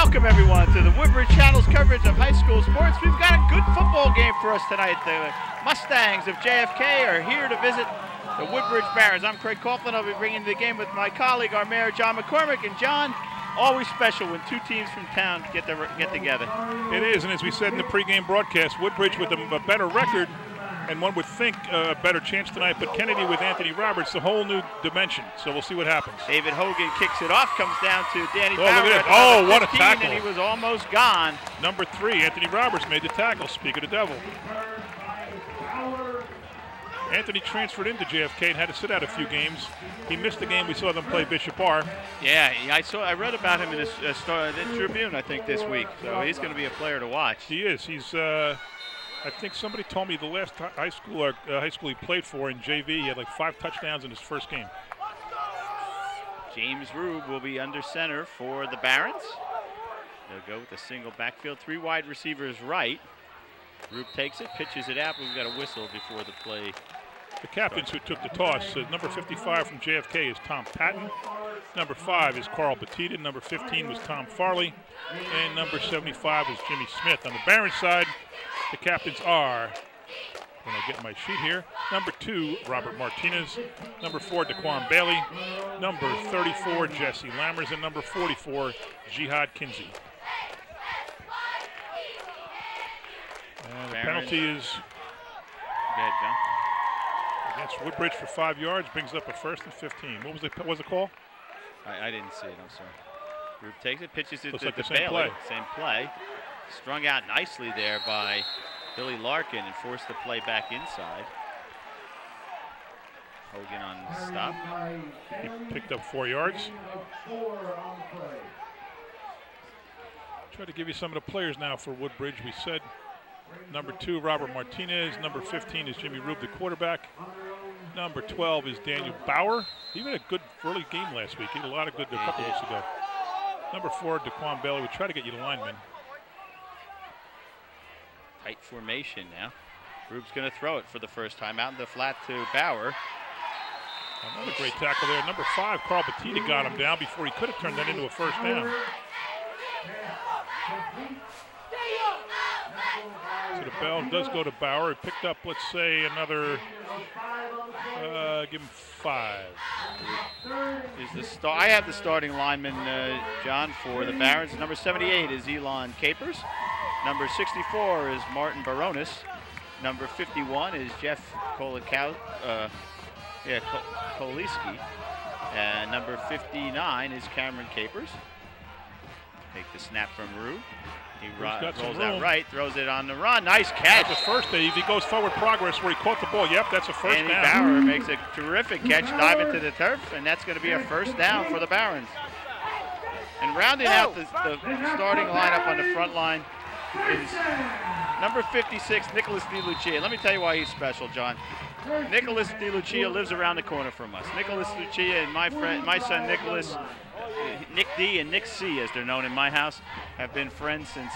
Welcome everyone to the Woodbridge Channels coverage of high school sports. We've got a good football game for us tonight. The Mustangs of JFK are here to visit the Woodbridge Barons. I'm Craig Coughlin. I'll be bringing the game with my colleague, our mayor, John McCormick. And John, always special when two teams from town get together. It is, and as we said in the pregame broadcast, Woodbridge with a better record, and one would think a better chance tonight, but Kennedy with Anthony Roberts, a whole new dimension. So we'll see what happens. David Hogan kicks it off, comes down to Danny Look Bauer. at oh, what a 15, tackle. And he was almost gone. Number 3, Anthony Roberts made the tackle. Speak of the devil. Anthony transferred into JFK and had to sit out a few games. He missed the game we saw them play Bishop R. Yeah, I read about him in the Tribune, I think, this week. So he's going to be a player to watch. He is. He's. I think somebody told me the last high school he played for in JV, he had like 5 touchdowns in his first game. James Rube will be under center for the Barons. They'll go with a single backfield, 3 wide receivers right. Rube takes it, pitches it out, but we've got a whistle before the play. The captains who took the toss, number 55 from JFK is Tom Patton. Number 5 is Carl Batita. Number 15 was Tom Farley. And number 75 is Jimmy Smith. On the Barons side, the captains are, when I get my sheet here, number 2, Robert Martinez. Number 4, Daquan Bailey. Number 34, Jesse Lammers. And number 44, Jihad Kinsey. And the penalty is against Woodbridge for 5 yards, brings up a 1st and 15. What was the call? I didn't see it, I'm sorry. Rube takes it, pitches it Looks to like the Bailey. same play. Same play. Strung out nicely there by Billy Larkin and forced the play back inside. Hogan on the stop. He picked up 4 yards. Try to give you some of the players now for Woodbridge. We said number 2, Robert Martinez. Number 15 is Jimmy Rube, the quarterback. Number 12 is Daniel Bauer. He had a good early game last week. He had a lot of good a couple weeks ago. Number 4, Daquan Bailey. We try to get you the lineman. Tight formation now. Rube's going to throw it for the first time out in the flat to Bauer. Another great tackle there. Number 5, Carl Batita got him down before he could have turned that into a first down. So the bell does go to Bauer. He picked up, let's say, another, give him 5. I have the starting lineman, John, for the Barons. Number 78 is Elon Capers. Number 64 is Martin Baronis. Number 51 is Jeff Koliski. And number 59 is Cameron Capers. Take the snap from Rube. He rolls out right, throws it on the run. Nice catch. That's a first, Dave. He goes forward progress where he caught the ball. Yep, that's a first down. Bauer makes a terrific catch, dive into the turf, and that's going to be a first down for the Barons. And rounding out the starting lineup on the front line is number 56, Nicholas DiLucia. Let me tell you why he's special, John. Nicholas DiLucia lives around the corner from us. Nicholas Lucia and my son Nicholas, Nick D and Nick C, as they're known in my house, have been friends since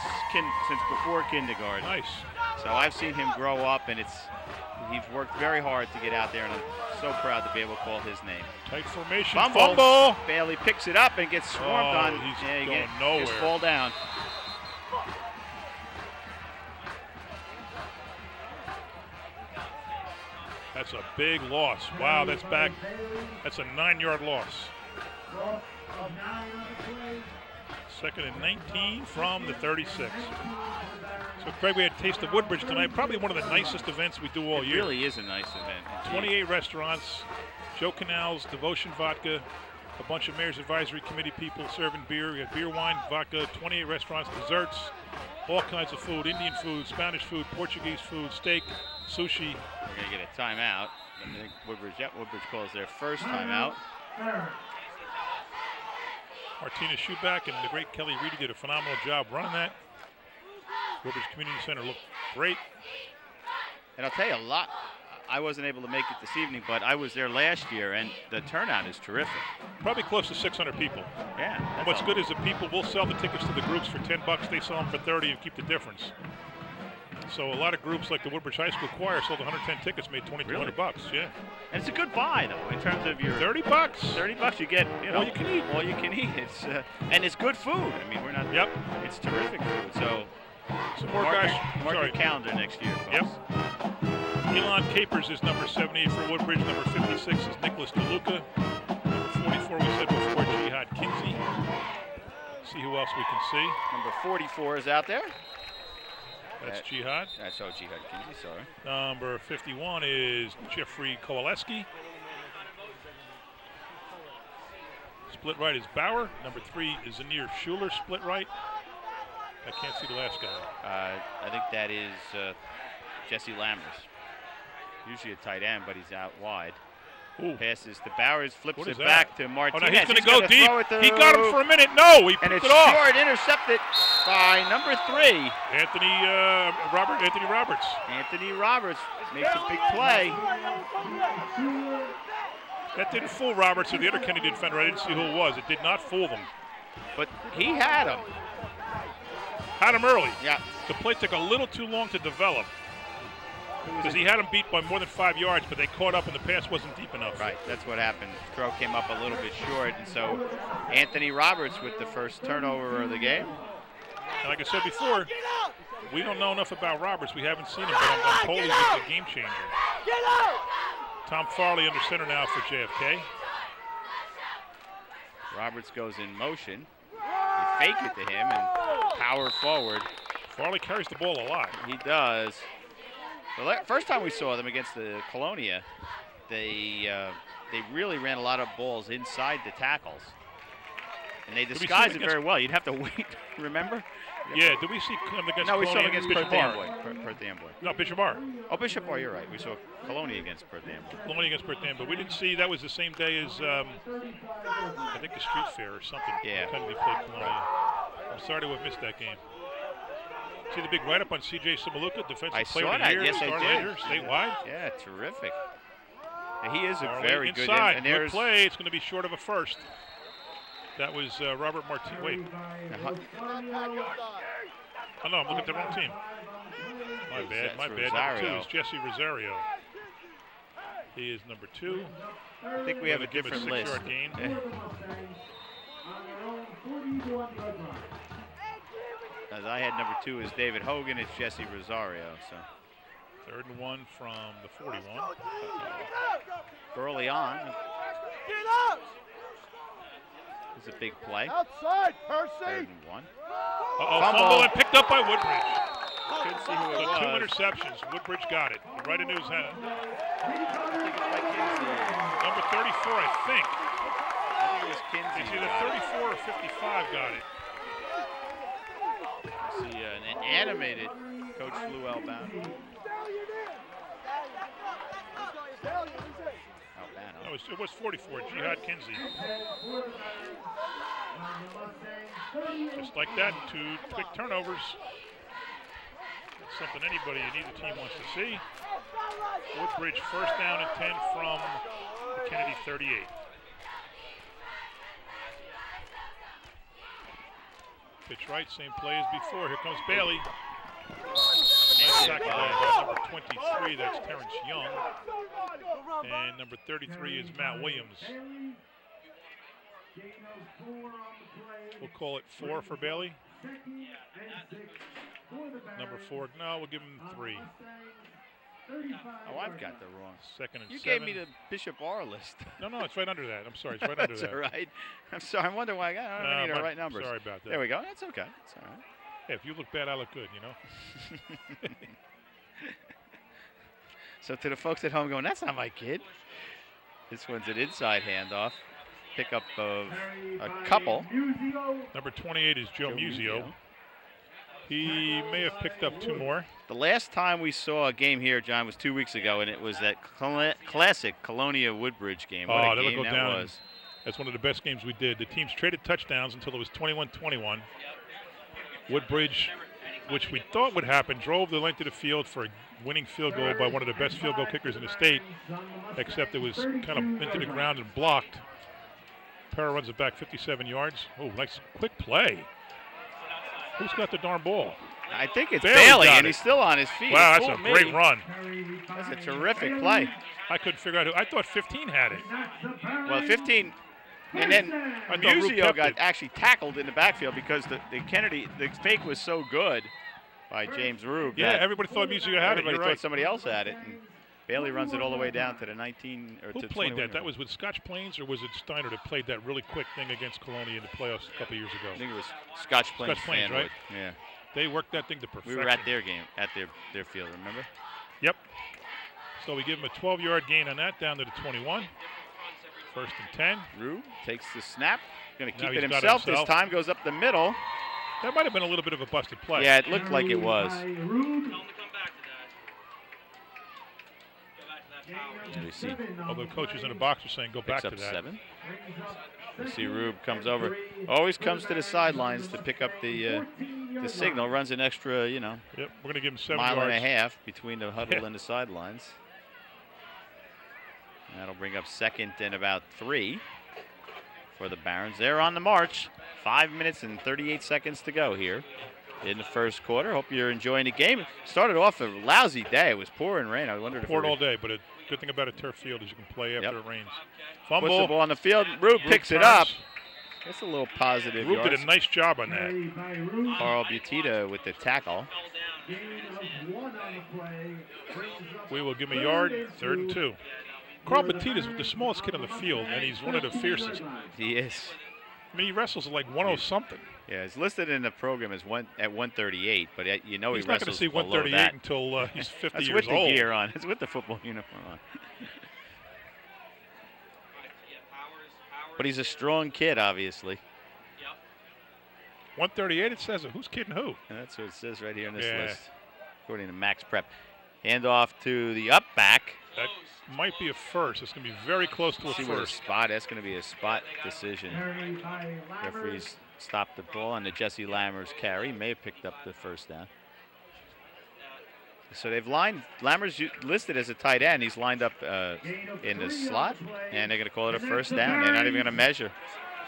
before kindergarten. Nice. So I've seen him grow up, and he's worked very hard to get out there, and I'm so proud to be able to call his name. Tight formation. Fumble. Bailey picks it up and gets swarmed on. He's going nowhere. Just fall down. That's a big loss. Wow, that's back. That's a 9-yard loss. 2nd and 19 from the 36. So, Craig, we had Taste of Woodbridge tonight. Probably one of the nicest events we do all year. It really is a nice event. 28 restaurants, Joe Canals, Devotion Vodka, a bunch of Mayor's Advisory Committee people serving beer. We had beer, wine, vodka, 28 restaurants, desserts, all kinds of food, Indian food, Spanish food, Portuguese food, steak, sushi. We're going to get a timeout. I think Woodbridge calls their first timeout. Martinez shoot back, and the great Kelly Reedy did a phenomenal job running that. Woodbridge Community Center looked great. And I'll tell you, I wasn't able to make it this evening, but I was there last year, and the turnout is terrific. Probably close to 600 people. Yeah. What's good is the people will sell the tickets to the groups for $10. They sell them for 30 and keep the difference. So a lot of groups like the Woodbridge High School Choir sold 110 tickets, made $2,200 bucks. Yeah. And it's a good buy though, in terms of your $30. $30 you get, you know, all you can eat. All you can eat. It's and it's good food. I mean, we're not. Yep. It's terrific food. So some more guys. Mark your calendar next year, folks. Yep. Elon Capers is number 78 for Woodbridge. Number 56 is Nicholas DeLuca. Number 44 we said before, Jihad Kinsey. See who else we can see. Number 44 is out there. That's Jihad. That's Jihad Kinsey, sorry. Number 51 is Jeffrey Kowaleski. Split right is Bauer. Number 3 is Zanir Schuler, split right. I can't see the last guy. I think that is Jesse Lammers. Usually a tight end, but he's out wide. Ooh. Passes to Bowers, flips it that? back to Martinez. Oh, no, he's going to go deep. He To got him for a minute. No, he and picked it's it off. short, intercepted by number 3. Anthony Roberts. Anthony Roberts makes a big play. That didn't fool Roberts or the other Kennedy defender. I didn't see who it was. It did not fool them. But he had him. Had him early. Yeah. The play took a little too long to develop because he had him beat by more than 5 yards, but they caught up and the pass wasn't deep enough. Right, that's what happened. Throw came up a little bit short, and so Anthony Roberts with the first turnover of the game. And like I said before, we don't know enough about Roberts. We haven't seen him, but I'm told he's a game changer. Tom Farley under center now for JFK. Roberts goes in motion. They fake it to him and power forward. Farley carries the ball a lot. He does. The first time we saw them against the Colonia, they really ran a lot of balls inside the tackles. And they disguised it very well. You'd have to wait, remember? Yeah, did we see him against Colonia? No, we saw him against Bishop Perth Amboy. Perth Amboy. No, Bishop Bar. Oh, Bishop Bar, you're right. We saw Colonia against Perth Amboy. Colonia against Perth Amboy. We didn't see, that was the same day as, I think the Street Fair or something. Yeah. Time they played Colonia. I'm sorry to have missed that game. See the big write-up on C.J. Simaluka, defensive player of the year, yes, star later, statewide? Yeah, terrific. And he is a Farley very good inside. And good play. It's going to be short of a first. That was Robert Martinez. Wait. Oh, no, I'm looking at the wrong team. My bad, my bad. Number 2 is Jesse Rosario. He is number 2. I think we have a different list. 6-yard gain. As I had number 2 is David Hogan. It's Jesse Rosario. So 3rd and 1 from the 41. Early on. It's a big play. Outside, Percy. 3rd and 1. Fumble and picked up by Woodbridge. Couldn't see who it So was. 2 interceptions. Woodbridge got it. Right into his hand. Number 34, I think. I think it was Kinsey. It's either 34 or 55 got it. See an animated Coach Lou Albano. No, it was 44, Jihad Kinsey. Just like that, 2 quick turnovers. That's something anybody in either team wants to see. Woodbridge 1st down and 10 from the Kennedy 38. Pitch right, same play as before. Here comes Bailey. Nice tackle by number 23, that's Terrence Young. And number 33 is Matt Williams. We'll call it 4 for Bailey. Number 4, no, we'll give him 3. Oh, I've got the wrong. 2nd and 7. You gave me the Bishop R list. No, it's right under that. I'm sorry, it's right under that. That's all right. I'm sorry. I wonder why I don't need the right numbers. Sorry about that. There we go. That's okay. That's all right. Yeah, if you look bad, I look good, you know? So to the folks at home going, that's not my kid. This one's an inside handoff. Pickup of a couple. Number 28 is Joe Musio. He may have picked up 2 more. The last time we saw a game here, John, was 2 weeks ago, and it was that classic Colonia Woodbridge game. What a game that was. That's one of the best games we did. The teams traded touchdowns until it was 21-21. Woodbridge, which we thought would happen, drove the length of the field for a winning field goal by one of the best field goal kickers in the state, except it was kind of into the ground and blocked. Para runs it back 57 yards. Oh, nice quick play. Who's got the darn ball? I think it's Bailey Bailey, got and it. he's still on his feet. Wow, It that's a fooled great me. run. That's a terrific play. I couldn't figure out who. I thought 15 had it. Well, 15, and then I thought Rube Musio kept got it. actually tackled in the backfield because the fake was so good by James Rube. Yeah, that everybody thought Musio had it. everybody You're thought right. somebody else had it. And Bailey runs it all the way down to the 19 or Who to played 21 that? That was with Scotch Plains, or was it Steiner that played that really quick thing against Colonia in the playoffs a couple years ago? I think it was Scotch Plains. Scotch Plains, right? Yeah. They worked that thing to perfection. We were at their game, at their field, remember? Yep. So we give him a 12-yard gain on that, down to the 21. First and 10. Rube takes the snap. Going to keep Now it he's got himself. himself. This time goes up the middle. That might have been a little bit of a busted play. Yeah, it looked like it was. And we see Although coaches in the box are saying go back picks to up that. 7. We see Rube comes over. Always comes to the sidelines to pick up the signal. Runs an extra, Yep, we're going to give him 7 mile yards. and a half between the huddle and the sidelines. And that'll bring up 2nd and about 3 for the Barons. They're on the march. 5 minutes and 38 seconds to go here in the first quarter. Hope you're enjoying the game. It started off a lousy day. It was pouring rain. I wondered if Poured all day, but a good thing about a turf field is you can play after it rains. Fumble. Puts the ball on the field. Rube picks it up. That's a little positive. Rube did a nice job on that. Carl Butita with the tackle. We will give him a yard, 3rd and 2. Carl Batita's the smallest kid on the field, and he's one of the fiercest. He is. I mean, he wrestles at like 100-something. Yeah, it's listed in the program as at 138, but you know He's he not going to wrestles see below 138 that. until he's 50 That's years with the old. gear on. It's with the football uniform on. But he's a strong kid, obviously. 138, it says it. Who's kidding who? And that's what it says right here in this list, according to Max Prep. Handoff to the up back. That might be a first. It's going to be very close to a See what a first. spot. That's going to be a spot decision. Referees stopped the ball on the Jesse Lammers carry. May have picked up the first down. So they've lined Lammers listed as a tight end. He's lined up in the slot, and they're going to call it a first down. They're not even going to measure.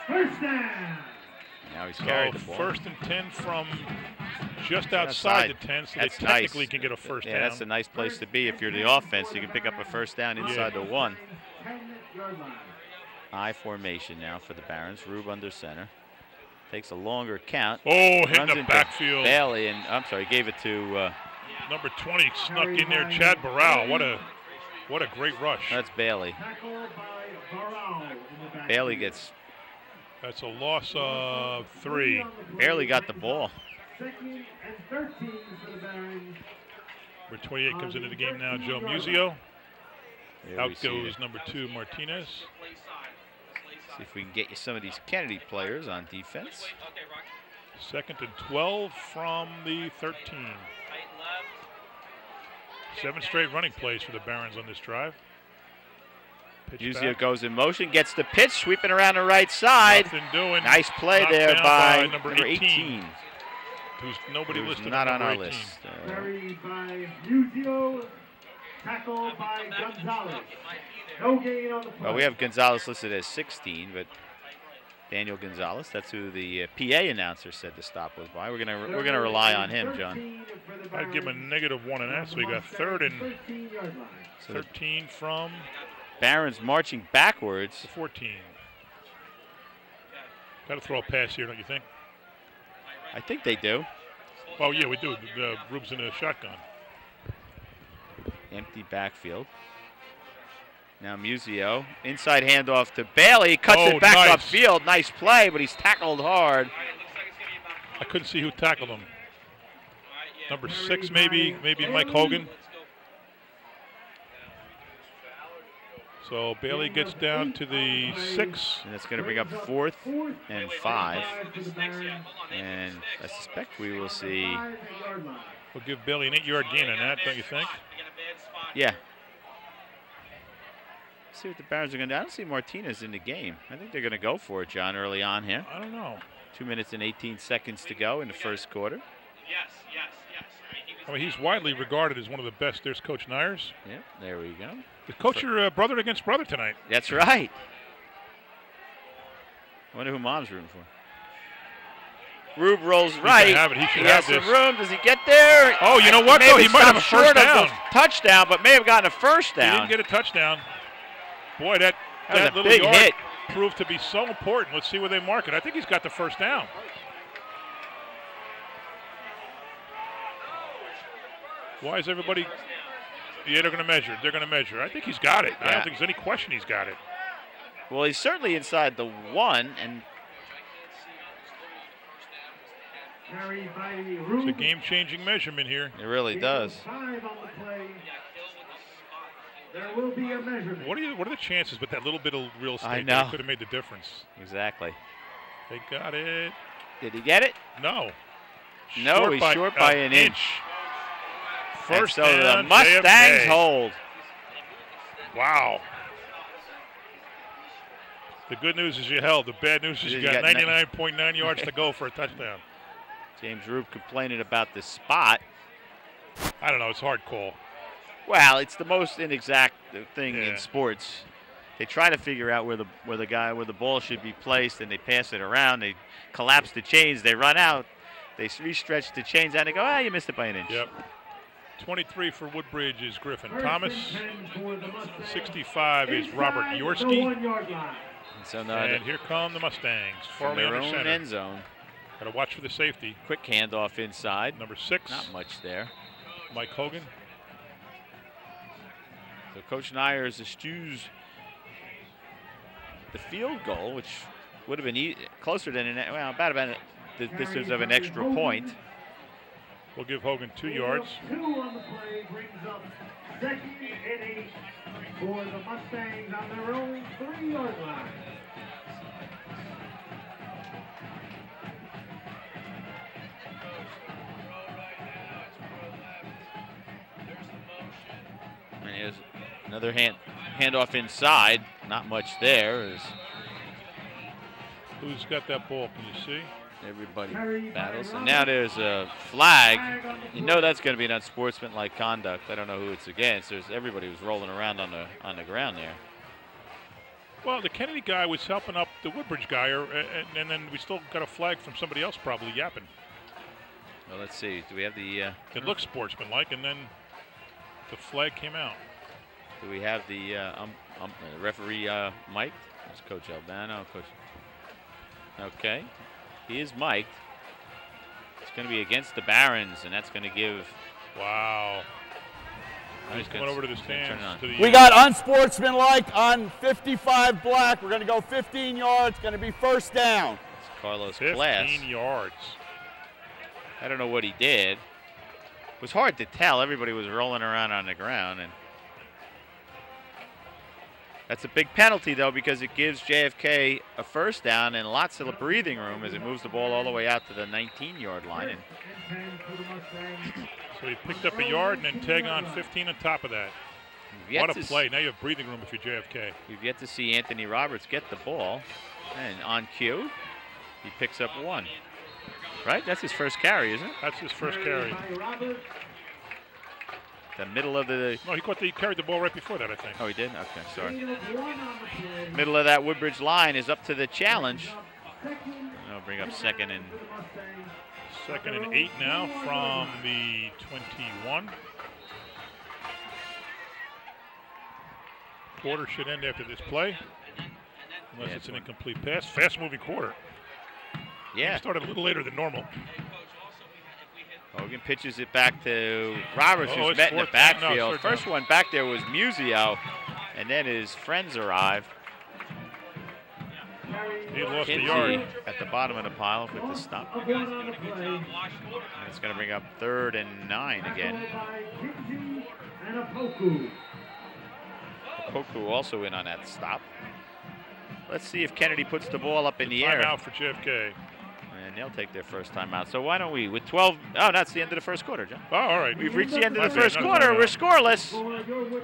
First down. Now he's carried the ball. 1st and 10 from just outside the 10, so That's they technically nice. can get a first Yeah, down. that's a nice place to be if you're the offense. You can pick up a first down inside the 1. I formation now for the Barons. Rube under center. Takes a longer count. Oh, hitting Runs the into backfield. Bailey, and I'm sorry, gave it to Number 20 snuck in there, Chad Burrell. What a great rush. that's Bailey. Bailey gets That's a loss of 3. barely got the ball. Number 28 comes into the game now, Joe Musio. There Out we see goes it. number 2, Martinez. See if we can get you some of these Kennedy players on defense. 2nd and 12 from the 13. 7 straight running plays for the Barons on this drive. Pitch Musio back. goes in motion, gets the pitch, sweeping around the right side. Nothing doing. Nice play Knocked there down by number number 18. 18. Who's nobody Who's listed not on on our number 18. list. Carried by Musio, tackled by Gonzalez. No gain on the play. Well, we have Gonzalez listed as 16, but Daniel Gonzalez, that's who the PA announcer said the stop was by. We're gonna rely on him, John. I'd give him a -1 on that, so we got 3rd and 13 from Barons marching backwards. the 14. Got to throw a pass here, don't you think? I think they do. Oh, yeah, we do. Rube's in a shotgun. Empty backfield. Now Musio, inside handoff to Bailey, cuts it back nice. upfield. Nice play, but he's tackled hard. I couldn't see who tackled him. Number 6, maybe Mike Hogan. So Bailey gets down to the 6. And it's going to bring up 4th and 5. And I suspect we will see. We'll give Bailey an 8-yard gain on that, don't you think? Yeah. See what the Barons are going to do. I don't see Martinez in the game. I think they're going to go for it, John, early on here. I don't know. 2 minutes and 18 seconds to go in the first quarter. I mean, he's widely regarded as one of the best. There's Coach Nyers. Yeah, there we go. Coach your brother against brother tonight. That's right. I wonder who Mom's rooting for. Rube rolls right. He should has have this. some room. Does he get there? Oh, you know what? Though he might have a first down. Touchdown, but may have gotten a first down. He didn't get a touchdown. Boy, that was a little big yard hit. proved to be so important. Let's see where they mark it. I think he's got the first down. Why is everybody? Yeah, they're going to measure. They're going to measure. I think he's got it. Yeah. I don't think there's any question he's got it. Well, he's certainly inside the 1, and it's a game-changing measurement here. it really does. 5 on the play. There will be a measurement. What are the chances with that little bit of real estate I know. that could have made the difference? Exactly. They got it. Did he get it? No. No, he's short by an inch. First and so down, the Mustangs JFK. hold. Wow. The good news is you held. The bad news is you got 99.9 yards to go for a touchdown. James Rube complaining about the spot. I don't know. It's a hard call. Well, it's the most inexact thing Yeah. in sports. They try to figure out where the ball should be placed, and they pass it around. They collapse the chains. They run out. They restretch the chains, and they go, you missed it by an inch. Yep. 23 for Woodbridge is Griffin Thomas. 65 is Robert Yorski. And so now And here come the Mustangs. from Farley their under own center. end zone. Got to watch for the safety. Quick handoff inside. Number 6. Not much there. Mike Hogan. So Coach Nyers eschews the field goal, which would have been closer than about the distance of an extra point. We'll give Hogan 2 yards. 2 on the play brings up 2nd and 8 for the Mustangs on their own 3-yard line. And here's another handoff inside. Not much there. Who's got that ball? Can you see? Everybody battles. And now there's a flag. You know that's going to be an unsportsmanlike conduct. I don't know who it's against. Everybody was rolling around on the ground there. Well, the Kennedy guy was helping up the Woodbridge guy, and then we still got a flag from somebody else probably yapping. Well, let's see. Do we have the... It looked sportsmanlike, and then the flag came out. Do we have the referee mic'd? It's Coach Albano. Okay. He is mic'd. It's going to be against the Barons, and that's going to give... Wow. He's coming over to the stands. We got unsportsmanlike on 55 black. We're going to go 15 yards. Going to be first down. It's Carlos 15 Class. yards. I don't know what he did. It was hard to tell. Everybody was rolling around on the ground, and that's a big penalty, though, because it gives JFK a first down and lots of breathing room as it moves the ball all the way out to the 19-yard line. And so he picked up a yard and then tag on 15 on top of that. What a play. Now you have breathing room if you're JFK. We've yet to see Anthony Roberts get the ball. And on cue, he picks up 1. Right? That's his first carry, isn't it? That's his first carry. The middle of the... No, he carried the ball right before that, I think. Oh, he did? Okay, sorry. Middle of that Woodbridge line is up to the challenge. I'll bring up 2nd and... 2nd and 8 now from the 21. Quarter should end after this play, unless it's an incomplete pass. Fast-moving quarter. Yeah. Started a little later than normal. Hogan pitches it back to Roberts, who's met in the No, backfield. First one back there was Musio, and then his friends arrived. He lost a Kinsey yard. at the bottom of the pile with the stop. And it's going to bring up 3rd and 9 again. Poku also in on that stop. Let's see if Kennedy puts the ball up in the air. Timeout for JFK. And they'll take their first timeout. So why don't we, with 12, oh, that's the end of the first quarter, John. Oh, all right. We've reached the end of the first quarter. We're scoreless.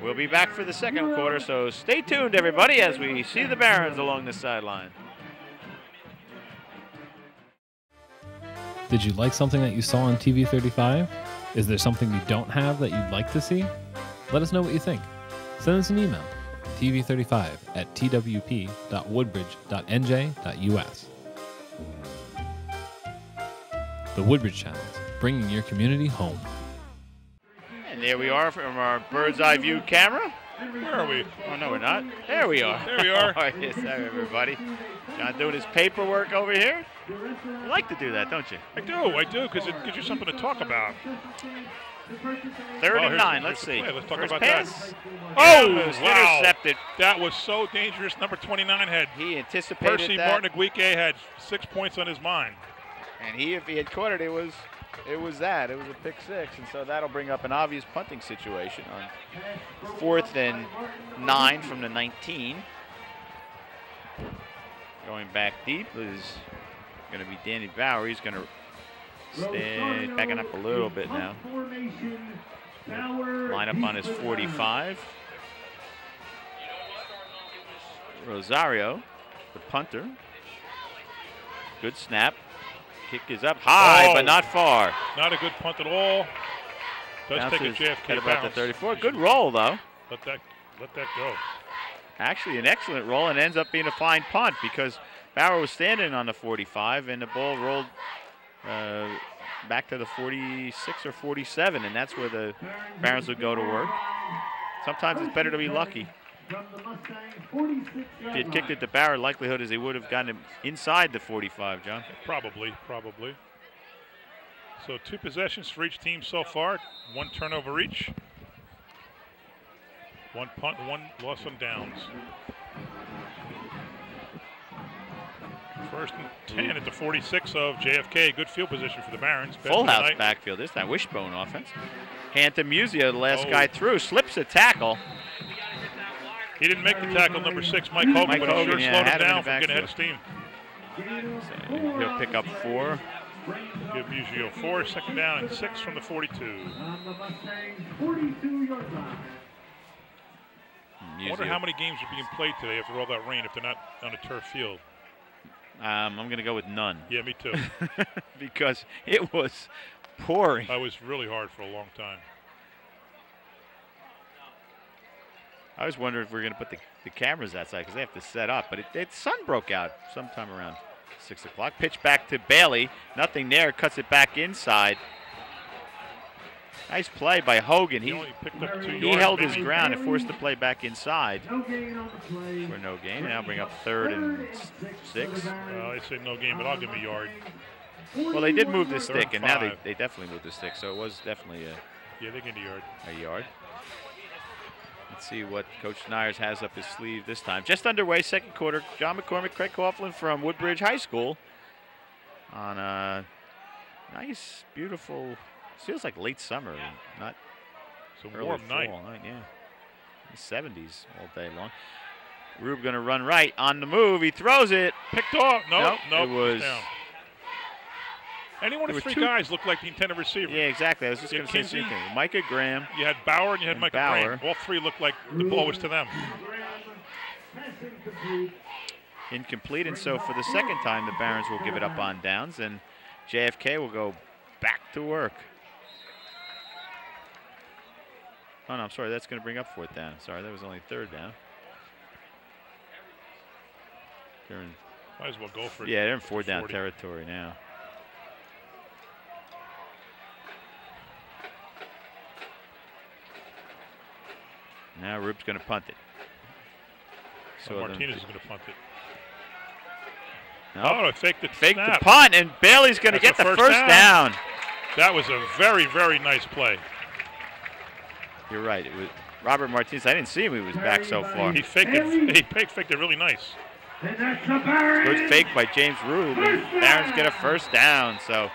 We'll be back for the second quarter, so stay tuned, everybody, as we see the Barons along the sideline. Did you like something that you saw on TV 35? Is there something you don't have that you'd like to see? Let us know what you think. Send us an email, tv35@twp.woodbridge.nj.us. The Woodbridge Channels, bringing your community home. And there we are from our bird's eye view camera. Where are we? Oh, no, we're not. There we are. There we are. Oh, yes, hi, everybody. John doing his paperwork over here. You like to do that, don't you? I do, because it gives you something to talk about. Third Oh, and 9, let's see. Let's talk First about pass. that. Oh, wow. intercepted. That was so dangerous. Number 29 had He anticipated Percy that. Martin Aguique had 6 points on his mind. And if he had caught it, it was that. It was a pick 6, and so that'll bring up an obvious punting situation on 4th and 9 from the 19. Going back deep is going to be Danny Bauer. He's going to stand backing up a little bit now. Line up on his 45. Rosario, the punter. Good snap. Kick is up high, but not far. Not a good punt at all. Does take a JFK at about bounce. the 34. Good roll, though. Let that go. Actually, an excellent roll, and ends up being a fine punt because Bauer was standing on the 45, and the ball rolled back to the 46 or 47, and that's where the Barons would go to work. Sometimes it's better to be lucky. If he had kicked it to Bauer, likelihood is he would have gotten him inside the 45, John. Probably. So 2 possessions for each team so far. 1 turnover each. 1 punt, 1 loss on downs. First and 10 at the 46 of JFK. Good field position for the Barons. Full house backfield this time. Wishbone offense. Hand to Musio, the last guy through. Slips a tackle. He didn't make the tackle, number 6, Mike Hogan, but he sure slowed him down from getting ahead of steam. So he'll pick up 4. Give Musio 4, 2nd down and 6 from the 42. I wonder how many games are being played today after all that rain if they're not on a turf field. I'm going to go with none. Yeah, me too. Because it was pouring. It was really hard for a long time. I was wondering if we were going to put the cameras outside because they have to set up. But the sun broke out sometime around 6 o'clock. Pitch back to Bailey. Nothing there. Cuts it back inside. Nice play by Hogan. He picked up 2 yards. He held his ground and forced the play back inside for no gain. Now bring up 3rd and 6. I say no gain, but I'll give him a yard. Well, they did move the stick, and now they definitely moved the stick. So it was definitely yeah, they get a yard. Let's see what Coach Nyers has up his sleeve this time. Just underway, 2nd quarter. John McCormick, Craig Coughlin from Woodbridge High School on a nice, beautiful, feels like late summer, not early warm fall night. Yeah, 70s all day long. Rube going to run right on the move. He throws it. Picked off. Nope. It was down. Any one of 3 guys looked like the intended receiver. Yeah, exactly. I was just going to say the same thing. Micah Graham. You had Bauer and you had Micah Graham. All 3 looked like the ball was to them. Incomplete, and so for the 2nd time, the Barons will give it up on downs, and JFK will go back to work. Oh, no, I'm sorry. That's going to bring up 4th down. Sorry, that was only 3rd down. Might as well go for it. Yeah, they're in 4th down territory now. Now Rube's going to punt it. So Martinez is going to punt it. Nope. Oh, faked the punt, and Bailey's going to get the first down. That was a very, very nice play. You're right. It was Robert Martinez. I didn't see him. He was back so far. He faked it. He faked it really nice. Good fake by James Rube. And Barons get a first down. So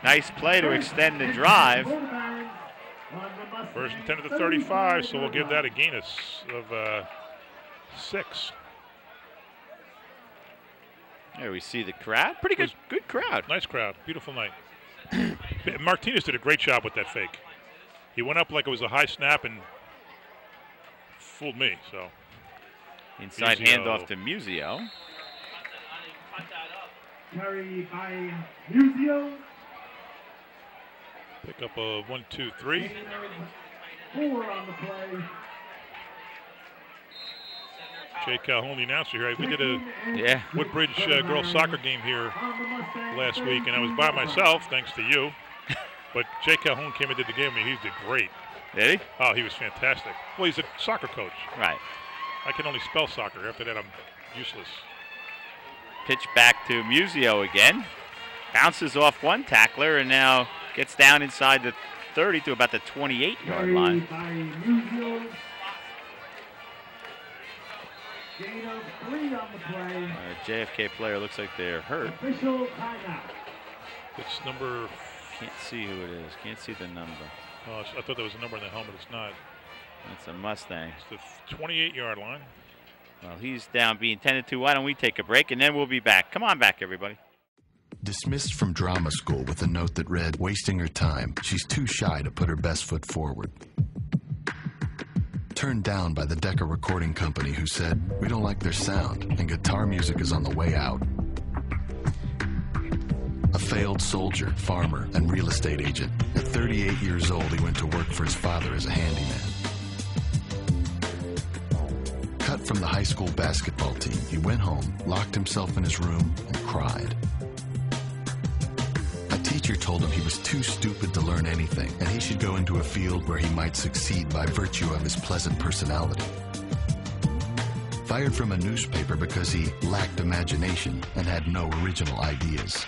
nice play to extend the drive. 1st and 10 to the 35. So we'll give that a gain of 6. There we see the crowd. Pretty good crowd. Nice crowd. Beautiful night. Martinez did a great job with that fake. He went up like it was a high snap and fooled me. So inside handoff to Musio. Carry by Musio. Pick up a 1, 2, 3. 4 on the play. Jay Calhoun, the announcer here. We did a Yeah. Woodbridge girls soccer game here last week, and I was by myself, thanks to you. But Jay Calhoun came and did the game, and he did great. Did he? Oh, he was fantastic. Well, he's a soccer coach. Right. I can only spell soccer. After that, I'm useless. Pitch back to Musio again. Bounces off one tackler and now gets down inside the 30 to about the 28-yard line. JFK player looks like they're hurt. It's number... Can't see who it is. Can't see the number. Oh, I thought there was a number on the helmet. It's not. It's a Mustang. It's the 28-yard line. Well, he's down being tended to. Why don't we take a break, and then we'll be back. Come on back, everybody. Dismissed from drama school with a note that read, wasting her time. She's too shy to put her best foot forward. Turned down by the Decca Recording Company, who said, we don't like their sound, and guitar music is on the way out. A failed soldier, farmer, and real estate agent. At 38 years old, he went to work for his father as a handyman. Cut from the high school basketball team, he went home, locked himself in his room, and cried. A teacher told him he was too stupid to learn anything, and he should go into a field where he might succeed by virtue of his pleasant personality. Fired from a newspaper because he lacked imagination and had no original ideas.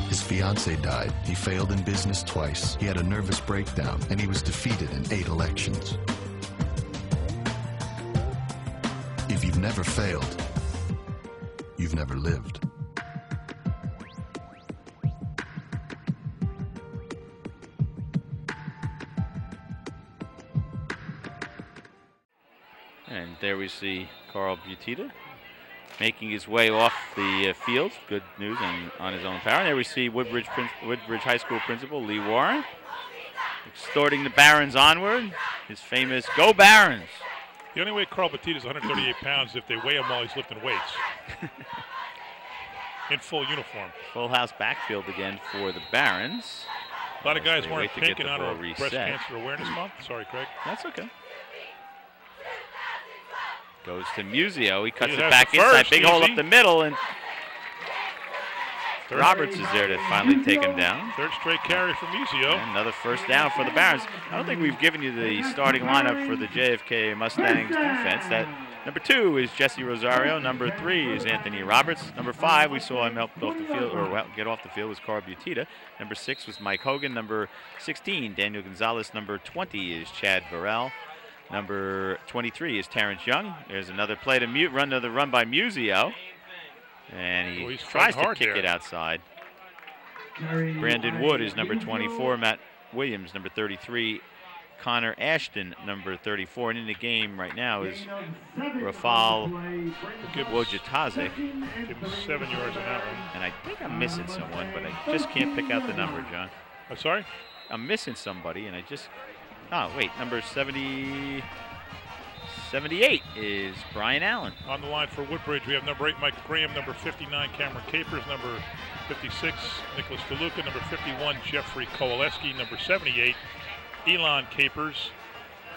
His fiancée died, he failed in business twice, he had a nervous breakdown, and he was defeated in 8 elections. If you've never failed, you've never lived. And there we see Carl Butita making his way off the field. Good news on his own power. And there we see Woodbridge High School principal Lee Warren extorting the Barons onward. His famous "Go Barons." The only way Carl Batita is 138 pounds is if they weigh him while he's lifting weights. In full uniform. Full house backfield again for the Barons. A lot of guys wearing pink in honor of reset. Breast Cancer Awareness Month. Sorry, Craig. That's okay. Goes to Musio. He cuts He it has back the inside. first, Big hole easy. up the middle, and Roberts is there to finally take him down. Third straight carry from Musio. And another first down for the Barons. I don't think we've given you the starting lineup for the JFK Mustangs defense. That number 2 is Jesse Rosario. Number 3 is Anthony Roberts. Number 5, we saw him help off the field, or get off the field, was Carl Butita. Number 6 was Mike Hogan. Number 16, Daniel Gonzalez. Number 20 is Chad Burrell. Number 23 is Terrence Young. There's another play to run by Musio. And he tries to kick it outside. Brandon Wood is number 24. Matt Williams, number 33. Connor Ashton, number 34. And in the game right now is Rafal Wojciechowski. Give him 7 yards on that one. And I think I'm missing someone, but I just can't pick out the number, John. I'm sorry? I'm missing somebody, and I just... Oh, wait, number 78 is Brian Allen. On the line for Woodbridge, we have number 8, Mike Graham, number 59, Cameron Capers, number 56, Nicholas DeLuca, number 51, Jeffrey Kowaleski, number 78, Elon Capers,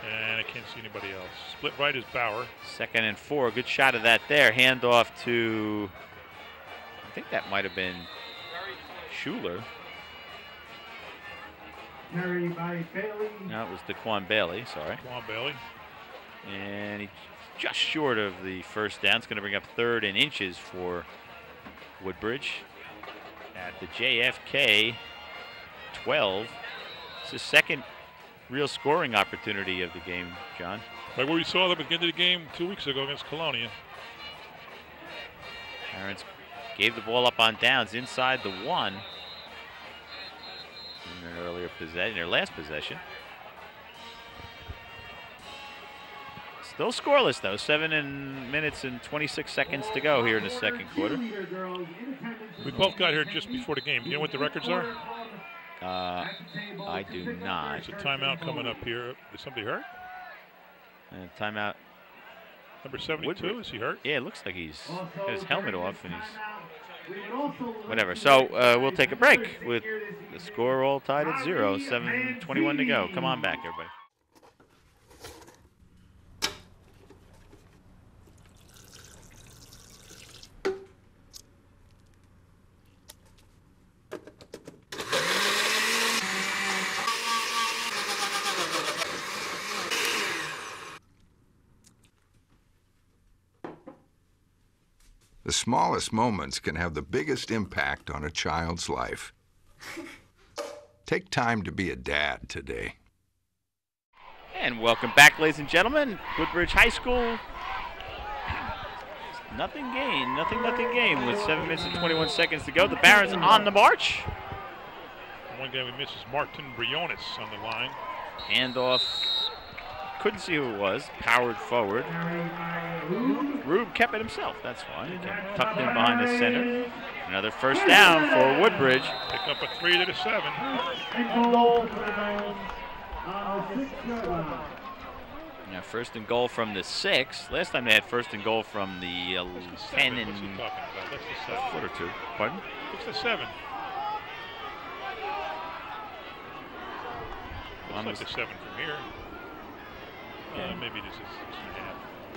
and I can't see anybody else. Split right is Bauer. 2nd and 4, good shot of that there. Handoff to, I think that might have been Schuler. Carry by Bailey. No, it was DeQuan Bailey, sorry. DeQuan Bailey. And he's just short of the first down. It's going to bring up 3rd and inches for Woodbridge at the JFK 12. It's the second real scoring opportunity of the game, John. Like what we saw them at the end of the game 2 weeks ago against Colonia. Barons gave the ball up on downs inside the 1 in their earlier possession, their last possession. Still scoreless though. 7 minutes and 26 seconds to go here in the second quarter. We both got here just before the game. Do you know what the records are? I do not. There's a timeout coming up here. Is somebody hurt? Timeout. Number 72, Woodbridge. Is he hurt? Yeah, it looks like he's got his helmet off and he's whatever. So we'll take a break with the score all tied at 0. 7:21 to go. Come on back, everybody. The smallest moments can have the biggest impact on a child's life. Take time to be a dad today. And welcome back, ladies and gentlemen. Woodbridge High School. Nothing gained, nothing gained with 7 minutes and 21 seconds to go. The Barons on the march. One guy we missed is Martin Briones on the line. Handoff. Couldn't see who it was. Powered forward. Rube kept it himself. That's why. Tucked in behind the center. Another first down for Woodbridge. Pick up a 3 to the 7. Now first and goal from the 6. Last time they had first and goal from the 10 and a foot or two. Pardon? It's the 7. Looks like the 7 from here. Maybe this is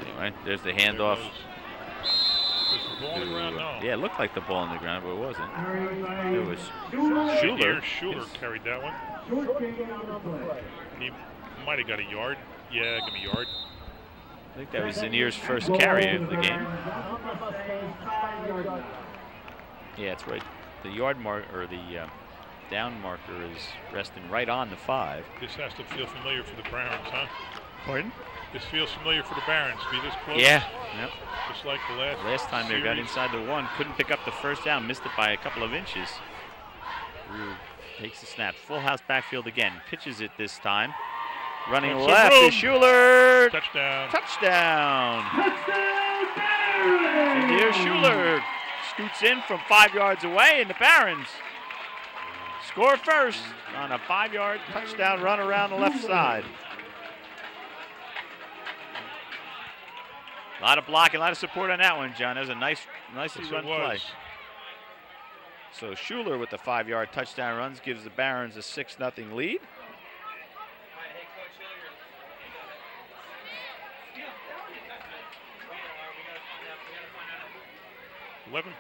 6.5. Anyway, there's the handoff. Was the ball on the ground? No. Yeah, it looked like the ball on the ground, but it wasn't. It was Schuler. Schuler carried that one. He might have got a yard. Yeah, give me a yard. I think that was Zanier's first carry of the game. Yeah, it's right. The yard mark, or the down marker, is resting right on the 5. This has to feel familiar for the Barons, huh? Pardon? This feels familiar for the Barons. Be this close? Yeah. Yep. Just like the last time they got inside the 1, couldn't pick up the first down, missed it by a couple of inches. Rube takes the snap. Full house backfield again. Pitches it this time. Running left is Schuler. Touchdown. Touchdown. Junior Schuler scoots in from 5 yards away, and the Barons score first on a 5-yard touchdown run around the left side. A lot of blocking, a lot of support on that one, John. That was a nicely run play. So Schuler with the 5-yard touchdown runs gives the Barons a 6-0 lead.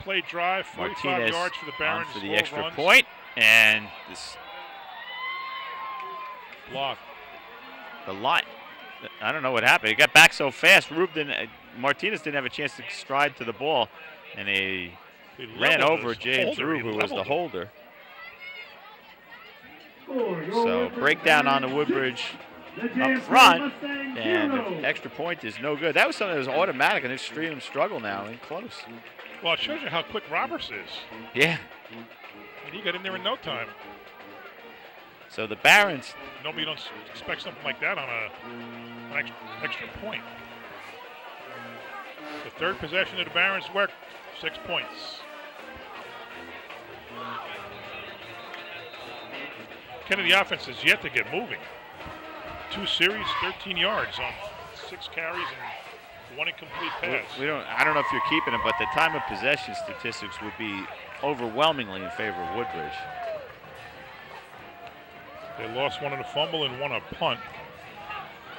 Play drive, 45 yards for the Barons. For the extra point, and this block. The line. I don't know what happened. He got back so fast. Martinez didn't have a chance to stride to the ball, and he ran over James Rube, who was the holder. So breakdown on the Woodbridge up front, and the extra point is no good. That was something that was automatic, and they're seeing them struggle now and close. Well, it shows you how quick Roberts is. Yeah. And he got in there in no time. So the Barons. Nobody don't expect something like that on an extra point. The third possession of the Barons worked. 6 points. Kennedy offense is yet to get moving. 2 series, 13 yards on 6 carries and 1 incomplete pass. I don't know if you're keeping it, but the time of possession statistics would be overwhelmingly in favor of Woodbridge. They lost 1 on a fumble and 1 on a punt.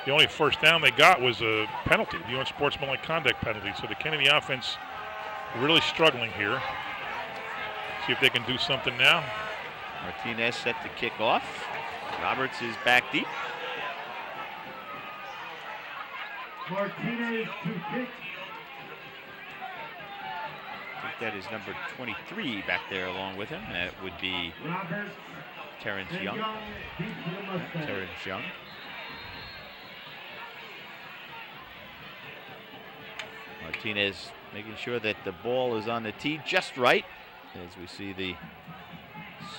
The only first down they got was a penalty, the unsportsmanlike conduct penalty. So the Kennedy offense really struggling here. See if they can do something now. Martinez set to kick off. Roberts is back deep. Martinez to kick. I think that is number 23 back there along with him. That would be Terrence Young. Terrence Young. Martinez making sure that the ball is on the tee just right, as we see the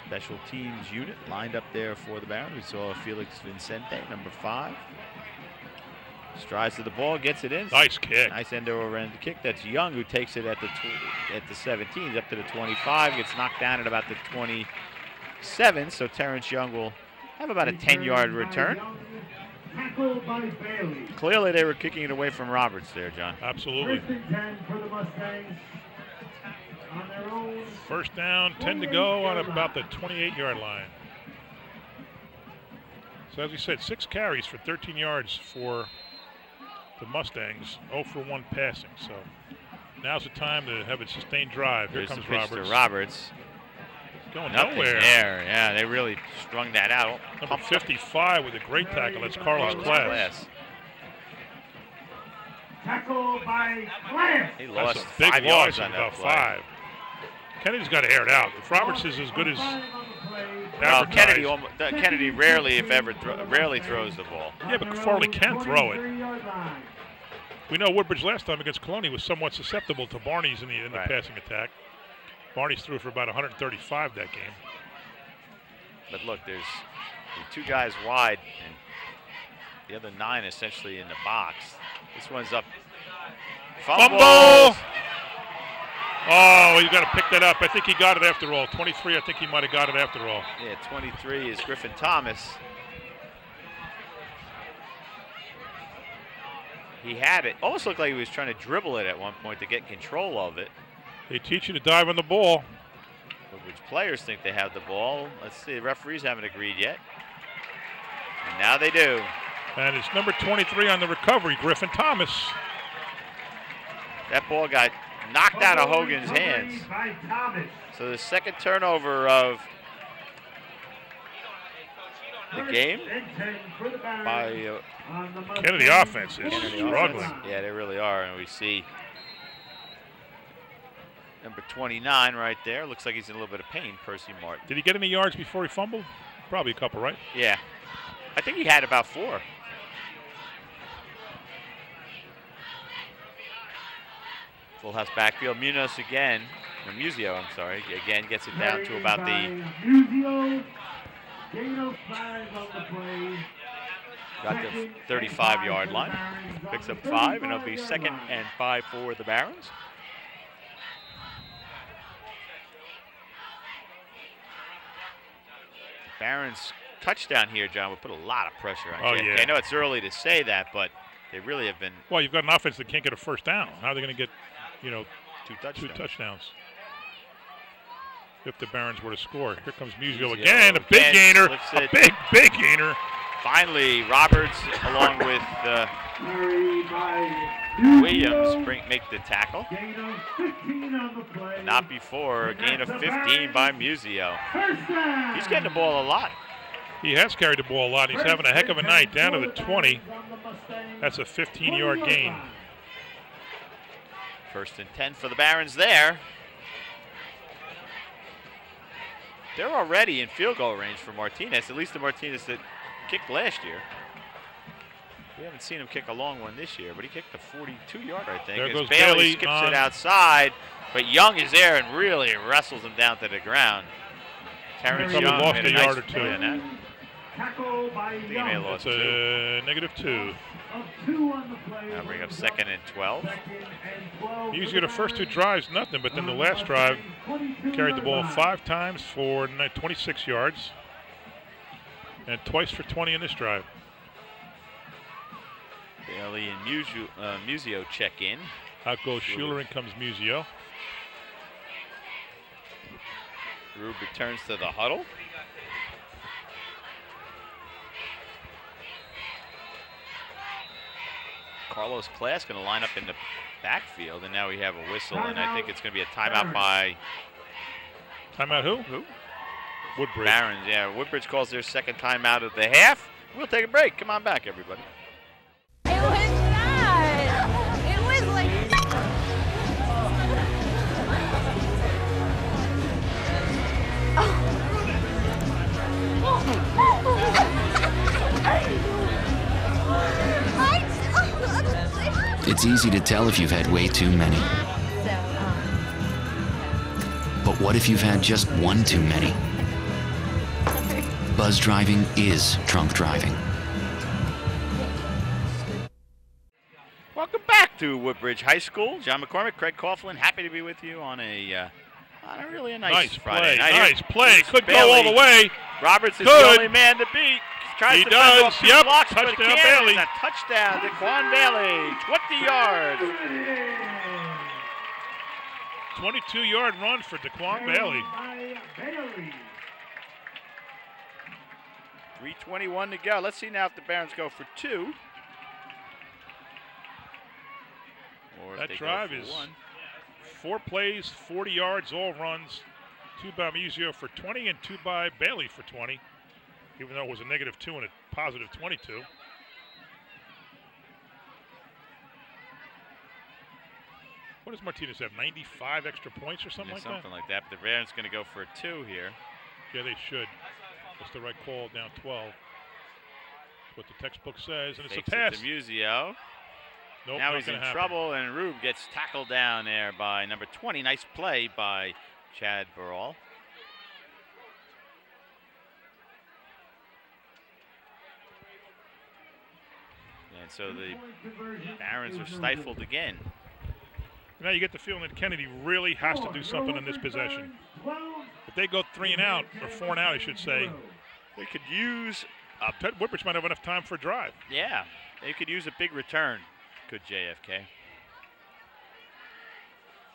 special teams unit lined up there for the Barons. We saw Felix Vincente, number 5. Strides to the ball, gets it in. Nice kick. Nice end over end kick. That's Young, who takes it at the 17, up to the 25, gets knocked down at about the 27. So Terrence Young will have about a 10-yard return. Clearly they were kicking it away from Roberts there, John. Absolutely. First down, 10 to go on about the 28-yard line. So as we said, 6 carries for 13 yards for the Mustangs, 0 for 1 passing. So now's the time to have a sustained drive. Here comes Roberts. Roberts. Going Nothing nowhere. There. Yeah, they really strung that out. Number 55 with a great tackle. That's Carlos Class. Tackle by Clamp. He That's lost a big 5 loss yards of on that about play. 5. Kennedy's got to air it out. If Roberts is as good as Well, advertised. Kennedy rarely, if ever, rarely throws the ball. Yeah, but Farley can throw it. We know Woodbridge last time against Cologne was somewhat susceptible to Barney's in the Right. passing attack. Barney's threw for about 135 that game. But look, there's 2 guys wide, and the other 9 essentially in the box. This one's up. Fumble! Oh, you got to pick that up. I think he got it after all. 23, I think he might have got it after all. Yeah, 23 is Griffin Thomas. He had it. Almost looked like he was trying to dribble it at one point to get control of it. They teach you to dive on the ball. Which players think they have the ball. Let's see, the referees haven't agreed yet. And now they do. And it's number 23 on the recovery, Griffin Thomas. That ball got knocked out of Hogan's hands. So the second turnover of the game by Kennedy offense is struggling. Yeah, they really are. And we see number 29 right there. Looks like he's in a little bit of pain, Percy Martin. Did he get any yards before he fumbled? Probably a couple, right? Yeah. I think he had about 4. Full house backfield. Munoz again. Or Musio, I'm sorry. Again gets it down to about the... Got the 35-yard line. Picks up 5, and it'll be 2nd and 5 for the Barons. Barons touchdown here, John, would put a lot of pressure on JFK. Yeah. I know it's early to say that, but they really have been. Well, you've got an offense that can't get a first down. How are they going to get, 2 touchdowns? If the Barons were to score. Here comes Musio again, a big gainer, a big gainer. Finally, Roberts, along with Williams, make the tackle. Not before, a gain of 15 by Musio. He's getting the ball a lot. He has carried the ball a lot. He's having a heck of a night down to the 20. That's a 15-yard gain. 1st and 10 for the Barons there. They're already in field goal range for Martinez, at least the Martinez that kicked last year. We haven't seen him kick a long one this year, but he kicked a 42-yard, I think. There goes Bailey skips it outside, but Young is there and really wrestles him down to the ground. Terrence Young lost made a nice yard or 2. play on that. Tackle by Young. That's a -2. Now bring up 2nd and 12. Usually the first 2 drives, nothing, but then the last drive carried the ball 5 times for 26 yards and twice for 20 in this drive. Bailey and Musio check in. Out goes Schuler, in comes Musio. Rube returns to the huddle. Carlos Class going to line up in the backfield, and now we have a whistle, and I think it's going to be a timeout by... Timeout who? Who? Woodbridge. Barons, yeah. Woodbridge calls their 2nd timeout of the half. We'll take a break. Come on back, everybody. It was not. It was like... It's easy to tell if you've had way too many. But what if you've had just one too many? Buzz driving is drunk driving. Welcome back to Woodbridge High School. John McCormick, Craig Coughlin, happy to be with you on a really nice Friday night. Nice play. Could Bailey. go all the way. Roberts is the only man to beat. He does. Yep. Blocks, Touchdown, Bailey. A touchdown, DeQuan Bailey, 20 yards. 22-yard run for DeQuan Bailey. 3:21 to go. Let's see now if the Barons go for 2. That drive is 4 plays, 40 yards, all runs. 2 by Musio for 20 and 2 by Bailey for 20. Even though it was a -2 and a +22. What does Martinez have, 95 extra points or something like that? Something like that, but the Barons going to go for a 2 here. Yeah, they should. That's the right call, down 12. What the textbook says, and it's a pass. To Musio. Nope, now he's in trouble, and Rube gets tackled down there by number 20. Nice play by Chad Burrell. And so the Barons are stifled again. Now you get the feeling that Kennedy really has to do something in this possession. If they go 3 and out, or 4 and out, I should say, they could use Woodbridge might have enough time for a drive. Yeah, they could use a big return. Could JFK.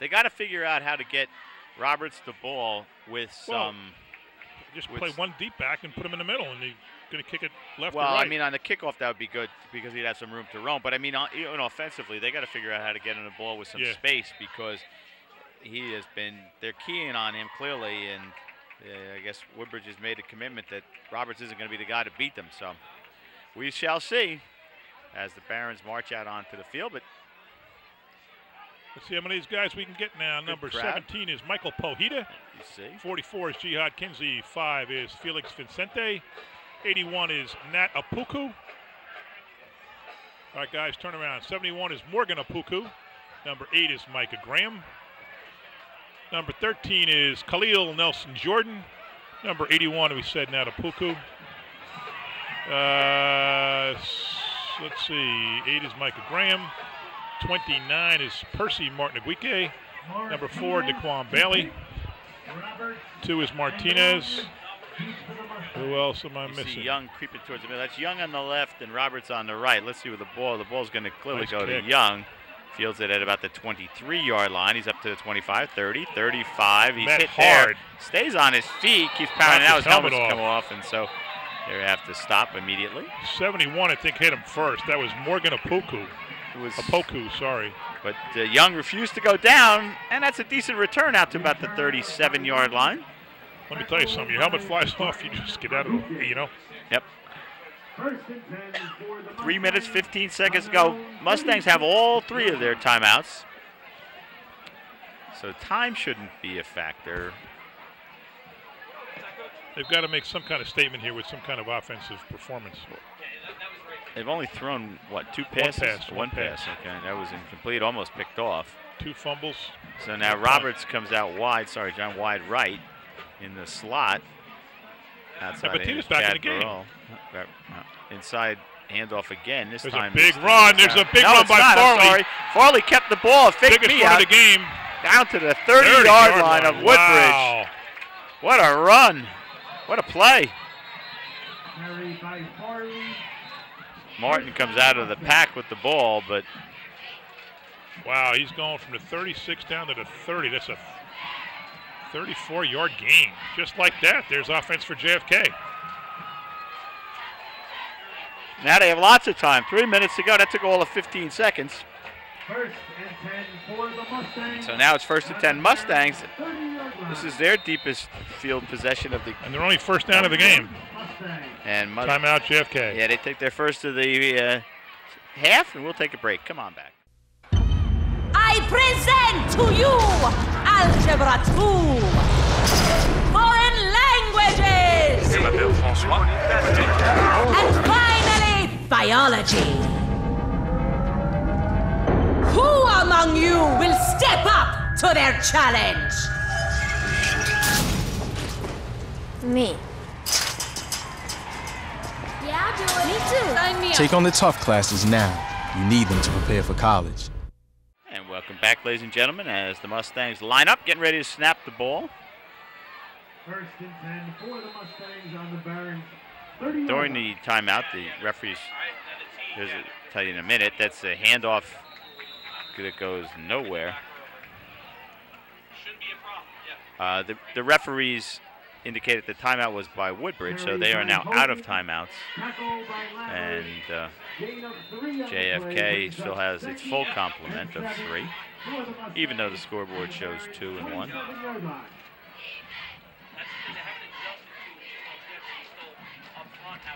They got to figure out how to get Roberts the ball with some. Just play one deep back and put him in the middle, and he's going to kick it left or right. Well, I mean, on the kickoff, that would be good because he'd have some room to roam. But, I mean, even offensively, they got to figure out how to get him the ball with some space because he has been – they're keying on him clearly, and I guess Woodbridge has made a commitment that Roberts isn't going to be the guy to beat them. So we shall see as the Barons march out onto the field. But let's see how many of these guys we can get now. Number 17 is Michael Pojita. 44 is Jihad Kinsey. 5 is Felix Vincente. 81 is Nat Apuku. All right, guys, turn around. 71 is Morgan Apuku. Number 8 is Micah Graham. Number 13 is Khalil Nelson Jordan. Number 81, we said Nat Apuku. Let's see. 8 is Micah Graham. 29 is Percy Martin-Aguique. Number 4, Daquan Bailey. 2 is Martinez. Who else am I missing? Young creeping towards the middle. That's Young on the left and Roberts on the right. Let's see where the ball's going to clearly go to Young. Fields it at about the 23-yard line. He's up to the 25, 30, 35. He's hit hard. Stays on his feet. Keeps powering out. His helmet's come off, and so they have to stop immediately. 71, I think, hit him first. That was Morgan Apoku. Sorry. But Young refused to go down, and that's a decent return out to about the 37-yard line. Let me tell you something. Your helmet flies off, you just get out of it, you know? Yep. 3 minutes, 15 seconds to go. Mustangs have all 3 of their timeouts. So time shouldn't be a factor. They've got to make some kind of statement here with some kind of offensive performance. They've only thrown, what, 2 passes? One pass. Okay, that was incomplete, almost picked off. 2 fumbles. So now Roberts comes out wide, John, wide right in the slot. Outside but Tina's back in the game. Inside handoff again. This There's time a big run. There's a big run by Farley. Sorry. Farley kept the ball. Biggest run of the game. Down to the 30-yard line of Woodbridge. Wow. What a run. What a play. Martin comes out of the pack with the ball, but wow, he's going from the 36 down to the 30. That's a 34-yard gain. Just like that, there's offense for JFK. Now they have lots of time. 3 minutes to go. That took all of 15 seconds. First and 10 for the Mustangs. So now it's 1st and 10 Mustangs. This is their deepest field possession of the. And they're only first down of the game. And timeout JFK. Yeah, they take their first of the half, and we'll take a break. Come on back. I present to you Algebra 2, Foreign Languages, and finally Biology. Who among you will step up to their challenge? Me. Yeah, I'll do it. Me too. Sign me up. Take on the tough classes now. You need them to prepare for college. And welcome back, ladies and gentlemen, as the Mustangs line up, getting ready to snap the ball. First and 10 for the Mustangs on the Barons. 30 During the timeout, the referees, I'll tell you in a minute, that's a handoff that goes nowhere. The referees indicated the timeout was by Woodbridge, so they are now out of timeouts. And JFK still has its full complement of 3, even though the scoreboard shows 2 and 1.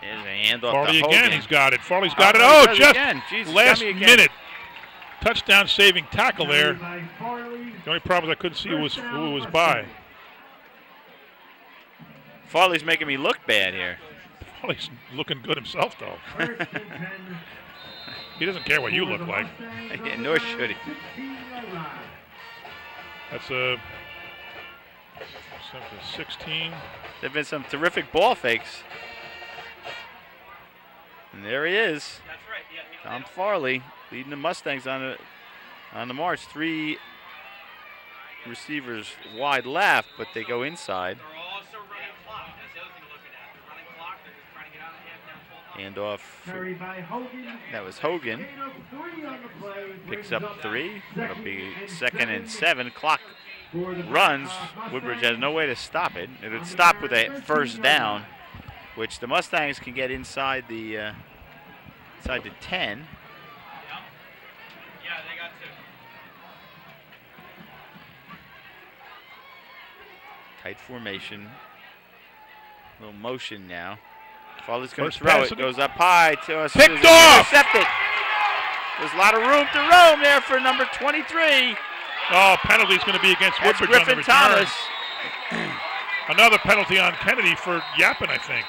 There's a handoff Farley to Hogan. again, he's got it. Farley's got it. Oh, just Jesus, last minute. Touchdown saving tackle there. The only problem is I couldn't see who it was by. Farley's making me look bad here. Farley's looking good himself, though. He doesn't care what you look like. Yeah, nor should he. That's a 16. There've been some terrific ball fakes. And there he is. Tom Farley leading the Mustangs on the march. 3 receivers wide left, but they go inside. Hand off. That was Hogan. Picks up 3. That'll be 2nd and 7. Clock runs. Woodbridge has no way to stop it. It would stop with a first down, which the Mustangs can get inside the 10. Tight formation. Little motion now. Farley's going to throw it. Goes up high to us. Picked off! Intercepted. There's a lot of room to roam there for number 23. Oh, penalty's going to be against Woodbridge on the return. Thomas. Another penalty on Kennedy for yapping, I think.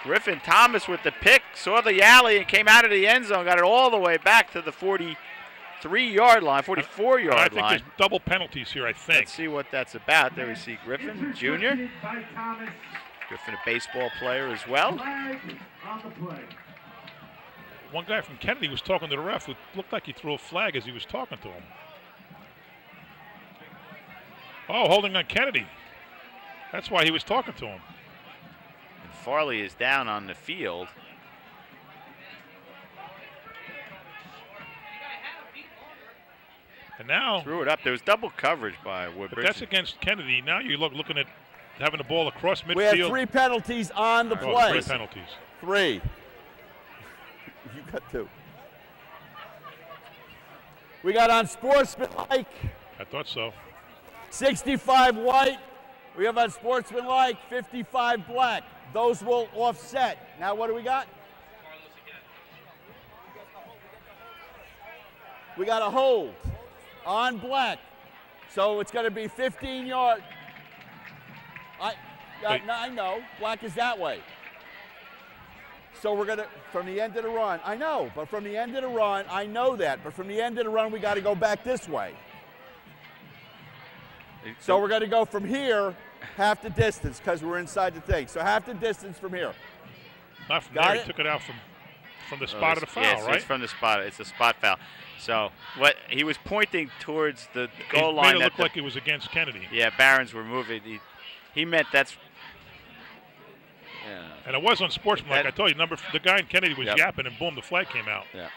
Griffin Thomas with the pick, saw the alley and came out of the end zone, got it all the way back to the 43-yard line, 44-yard line. I think there's double penalties here, I think. Let's see what that's about. There we see Griffin, Jr. Griffin, a baseball player as well. One guy from Kennedy was talking to the ref who looked like he threw a flag as he was talking to him. Oh, holding on Kennedy. That's why he was talking to him. And Farley is down on the field. And now threw it up. There was double coverage by Woodbridge. But that's against Kennedy. Now you're looking at having the ball across midfield. We had 3 penalties on the play. 3 penalties. 3. You got 2. We got unsportsmanlike. I thought so. 65 white. We have unsportsmanlike, 55 black. Those will offset. Now what do we got? We got a hold on black. So it's going to be 15 yards. I know. Black is that way. So we're going to, from the end of the run, I know, but from the end of the run, I know that, but from the end of the run, we got to go back this way. So we're going to go from here, half the distance, because we're inside the thing. So half the distance from here. Not from there, he took it out from the spot of the foul, yes, right? It's from the spot. It's a spot foul. So what he was pointing towards the goal line. It made it look like it was against Kennedy. Yeah, Barons were moving. He meant that's. Yeah. And it was unsportsmanlike. I told you, the guy in Kennedy was yapping, and boom, the flag came out. Yeah.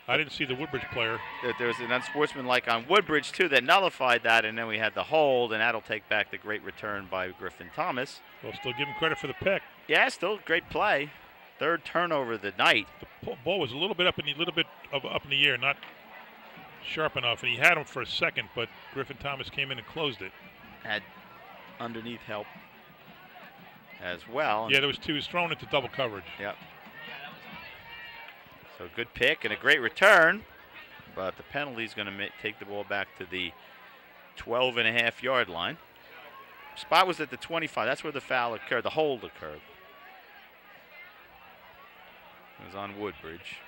I didn't see the Woodbridge player. There was an unsportsmanlike on Woodbridge, too, that nullified that, and then we had the hold, and that'll take back the great return by Griffin Thomas. We'll still give him credit for the pick. Yeah, still great play. 3rd turnover of the night. The ball was a little bit up in the air, not sharp enough, and he had him for a second, but Griffin Thomas came in and closed it. Had underneath help as well. Yeah, there was 2. He was thrown into double coverage. Yep. So good pick and a great return, but the penalty is going to take the ball back to the 12.5-yard line. Spot was at the 25. That's where the foul occurred, the hold occurred. It was on Woodbridge.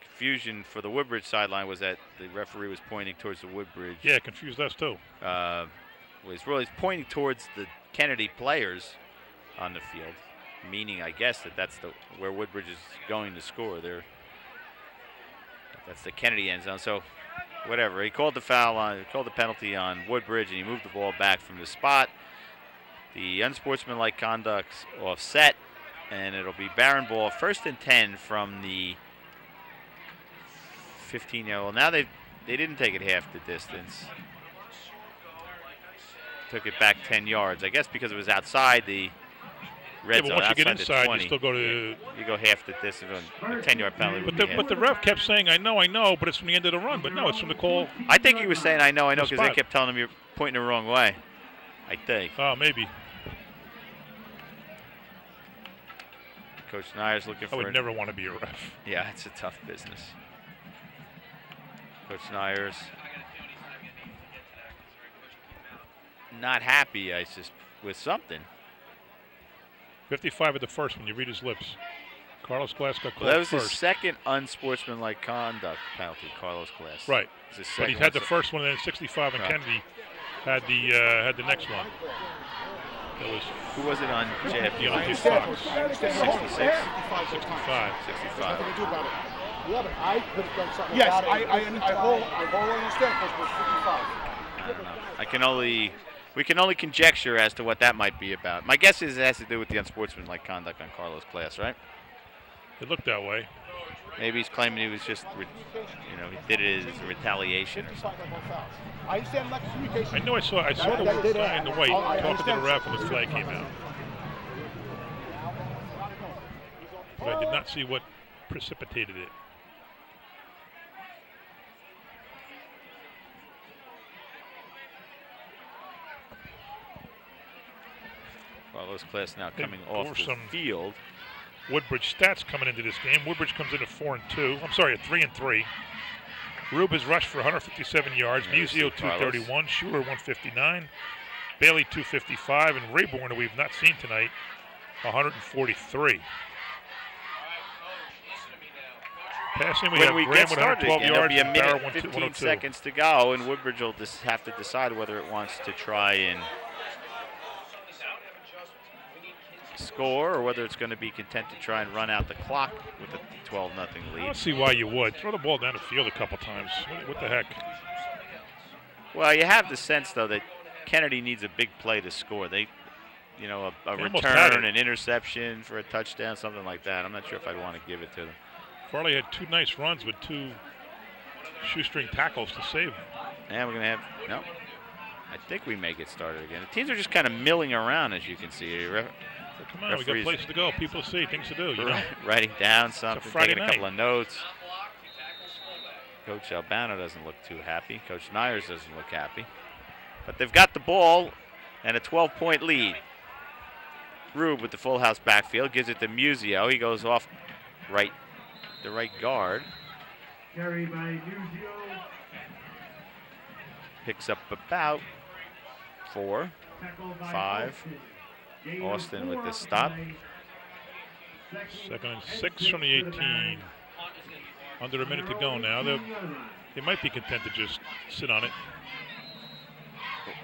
Confusion for the Woodbridge sideline was that the referee was pointing towards the Woodbridge. Yeah, it confused us too. Was really pointing towards the Kennedy players on the field, meaning, I guess, that's where Woodbridge is going to score. That's the Kennedy end zone. So, whatever. He called the called the penalty on Woodbridge, and he moved the ball back from the spot. The unsportsmanlike conduct's offset, and it'll be Barron ball, 1st and 10 from the 15-yard. Well, now they didn't take it half the distance. Took it back 10 yards, I guess, because it was outside the red zone. But once you get inside, you still go to. You go half the distance, a 10-yard penalty. But the ref kept saying, "I know," but it's from the end of the run. But no, it's from the call. I think he was saying, "I know," because they kept telling him you're pointing the wrong way. I think. Oh, maybe. Coach Nyers looking for. I would never want to be a ref. Yeah, it's a tough business. Coach Nyers not happy, I suspect, with something. 55 at the first when you read his lips. Carlos Glass got called Well, that was first. his second unsportsmanlike conduct penalty, Carlos Glass. Right. But he's had the first one, and then 65, and right. Kennedy had the next one. That was who was it on JFK? The other two Fox. 66? 65. 65. Yeah, but I could have done something Yes, about it. I wholly understand because it was 55. I don't know. We can only conjecture as to what that might be about. My guess is it has to do with the unsportsmanlike conduct on Carlos Glass, right? It looked that way. Maybe he's claiming he was just, he did it as a retaliation or something. I understand lack of communication. I know I saw the guy in the white talking to the ref when the flag came out. But I did not see what precipitated it. Carlos Glass now coming off the field. Woodbridge stats coming into this game. Woodbridge comes in at 4-2. I'm sorry, at 3-3. Rube has rushed for 157 yards. Musio 231. Schuler 159. Bailey 255. And Rayborn, who we've not seen tonight, 143. Passing, we have Graham with 112 yards. There'll be a and minute, Barrow 15 seconds to go, and Woodbridge will just have to decide whether it wants to try and score or whether it's going to be content to try and run out the clock with a 12-0 lead. I don't see why you would. Throw the ball down the field a couple times. What the heck? Well, you have the sense, though, that Kennedy needs a big play to score. A return, an interception for a touchdown, something like that. I'm not sure if I'd want to give it to them. Farley had two nice runs with two shoestring tackles to save him. And we're going to have, no. I think we may get started again. The teams are just kind of milling around, as you can see. Come on, we got places to go, people to see, things to do. You know? Writing down something, taking a couple night. of notes. Coach Albano doesn't look too happy. Coach Nyers doesn't look happy. But they've got the ball and a 12-point lead. Rube with the full house backfield gives it to Musio. He goes off the right guard. Carried by Musio. Picks up about 4, 5. Austin with the stop. 2nd and 6 from the 18. Under a minute to go now. They might be content to just sit on it.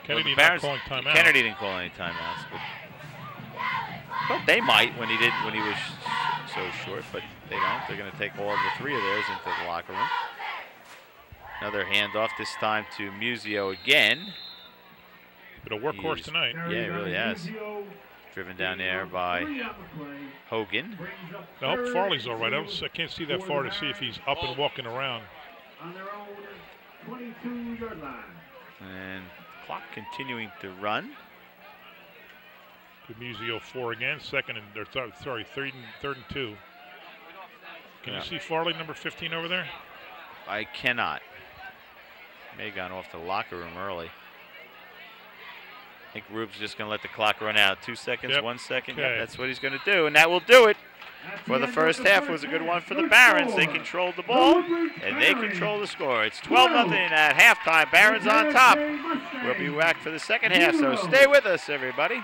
Kennedy not calling timeout. Kennedy didn't call any timeouts, but they might when he was so short, but they don't. They're going to take all of the 3 of theirs into the locker room. Another handoff, this time to Musio again. But a workhorse tonight. Yeah, he really has. Driven down there by Hogan. I hope Farley's all right. I can't see that far to see if he's up and walking around. On their own 22-yard line. And clock continuing to run. Give Musio 4 again. 3rd and 2. Can you see Farley, number 15 over there? I cannot. May have gone off to the locker room early. I think Rube's just going to let the clock run out. 2 seconds, 1 second. Okay. Yep, that's what he's going to do, and that will do it. For the first half was a good one for the Barons. They controlled the ball, and they control the score. It's 12-0 at halftime. Barons on top. We'll be back for the second half, so stay with us, everybody.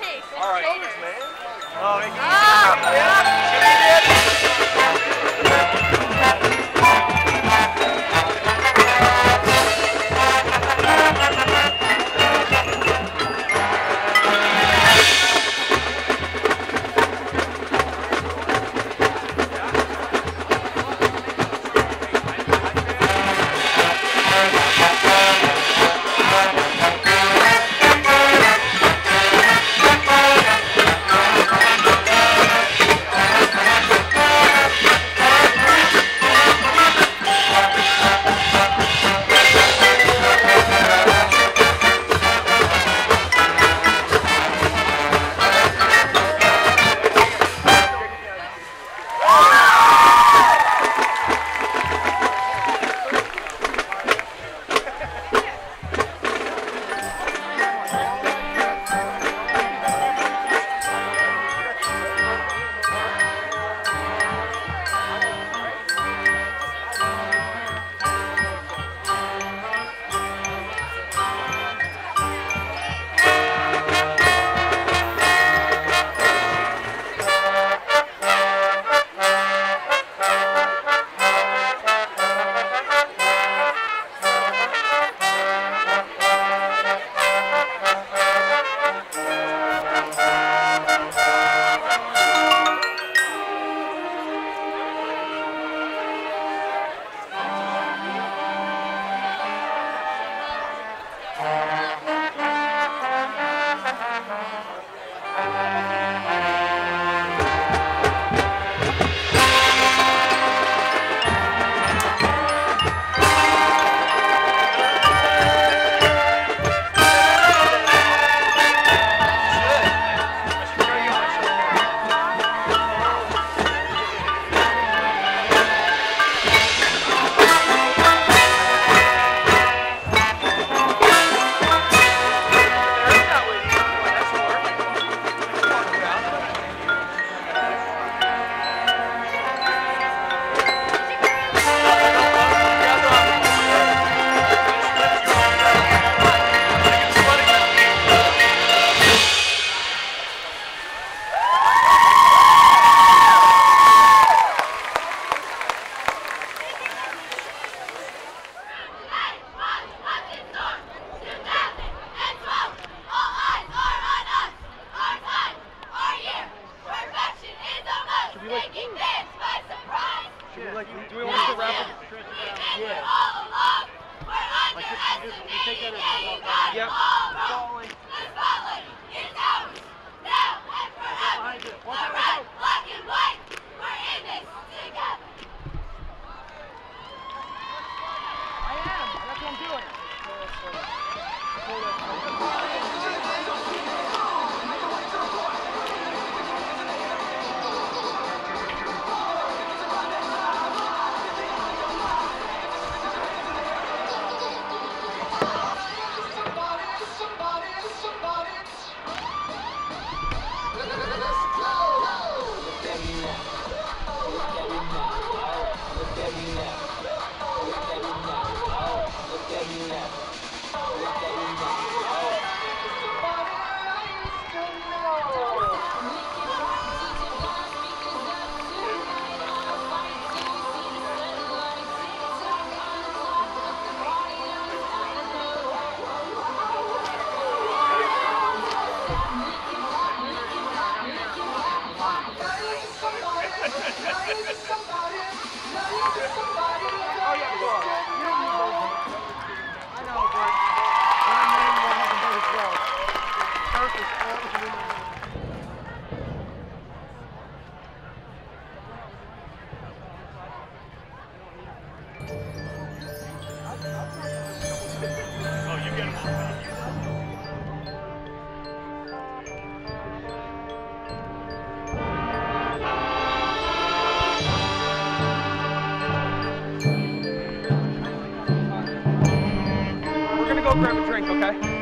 All right. Shoulders, man. Oh, they We're gonna go grab a drink, okay?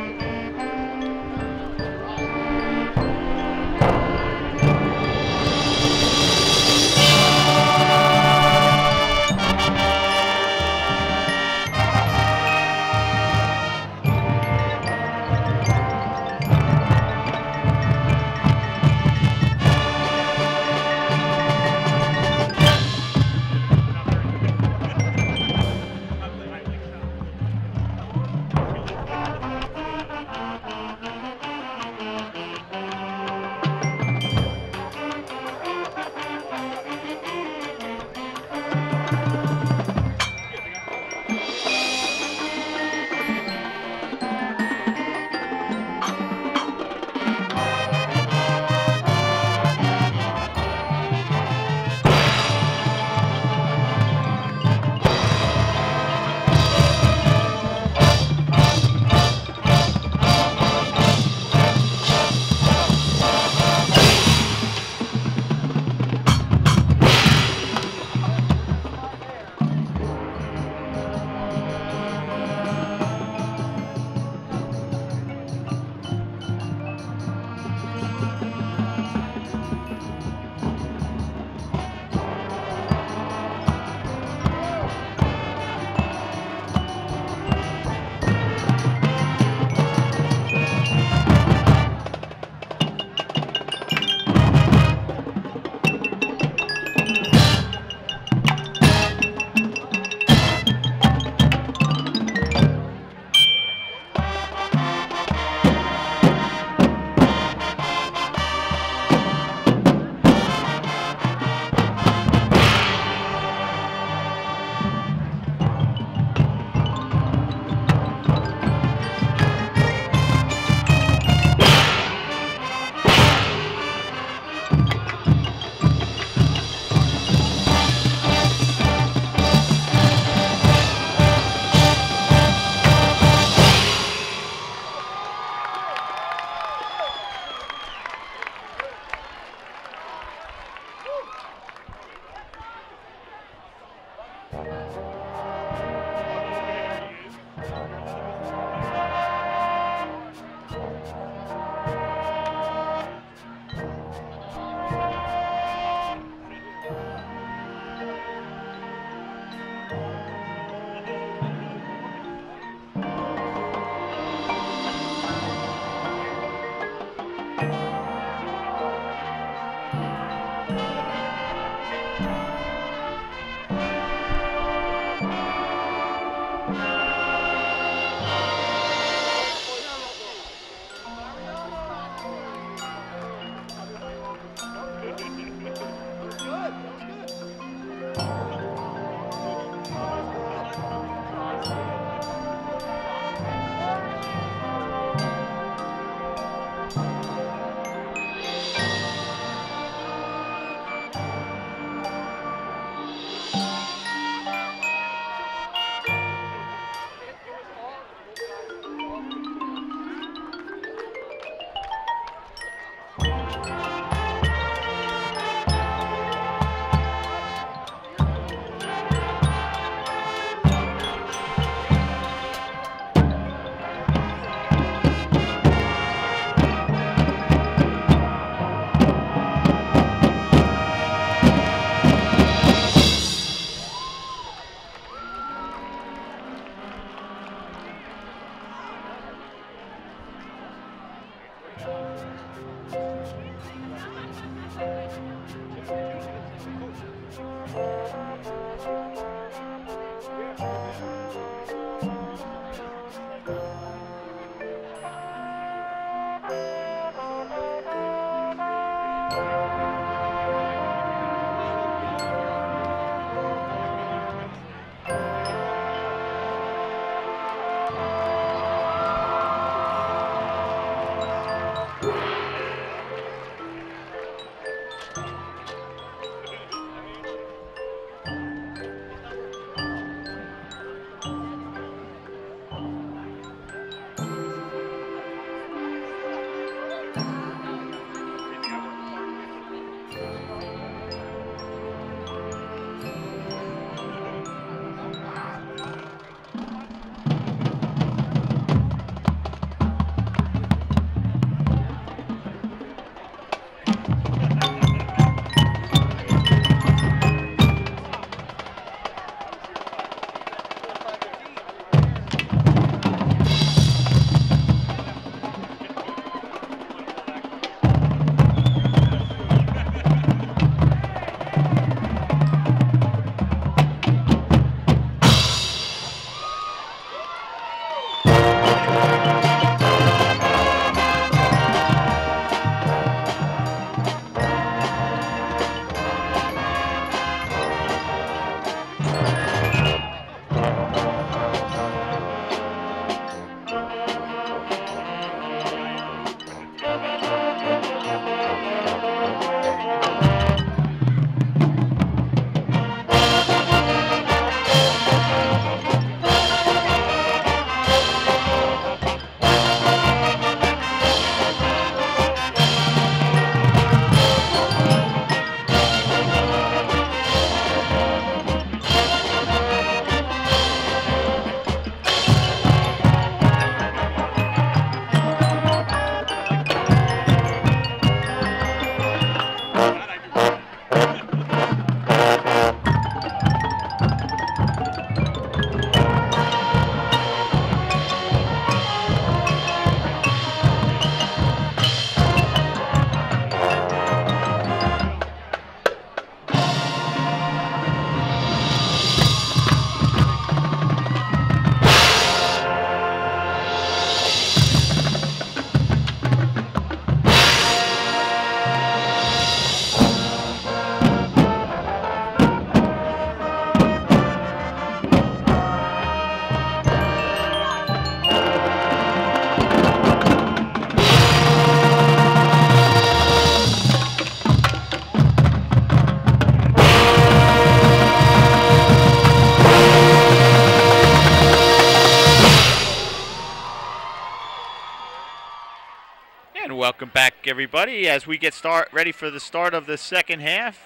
Welcome back, everybody, as we get ready for the start of the second half.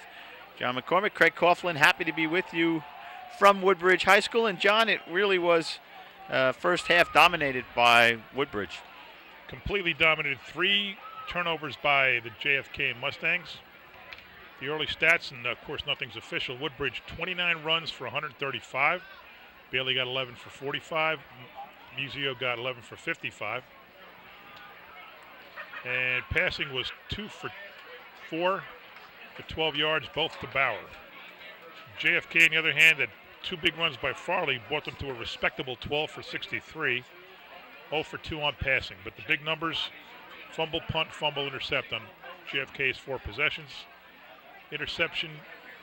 John McCormick, Craig Coughlin, happy to be with you from Woodbridge High School. And John, it really was first half dominated by Woodbridge. completely dominated. 3 turnovers by the JFK Mustangs. The early stats, and of course nothing's official. Woodbridge 29 runs for 135. Bailey got 11 for 45. Muzio got 11 for 55. And passing was 2 for 4 for 12 yards, both to Bauer. JFK, on the other hand, had 2 big runs by Farley, brought them to a respectable 12 for 63. 0 for 2 on passing. But the big numbers, fumble, punt, fumble, intercept on JFK's 4 possessions. Interception,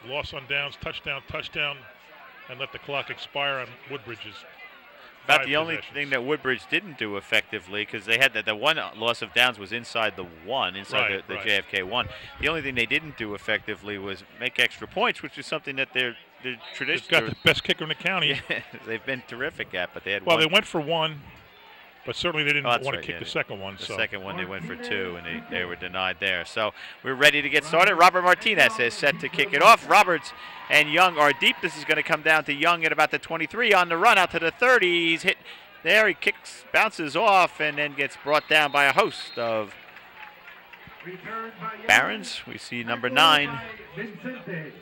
loss on downs, touchdown, touchdown, and let the clock expire on Woodbridge's. About the only thing that Woodbridge didn't do effectively, because they had the one loss of downs was inside the 1, inside the JFK 1. The only thing they didn't do effectively was make extra points, which is something that they're traditionally. They've got the best kicker in the county. Yeah, they've been terrific at, but they had well, one. they went for 1. But certainly they didn't want to kick yeah, the second one. The second one they went for 2, and they were denied there. So we're ready to get started. Robert Martinez is set to kick it off. Roberts and Young are deep. This is going to come down to Young at about the 23 on the run out to the 30. He's hit there. He kicks, bounces off, and then gets brought down by a host of Barons. We see number 9.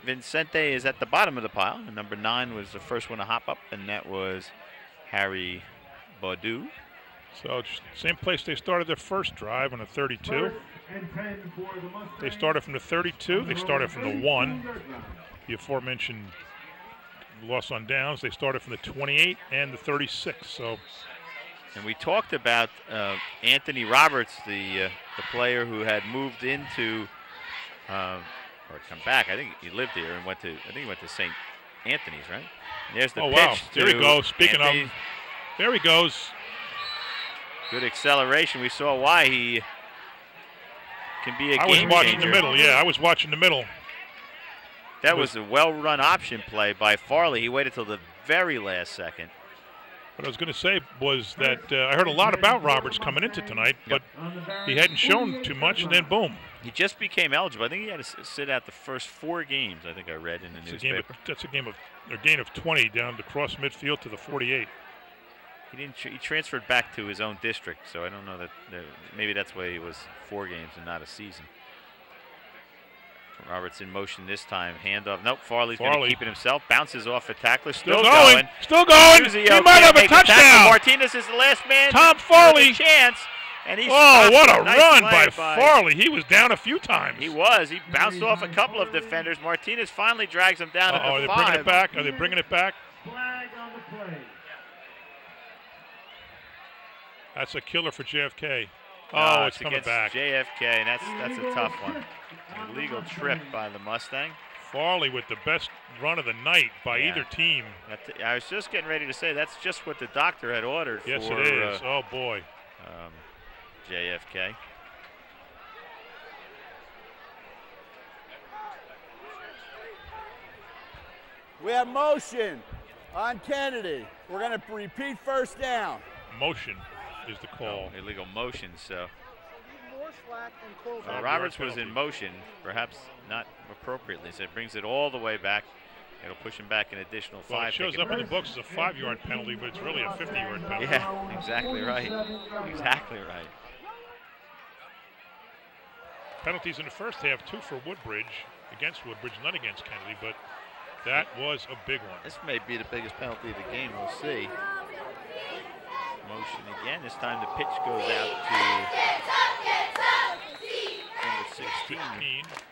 Vincente is at the bottom of the pile. And number 9 was the first one to hop up, and that was Harry Baudou. So same place they started their first drive on a 32. They started from the 32. They started from the 1. The aforementioned loss on downs. They started from the 28 and the 36. So. And we talked about Anthony Roberts, the player who had moved into or come back. I think he lived here and went to. I think he went to St. Anthony's, right? And there's the pitch. Wow! There to he goes. Speaking Anthony. of, there he goes. Good acceleration. We saw why he can be a game changer. I was watching the middle. Yeah, I was watching the middle. That was a well-run option play by Farley. He waited till the very last second. What I was going to say was that I heard a lot about Roberts coming into tonight, but he hadn't shown too much, and then boom. He just became eligible. I think he had to sit out the first 4 games, I think I read in the newspaper. That's a gain of 20 down to cross midfield to the 48. He transferred back to his own district, so I don't know that maybe that's why he was 4 games and not a season. Roberts in motion this time. Handoff. Nope. Farley's going to keep it himself. Bounces off a tackler. Still going. Still going. He might have a touchdown. Martinez is the last man. Tom Farley. Chance. And he's what a run by Farley. He was down a few times. He was. He bounced off a couple of defenders. Martinez finally drags him down at the 5. Are they bringing it back? Are they bringing it back? Flag on the play. That's a killer for JFK. Oh, it's coming back. JFK, and that's a tough one. Illegal trip by the Mustang. Farley with the best run of the night by either team. I was just getting ready to say that's just what the doctor had ordered yes, for. Yes, it is. Oh, boy. JFK. We have motion on Kennedy. We're going to repeat first down. Motion is the call. No, illegal motion, so. Roberts was in motion, perhaps not appropriately, so it brings it all the way back. It'll push him back an additional 5. Well, it shows up in the books as a 5-yard penalty, but it's really a 50-yard penalty. Yeah, exactly right. Exactly right. Penalties in the first half, 2 for Woodbridge, against Woodbridge, not against Kennedy, but that was a big one. This may be the biggest penalty of the game, we'll see. Motion again, this time the pitch goes out to number 16,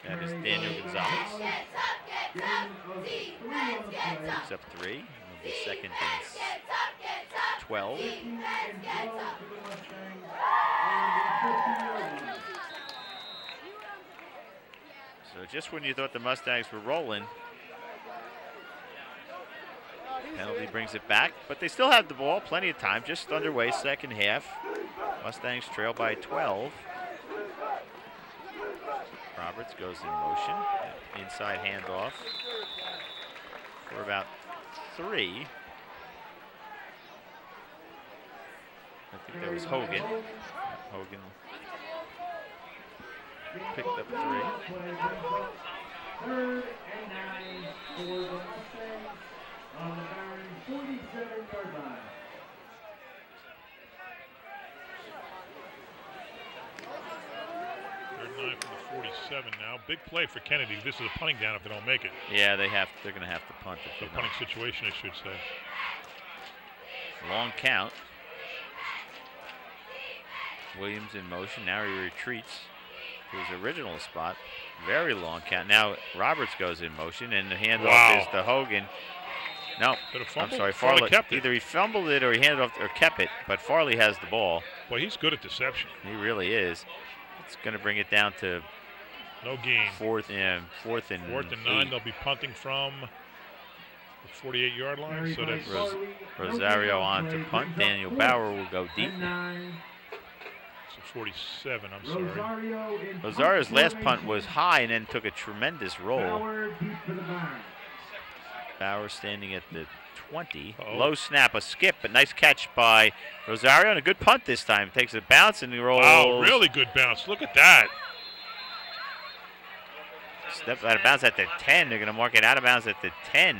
that is Daniel Gonzalez. Picks up 3, and will be second and 12. So just when you thought the Mustangs were rolling, penalty brings it back, but they still have the ball, plenty of time, just underway, second half. Mustangs trail by 12. Roberts goes in motion, inside handoff for about 3. I think that was Hogan. Hogan picked up 3. 3rd and 9 for the Mustangs on the Baron 47-yard line. Third and 9 from the 47 now. Big play for Kennedy. This is a punting down if they don't make it. Yeah, they're going to have to punt it. The punting situation, I should say. Long count. Williams in motion. Now he retreats to his original spot. Very long count. Now Roberts goes in motion, and the handoff is to Hogan. No, I'm sorry, Farley kept it. Either he fumbled it or he handed off or kept it, but Farley has the ball. Well, he's good at deception. He really is. It's going to bring it down to no gain. Fourth and 9. They'll be punting from the 48-yard line. So that's Rosario on to punt. Daniel Bauer will go deep. 47, I'm sorry. Rosario's last punt was high and then took a tremendous roll. Bauer standing at the 20. Low snap, a skip, but nice catch by Rosario, and a good punt this time. Takes a bounce and he rolls. Wow, really good bounce. Look at that. Steps out of bounds at the 10. They're going to mark it out of bounds at the 10.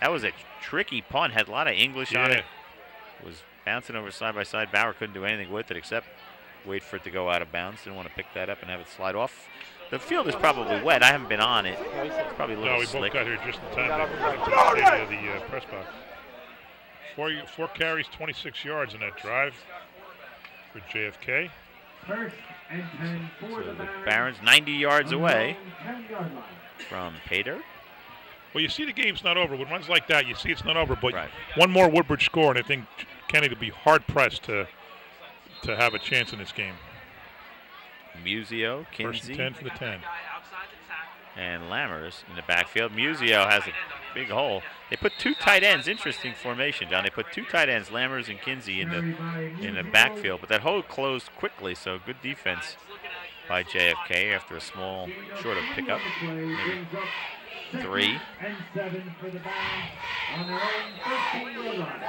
That was a tricky punt. Had a lot of English on it. Was bouncing over side by side. Bauer couldn't do anything with it except wait for it to go out of bounds. Didn't want to pick that up and have it slide off. The field is probably wet. I haven't been on it. It's probably a little slick. No, we both got here just in time to get to the press box. Four carries, 26 yards in that drive for JFK. First and 10 for the Barons 90 yards away from Pater. Well, you see the game's not over. With runs like that, you see it's not over. But one more Woodbridge score, and I think Kennedy will be hard-pressed to have a chance in this game. Musio, Kinsey. First and 10 for the 10. And Lammers in the backfield. Musio has a big hole. They put two tight ends. Interesting formation, John. They put two tight ends, Lammers and Kinsey, in the backfield. But that hole closed quickly, so good defense by JFK after a small, short of pickup. Maybe 3. And 7 for the Barons on their own 13-yard line.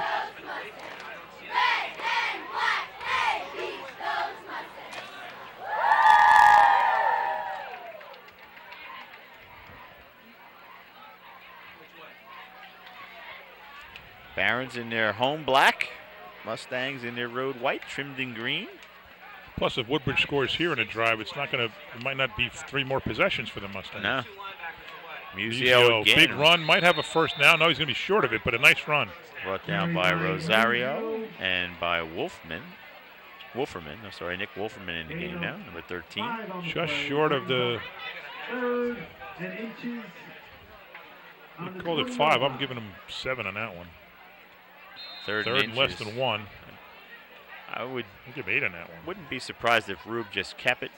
Barons in their home black, Mustangs in their road white, trimmed in green. Plus, if Woodbridge scores here in a drive, it might not be 3 more possessions for the Mustangs. No. Musio again. Big run, might have a first now. No, he's going to be short of it, but a nice run. Brought down by Rosario and by Wolferman. I'm sorry, Nick Wolferman in the game now, number 13. Just short of the... He called it 5. I'm giving him 7 on that one. Third less than 1. I would give 8 on that one. Wouldn't be surprised if Rube just kept it.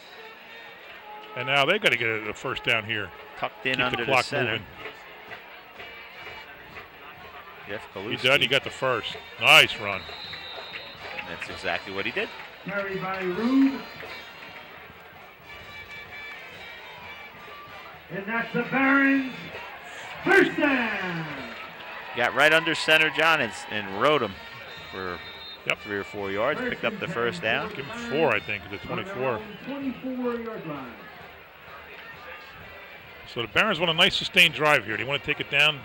And now they got to get a first down here. Tucked in Keep under the clock center. Moving. Jeff Kaluski. He did. He got the first. Nice run. And that's exactly what he did. Carried by Rube. And that's the Barons. First down. Got right under center, John, and rode him for 3 or 4 yards. Picked up the first down. Give him 4, I think, to 24. 24-yard line. So the Barons want a nice sustained drive here. Do you want to take it down?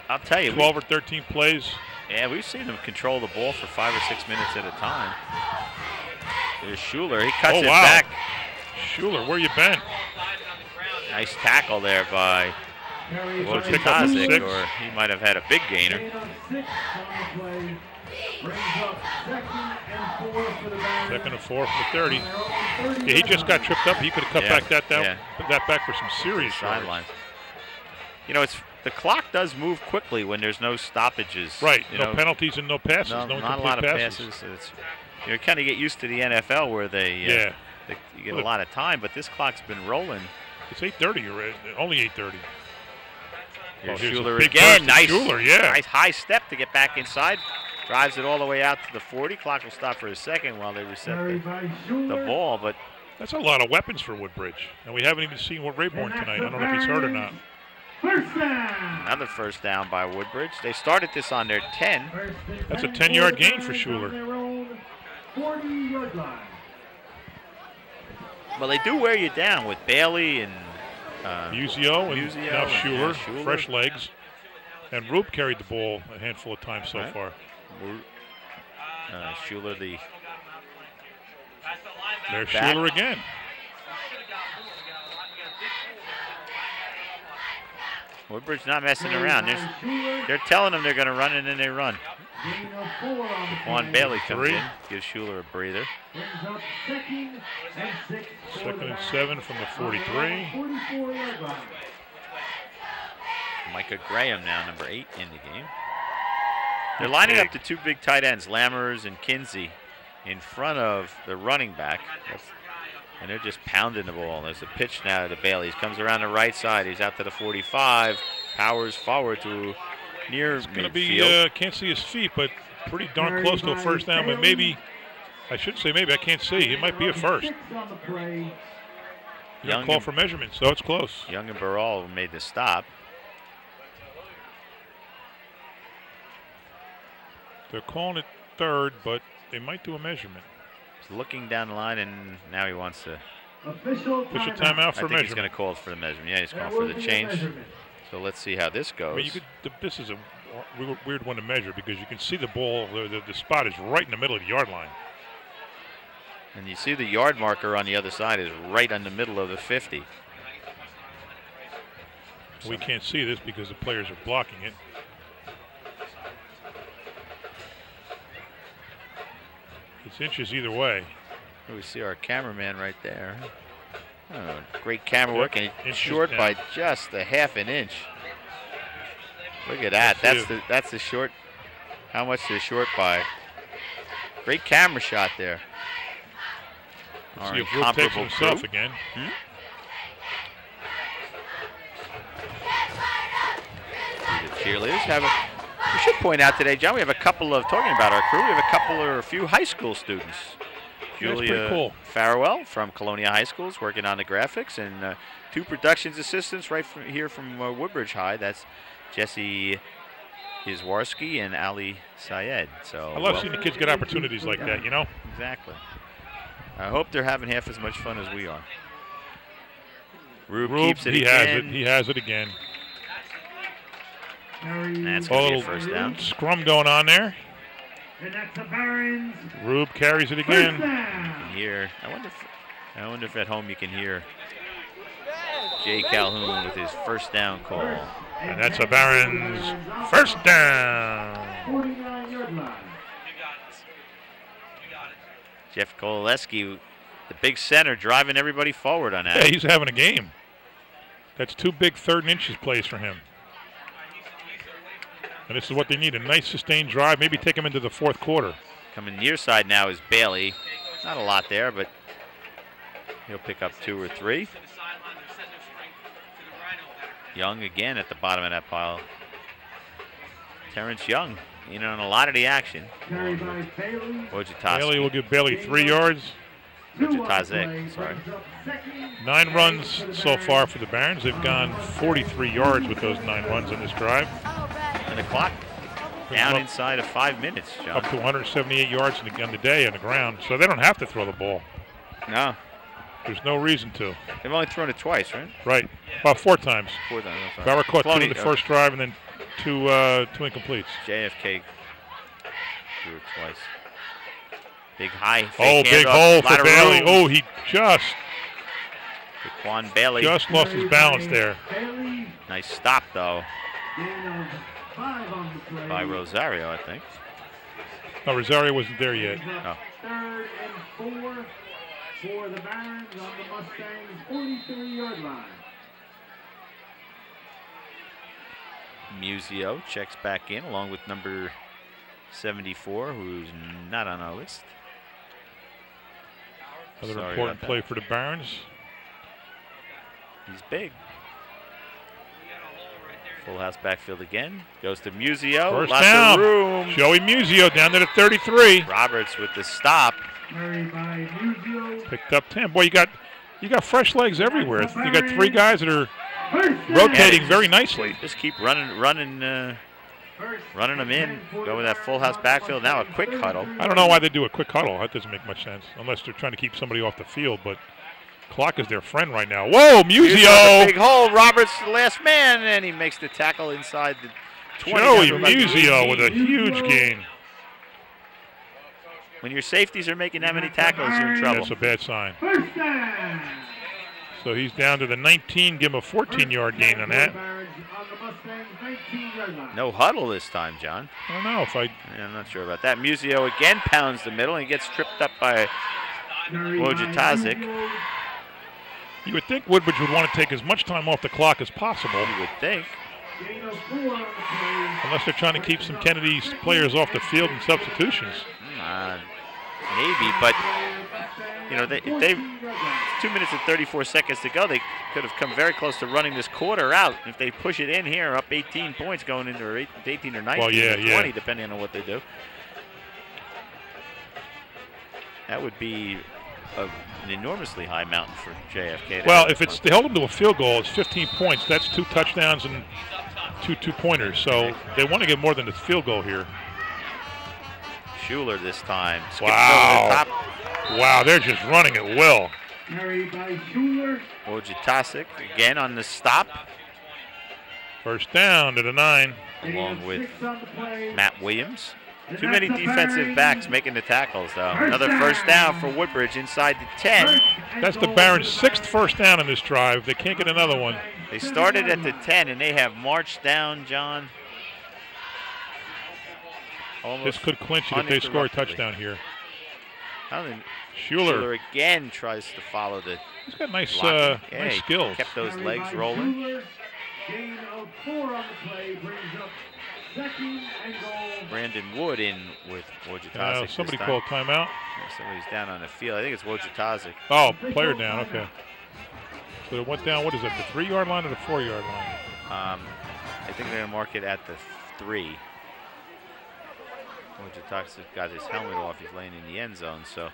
I'll tell you. 12 or 13 plays. Yeah, we've seen them control the ball for 5 or 6 minutes at a time. There's Schuler. He cuts it back. Schuler, where you been? Nice tackle there by Wojciech, or he might have had a big gainer. Second and 4 from the 30. Yeah, he just got tripped up. He could have cut that back for some serious sidelines. You know, the clock does move quickly when there's no stoppages. Right. No penalties and no passes. No not a lot of passes. You kind of get used to the NFL where you get a lot of time, but this clock's been rolling. It's 8:30 already. Only 8:30. Here's Schuler again. Nice high step to get back inside. Drives it all the way out to the 40. Clock will stop for a second while they reset the ball. But that's a lot of weapons for Woodbridge. And we haven't even seen Rayborn tonight. I don't know if he's hurt or not. First down. Another first down by Woodbridge. They started this on their 10. That's a 10-yard gain for Schuler. 40-yard line. Well, they do wear you down with Bailey and Musio and now Schuler, fresh legs. And Rube carried the ball a handful of times so far. Schuler, the There's Schuler again. Woodbridge not messing around. They're telling them they're going to run, and then they run. Juan Bailey comes in, gives Schuler a breather. Second and 7 from the 43. Micah Graham now, number 8 in the game. They're lining up the two big tight ends, Lammers and Kinsey, in front of the running back. And they're just pounding the ball. There's a pitch now to Bailey. He comes around the right side. He's out to the 45. Powers forward to near It's going to be, midfield. can't see his feet, but pretty darn close to a first down. But maybe, I should say maybe, I can't see. It might be a first. Young call for measurement, so it's close. Young and Barral made the stop. They're calling it third, but they might do a measurement. He's looking down the line, and now he wants to. Official timeout for I think he's measurement. going to call for the measurement. Yeah, he's calling for the change. So let's see how this goes. I mean, this is a weird one to measure because you can see the ball, the spot is right in the middle of the yard line. And you see the yard marker on the other side is right in the middle of the 50. We can't see this because the players are blocking it. It's inches either way. We see our cameraman right there. Oh, great camera work, and he's short by just a half an inch. Look at that. That's the short. How much is short by? Great camera shot there. See if Roop takes himself again. The cheerleaders have we should point out today, John, we have a couple of, talking about our crew, we have a few high school students. Julia Farwell from Colonia High School is working on the graphics, and 2 productions assistants right from here from Woodbridge High. That's Jesse Izwarski and Ali Syed. So I love seeing the kids get opportunities like that, you know? Exactly. I hope they're having half as much fun as we are. Rube keeps it again. He has it again. And that's going to be a first down. Scrum going on there. And that's the Barons. Rube carries it again. Here, I wonder if at home you can hear Jay Calhoun with his first down call. And that's a Barons first down. 49-yard line. Jeff Kowaleski, the big center, driving everybody forward on that. Yeah, he's having a game. That's 2 big 3rd and inches plays for him. And this is what they need, a nice sustained drive, maybe take him into the 4th quarter. Coming near side now is Bailey. Not a lot there, but he'll pick up 2 or 3. Young again at the bottom of that pile. Terrence Young in on a lot of the action. Bailey will give Bailey 3 yards. Sorry. 9 runs so far for the Barons. They've gone 43 yards with those 9 runs on this drive. And the clock down inside of 5 minutes, John. Up to 178 yards on the day on the ground, so they don't have to throw the ball. No. There's no reason to. They've only thrown it twice, right? Right. About 4 times. 4 times. Bauer caught 2 in the first drive and then 2 incompletes. JFK threw it twice. Big high. Big hole for Bailey. Oh, he just. Daquan Bailey. Just lost his balance there. Nice stop, though. By Rosario, I think. No, Rosario wasn't there yet. Oh. 3rd and 4 for the Barons on the Mustangs' 43-yard line. Musio checks back in along with number 74, who's not on our list. Another important play for the Barons. He's big. Full house backfield again. Goes to Musio. First Lots down. of room. Joey Musio down to the 33. Roberts with the stop. Picked up 10. Boy, you got fresh legs everywhere. You got 3 guys that are rotating very nicely. Just keep running them in. Go with that full house backfield. Now a quick huddle. I don't know why they do a quick huddle. That doesn't make much sense unless they're trying to keep somebody off the field. But clock is their friend right now. Whoa, Musio! Big hole. Roberts the last man, and he makes the tackle inside the 20. Joey Musio with a huge gain. When your safeties are making that many tackles, you're in trouble. That's a bad sign. First down. So he's down to the 19. Give him a 14-yard gain on that. No huddle this time, John. I don't know if I... Yeah, I'm not sure about that. Musio again pounds the middle, and he gets tripped up by Wojciech. You would think Woodbridge would want to take as much time off the clock as possible. You would think. Unless they're trying to keep some Kennedy's players off the field in substitutions. Maybe, but you know, if they 2 minutes and 34 seconds to go, they could have come very close to running this quarter out. If they push it in here, up 18 points going into 18 or 19 well, yeah, or 20, depending on what they do. That would be an enormously high mountain for JFK. Well, if they held them to a field goal, it's 15 points. That's 2 touchdowns and 2 two-pointers. So they want to get more than the field goal here. Schuler this time. Wow. Over the top. Wow, they're just running at will. Wojciech again on the stop. First down to the 9. Along with Matt Williams. Too many defensive backs making the tackles, though. Another first down for Woodbridge inside the 10. That's the Barons' 6th first down in this drive. They can't get another one. They started at the 10, and they have marched down, John. This could clinch it if they score a touchdown here. Schuler again tries to follow the. He's got nice, nice skills. Kept those legs rolling. Gain of 4 on the play brings up 2nd and goal. Brandon Wood in with Wojciech. Somebody called timeout. Yeah, somebody's down on the field. I think it's Wojciech. Oh, player down. Okay. So it went down. What is that? The 3-yard line or the 4-yard line? I think they're gonna mark it at the 3. Wojciech's got his helmet off. He's laying in the end zone. So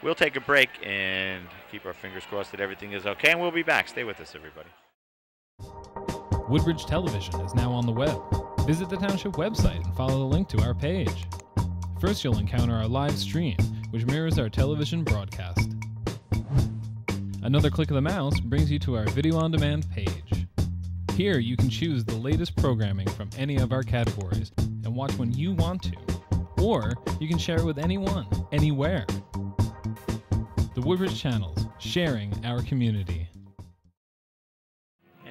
we'll take a break and keep our fingers crossed that everything is okay. And we'll be back. Stay with us, everybody. Woodbridge Television is now on the web. Visit the Township website and follow the link to our page. First, you'll encounter our live stream, which mirrors our television broadcast. Another click of the mouse brings you to our video on demand page. Here, you can choose the latest programming from any of our categories and watch when you want to. Or you can share it with anyone, anywhere. The Woodbridge Channels, sharing our community.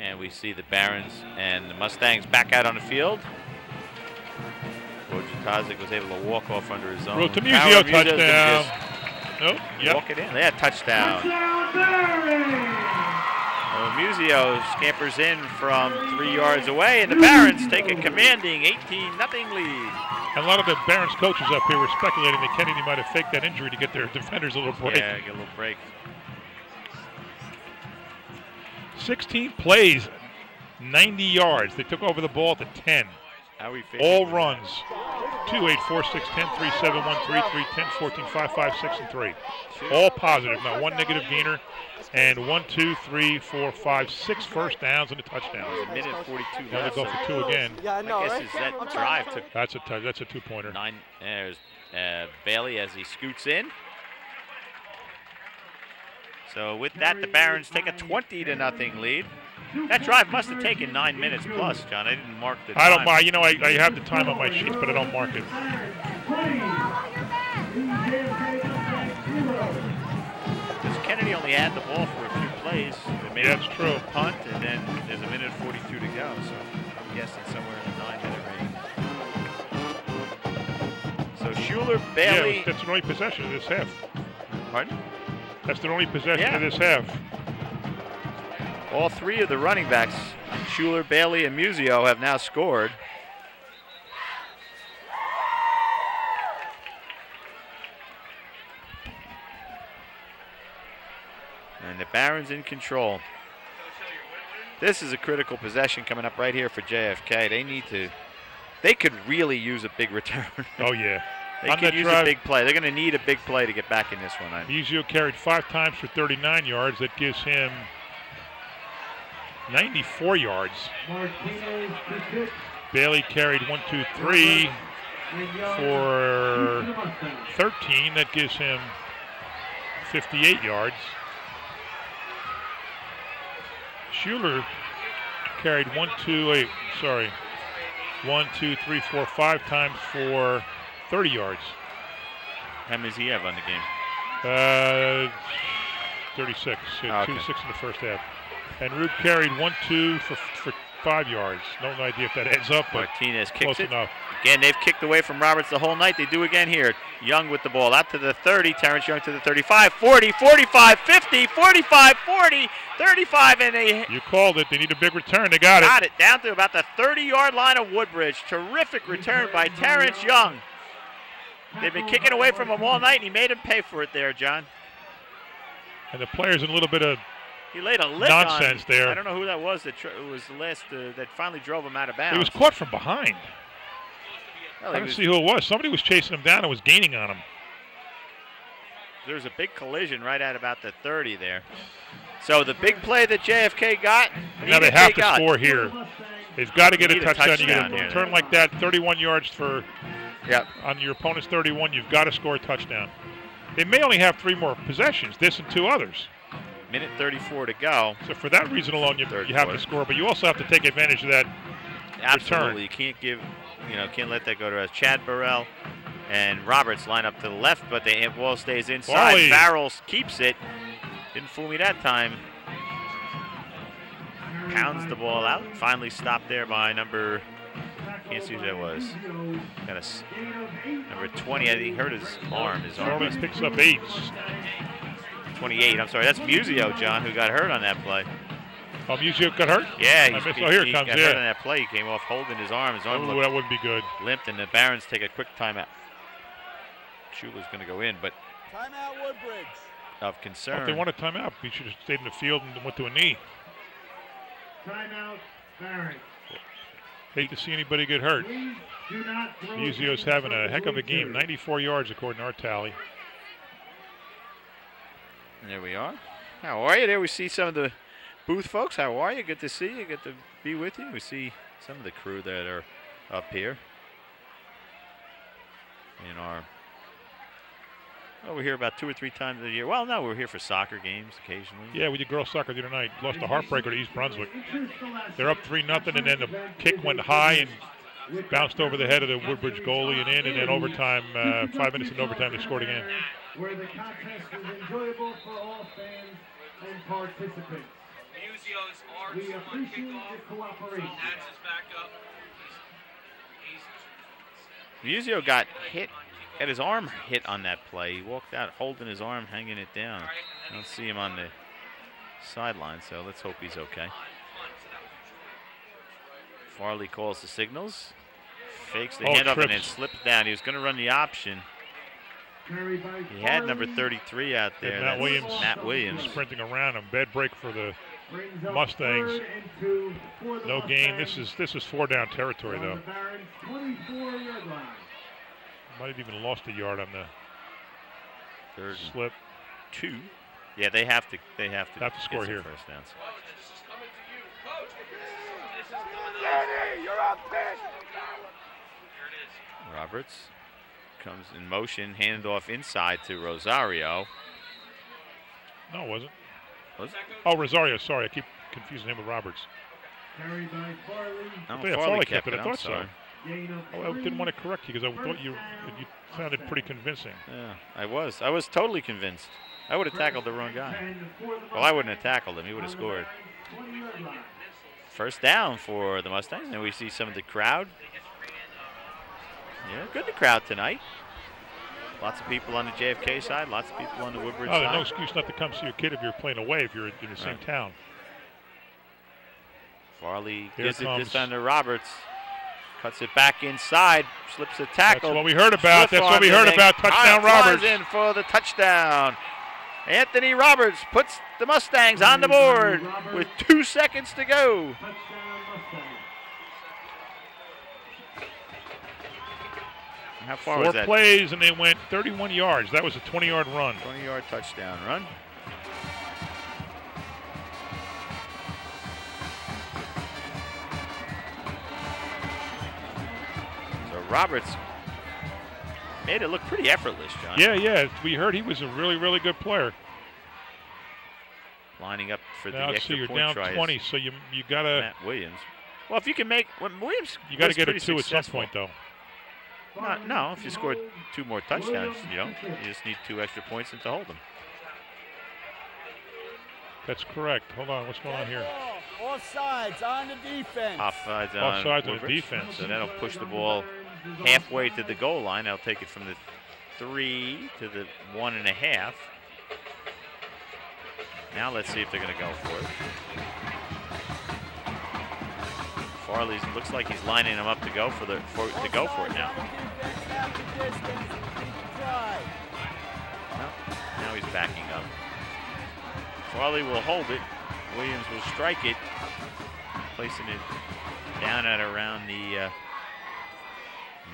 And we see the Barons and the Mustangs back out on the field. Wojciech was able to walk off under his own. Road to Musio, touchdown. Nope, walk it in. They had touchdown. Musio scampers in from 3 yards away, and the Barons take a commanding 18-0 lead. And a lot of the Barons coaches up here were speculating that Kennedy might have faked that injury to get their defenders a little break. Yeah, get a little break. 16 plays, 90 yards. They took over the ball at the 10. All runs. 2, 8, 4, 6, 10, 3, 7, 1, 3, 3, 10, 14, 5, 5, 6, and 3. All positive, not one negative gainer. And 1, 2, 3, 4, 5, 6 first downs and a touchdown. A minute 42 left. Go for 2 again. Yeah, I know. I guess that drive took. That's a 2-pointer. 9. There's Bailey as he scoots in. So with that, the Barons take a 20-0 lead. That drive must have taken 9 minutes plus, John. I didn't mark the time. I don't mind. You know, I have the time on my sheets, but I don't mark it. Because Kennedy only had the ball for a few plays. They made That's true. A punt, and then there's a minute 42 to go. So I'm guessing somewhere in the 9-minute range. So Schuler, Bailey. Yeah, that's the only possession of this half. Pardon? That's the only possession of this half. All 3 of the running backs, Schuler, Bailey, and Musio, have now scored. And the Barons in control. This is a critical possession coming up right here for JFK. They could really use a big return. Oh, yeah. They could use a big play. They're going to need a big play to get back in this one. Musio carried 5 times for 39 yards. That gives him 94 yards. Bailey carried 1, 2, 3 for 13. That gives him 58 yards. Schuler carried 1, 2, 3, 4, 5 times for 30 yards. How many does he have on the game? 36. Oh, okay. 2-6 in the first half. And Root carried 1-2 for 5 yards. No idea if that adds up, but Martinez kicks close it. enough. Again, they've kicked away from Roberts the whole night. They do again here. Young with the ball out to the 30. Terrence Young to the 35, 40, 45, 50, 45, 40, 35, and they... You called it. They need a big return. They got it. Got it down to about the 30-yard line of Woodbridge. Terrific return by Terrence Young. They've been kicking away from him all night, and he made him pay for it there, John. And the player's in a little bit of he laid a lick nonsense on, there. I don't know who that was that was the last that finally drove him out of bounds. He was caught from behind. Well, I didn't see who it was. Somebody was chasing him down and was gaining on him. There was a big collision right at about the 30 there. So the big play that JFK got. Now they have to score here. They've got to get a touchdown. You get a here, return like that, 31 yards for Yep. on your opponent's 31. You've got to score a touchdown. They may only have 3 more possessions, this and 2 others. Minute 34 to go. So for that reason alone, you have to score, but you also have to take advantage of that Absolutely. return. You can't give, can't let that go to us. Chad Burrell and Roberts line up to the left, but the ball stays inside. Farley. Barrels keeps it. Didn't fool me that time. Pounds the ball out. Finally stopped there by number, can't see who that was. Got number 20. I think he hurt his arm. His arm Farley picks up 8. 28. I'm sorry. That's Musio, John, who got hurt on that play. Oh, Musio got hurt? Yeah. Here it comes. Got hurt on that play. He came off holding his arm. His arm Oh, that wouldn't be good. Limped, and the Barons take a quick timeout. Shula's going to go in, but Timeout Woodbridge. of concern. Well, if they want a timeout, we should have stayed in the field and went to a knee. Timeout, Barons. Hate to see anybody get hurt. Do not throw. Musio's having a heck of a game. 94 yards according to our tally. There we are. How are you? There we see some of the booth folks. How are you? Good to see you. Good to be with you. We see some of the crew that are up here. We're here about 2 or 3 times a year. Well, no, we're here for soccer games occasionally. Yeah, we did girls soccer the other night. Lost a heartbreaker to East Brunswick. They're up 3-0, and then the kick went high and bounced over the head of the Woodbridge goalie and in, and then overtime, 5 minutes in overtime, they scored again. Where the contest is enjoyable for all fans and participants. We appreciate your cooperation. Musio got hit, got his arm hit on that play. He walked out holding his arm, hanging it down. I don't see him on the sideline, so let's hope he's okay. Farley calls the signals, fakes the handoff, and then slips down. He was going to run the option. He had number 33 out there. Matt Williams. Matt Williams. Sprinting around him. Bad break for the Mustangs. No gain. This is 4 down territory, though. Might have even lost a yard on the third slip. 2. Yeah, they have to score here. First downs. Roberts comes in motion, handed off inside to Rosario. No, it wasn't. Was it? Oh, Rosario. Sorry, I keep confusing him with Roberts. Carried by Farley. No, Yeah, Farley kept it. I thought so. Sorry. I didn't want to correct you because I thought you sounded pretty convincing. Yeah, I was totally convinced. I would have tackled the wrong guy. Well, I wouldn't have tackled him. He would have scored. First down for the Mustangs, and we see some of the crowd. Yeah, good crowd tonight. Lots of people on the JFK side, lots of people on the Woodbridge side. There's no excuse not to come see your kid if you're playing away, if you're in the same town. Farley gives it this time to Roberts. Cuts it back inside, slips a tackle. That's what we heard about. That's what we heard about. Touchdown, Roberts. In for the touchdown. Anthony Roberts puts the Mustangs on the board with 2 seconds to go. How far was that? 4 plays, and they went 31 yards. That was a 20-yard run. 20-yard touchdown run. So Roberts made it look pretty effortless, John. Yeah. We heard he was a really, really good player. Lining up for the now, extra so you're point down try 20, so you got to. Matt Williams. Well, if you can make Williams, you got to get it it 2 at some point, though. No, if you score 2 more touchdowns, you don't. You just need 2 extra points and to hold them. That's correct. Hold on, what's going on here? Offsides on the defense. Offsides on the Woodbridge. defense. So that'll push the ball halfway to the goal line. They'll take it from the 3 to the 1.5. Now let's see if they're going to go for it. Farley looks like he's lining him up to go for it now. No, now he's backing up. Farley will hold it. Williams will strike it, placing it down at around the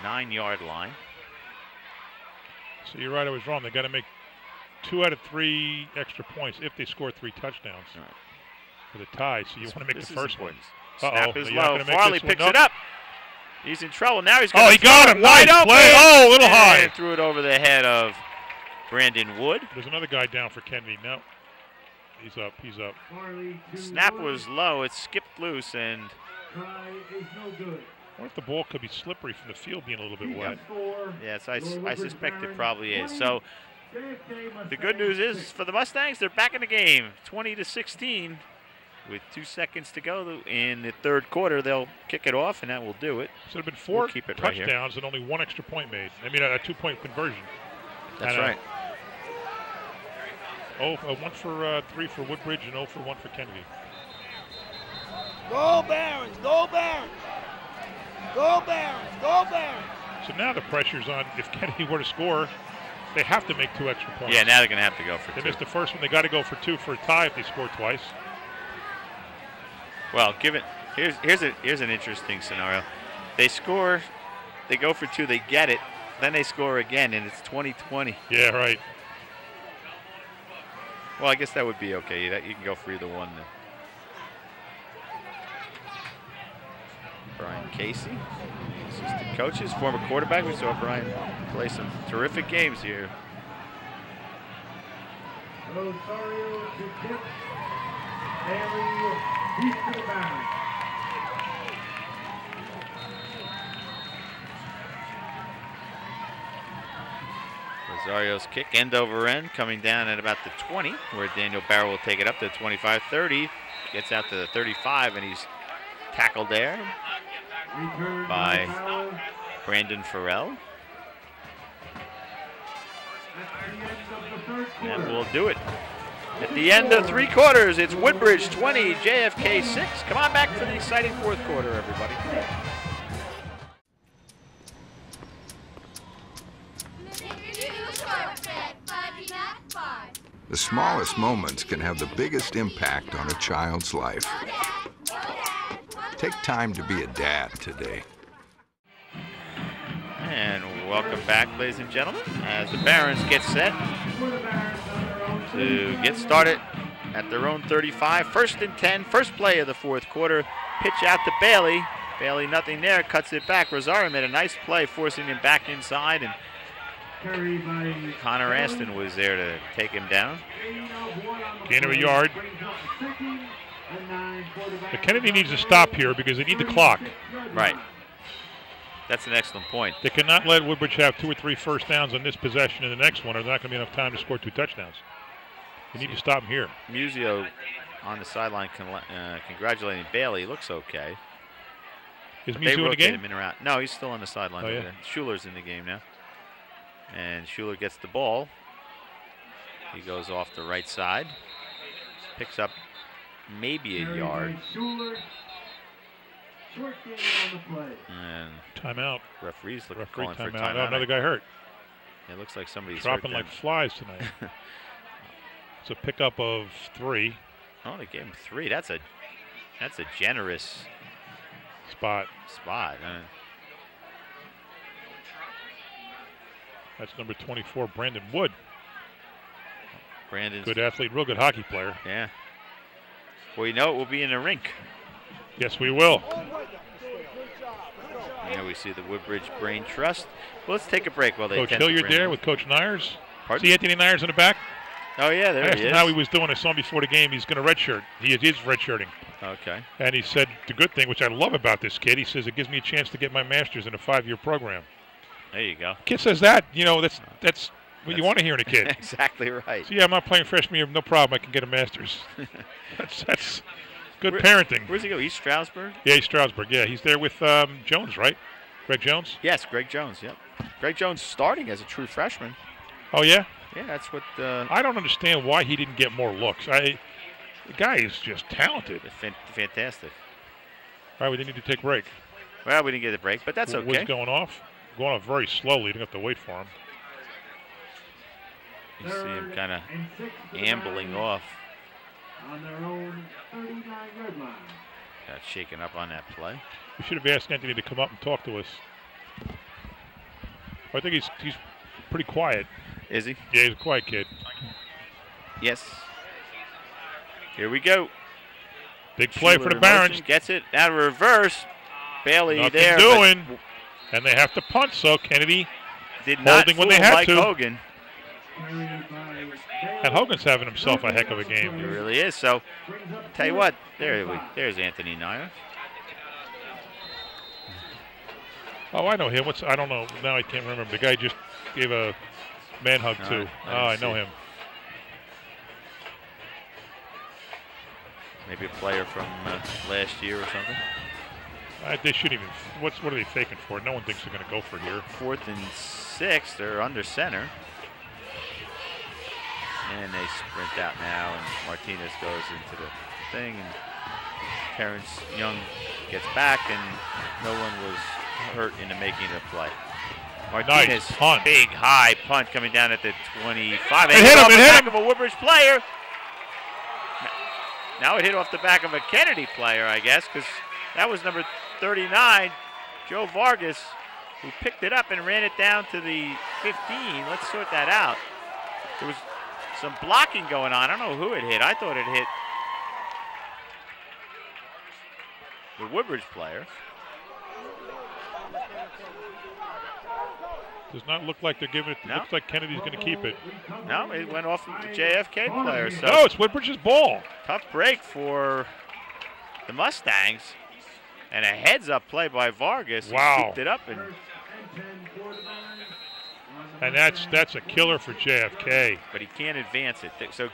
9-yard line. So you're right, I was wrong. They got to make 2 out of 3 extra points if they score 3 touchdowns for the tie. So you want to make the first one. Snap is low. Farley picks it up. He's in trouble. Now he's going to he got him. Wide open. Play. Oh, a little high. And threw it over the head of Brandon Wood. There's another guy down for Kennedy. No. He's up. He's up. Snap was low. It skipped loose and. I wonder if the ball could be slippery from the field being a little bit wet. Yes, I suspect it probably is. So the good news is for the Mustangs, they're back in the game, 20-16. With 2 seconds to go in the 3rd quarter, they'll kick it off, and that will do it. So there have been 4 touchdowns and only 1 extra point made. I mean, a 2-point conversion. That's right. 1 for 3 for Woodbridge and 0 for 1 for Kennedy. Go Barons! Go Barons! Go Barons! Go Barons! So now the pressure's on. If Kennedy were to score, they have to make 2 extra points. Yeah, now they're going to have to go for 2. They missed the first one. They got to go for 2 for a tie if they score twice. Well, here's an interesting scenario. They score, they go for 2, they get it, then they score again, and it's 20-20. Yeah, right. Well, I guess that would be okay. You can go for either one then. Brian Casey, assistant coaches, former quarterback. We saw Brian play some terrific games here. Rosario to tip. He's to the Barons. Rosario's kick, end over end, coming down at about the 20, where Daniel Barrow will take it up to 25-30. Gets out to the 35, and he's tackled there by Brandon Farrell. And we'll do it. At the end of 3 quarters, it's Woodbridge 20, JFK 6. Come on back for the exciting 4th quarter, everybody. The smallest moments can have the biggest impact on a child's life. Take time to be a dad today. And welcome back, ladies and gentlemen, as the Barons get set to get started at their own 35. 1st and 10, first play of the 4th quarter. Pitch out to Bailey. Bailey, nothing there, cuts it back. Rosario made a nice play, forcing him back inside, and Connor Aston was there to take him down. Gain of a yard. But Kennedy needs to stop here because they need the clock. Right. That's an excellent point. They cannot let Woodbridge have 2 or 3 first downs on this possession and the next one, or there's not going to be enough time to score 2 touchdowns. They need to stop him here. Musio on the sideline congratulating Bailey. Looks okay. Is Musio in the game? Him in or out. No, he's still on the sideline. Oh, yeah. Schuler's in the game now. And Schuler gets the ball. He goes off the right side. Picks up maybe a yard. And timeout. Referees calling for timeout. Oh, another guy hurt. It looks like somebody's dropping like flies tonight. It's a pickup of 3. Oh, they gave him 3. That's a generous spot. That's number 24, Brandon Wood. Brandon's good athlete, real good hockey player. Yeah. Well, you know it will be in the rink. Yes, we will. Here we see the Woodbridge Brain Trust. Well, let's take a break while they Coach Hilliard there with Coach Nyers. Pardon? See Anthony Nyers in the back? Oh, yeah, there he is. I asked him how he was doing. I saw him before the game. He's going to redshirt. He is redshirting. Okay. And he said the good thing, which I love about this kid, he says it gives me a chance to get my master's in a 5-year program. There you go. Kid says that, you know, that's what you want to hear in a kid. Exactly right. So, yeah, I'm not playing freshman year, no problem. I can get a master's. that's good parenting. Where's he go? East Stroudsburg? Yeah, East Stroudsburg. Yeah, he's there with Jones, right? Greg Jones? Yes, Greg Jones, yep. Greg Jones starting as a true freshman. Oh, yeah? Yeah, that's what... I don't understand why he didn't get more looks. The guy is just talented. Fantastic. All right, we didn't need to take a break. Well, we didn't get a break, but that's okay. What's going off? Going off very slowly. You don't have to wait for him. You see him kind of ambling off. On their own 39-yard line. Got shaken up on that play. We should have asked Anthony to come up and talk to us. I think he's pretty quiet. Is he? Yeah, he's a quiet kid. Yes. Here we go. Big play for the Barons. Gets it out of reverse. Bailey Nothing there. doing. And they have to punt, so Kennedy did not holding when they had Mike to. Hogan. And Hogan's having himself a heck of a game. He really is. So, tell you what, there's Anthony Nyer. Oh, I know him. I don't know. Now I can't remember. The guy just gave a man hug too. I know him. Maybe a player from last year or something. They shouldn't even. What are they faking for? No one thinks they're going to go for it here. 4th and 6. They're under center. And they sprint out now, and Martinez goes into the thing, and Terrence Young gets back, and no one was hurt in the making of the play. Martinez, nice punt. Big high punt coming down at the 25. It hit him. It hit him. Of a Woodbridge player. Now it hit off the back of a Kennedy player, I guess, because that was number 39, Joe Vargas, who picked it up and ran it down to the 15. Let's sort that out. There was some blocking going on. I don't know who it hit. I thought it hit the Woodbridge player. Does not look like they're giving it. No. Looks like Kennedy's going to keep it. No, it went off of the JFK player. So no, it's Woodbridge's ball. Tough break for the Mustangs. And a heads-up play by Vargas. Wow. He scooped it up. And that's a killer for JFK. But he can't advance it. So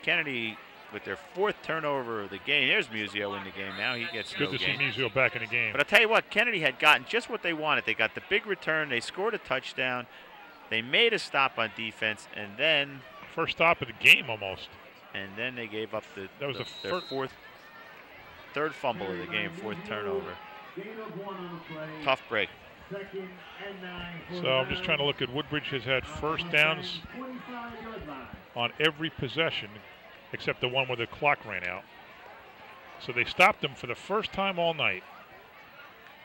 Kennedy, with their 4th turnover of the game, there's Muzio in the game now. He gets good to see Muzio back in the game. But I'll tell you what, Kennedy had gotten just what they wanted. They got the big return. They scored a touchdown. They made a stop on defense, and then first stop of the game almost. And then they gave up their 3rd fumble of the game, 4th turnover. Tough break. So I'm just trying to look at Woodbridge has had first downs on every possession except the one where the clock ran out. So they stopped them for the first time all night.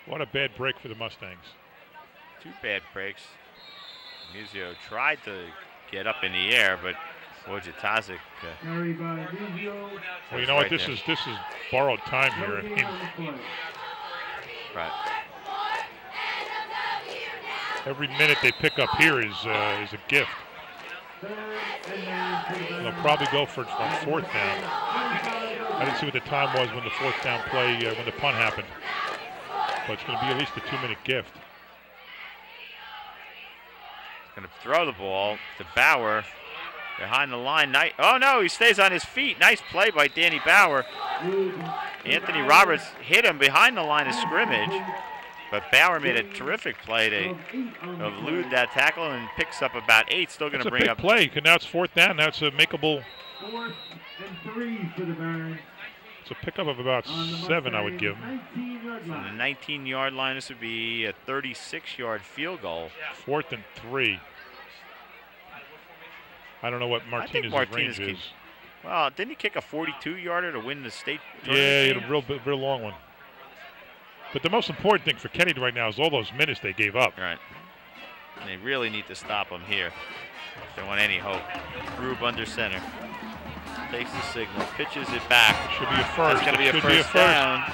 What a bad break for the Mustangs. 2 bad breaks. Muzio tried to get up in the air, but Wojciech. Well, you know what? This is borrowed time here. Right. Every minute they pick up here is a gift. They'll probably go for it on 4th down. I didn't see what the time was when the 4th down play, when the punt happened. But it's going to be at least a 2-minute gift. Going to throw the ball to Bauer. Behind the line. Oh, no, he stays on his feet. Nice play by Danny Bauer. Anthony Roberts hit him behind the line of scrimmage. But Bauer made a terrific play to elude that tackle and picks up about 8. Still going to bring up. It's a big play. Now it's 4th down. Now it's a makeable. 4th and 3 for the Barons. It's a pickup of about 7, I would give him. From the 19-yard line, this would be a 36-yard field goal. 4th and 3. I don't know what Martinez's range is. Well, didn't he kick a 42-yarder to win the state tournament? Yeah, he had a real long one. But the most important thing for Kennedy right now is all those minutes they gave up. Right. And they really need to stop him here if they want any hope. Grube under center. Takes the signal, pitches it back. Should be a first. It's going to be a first down.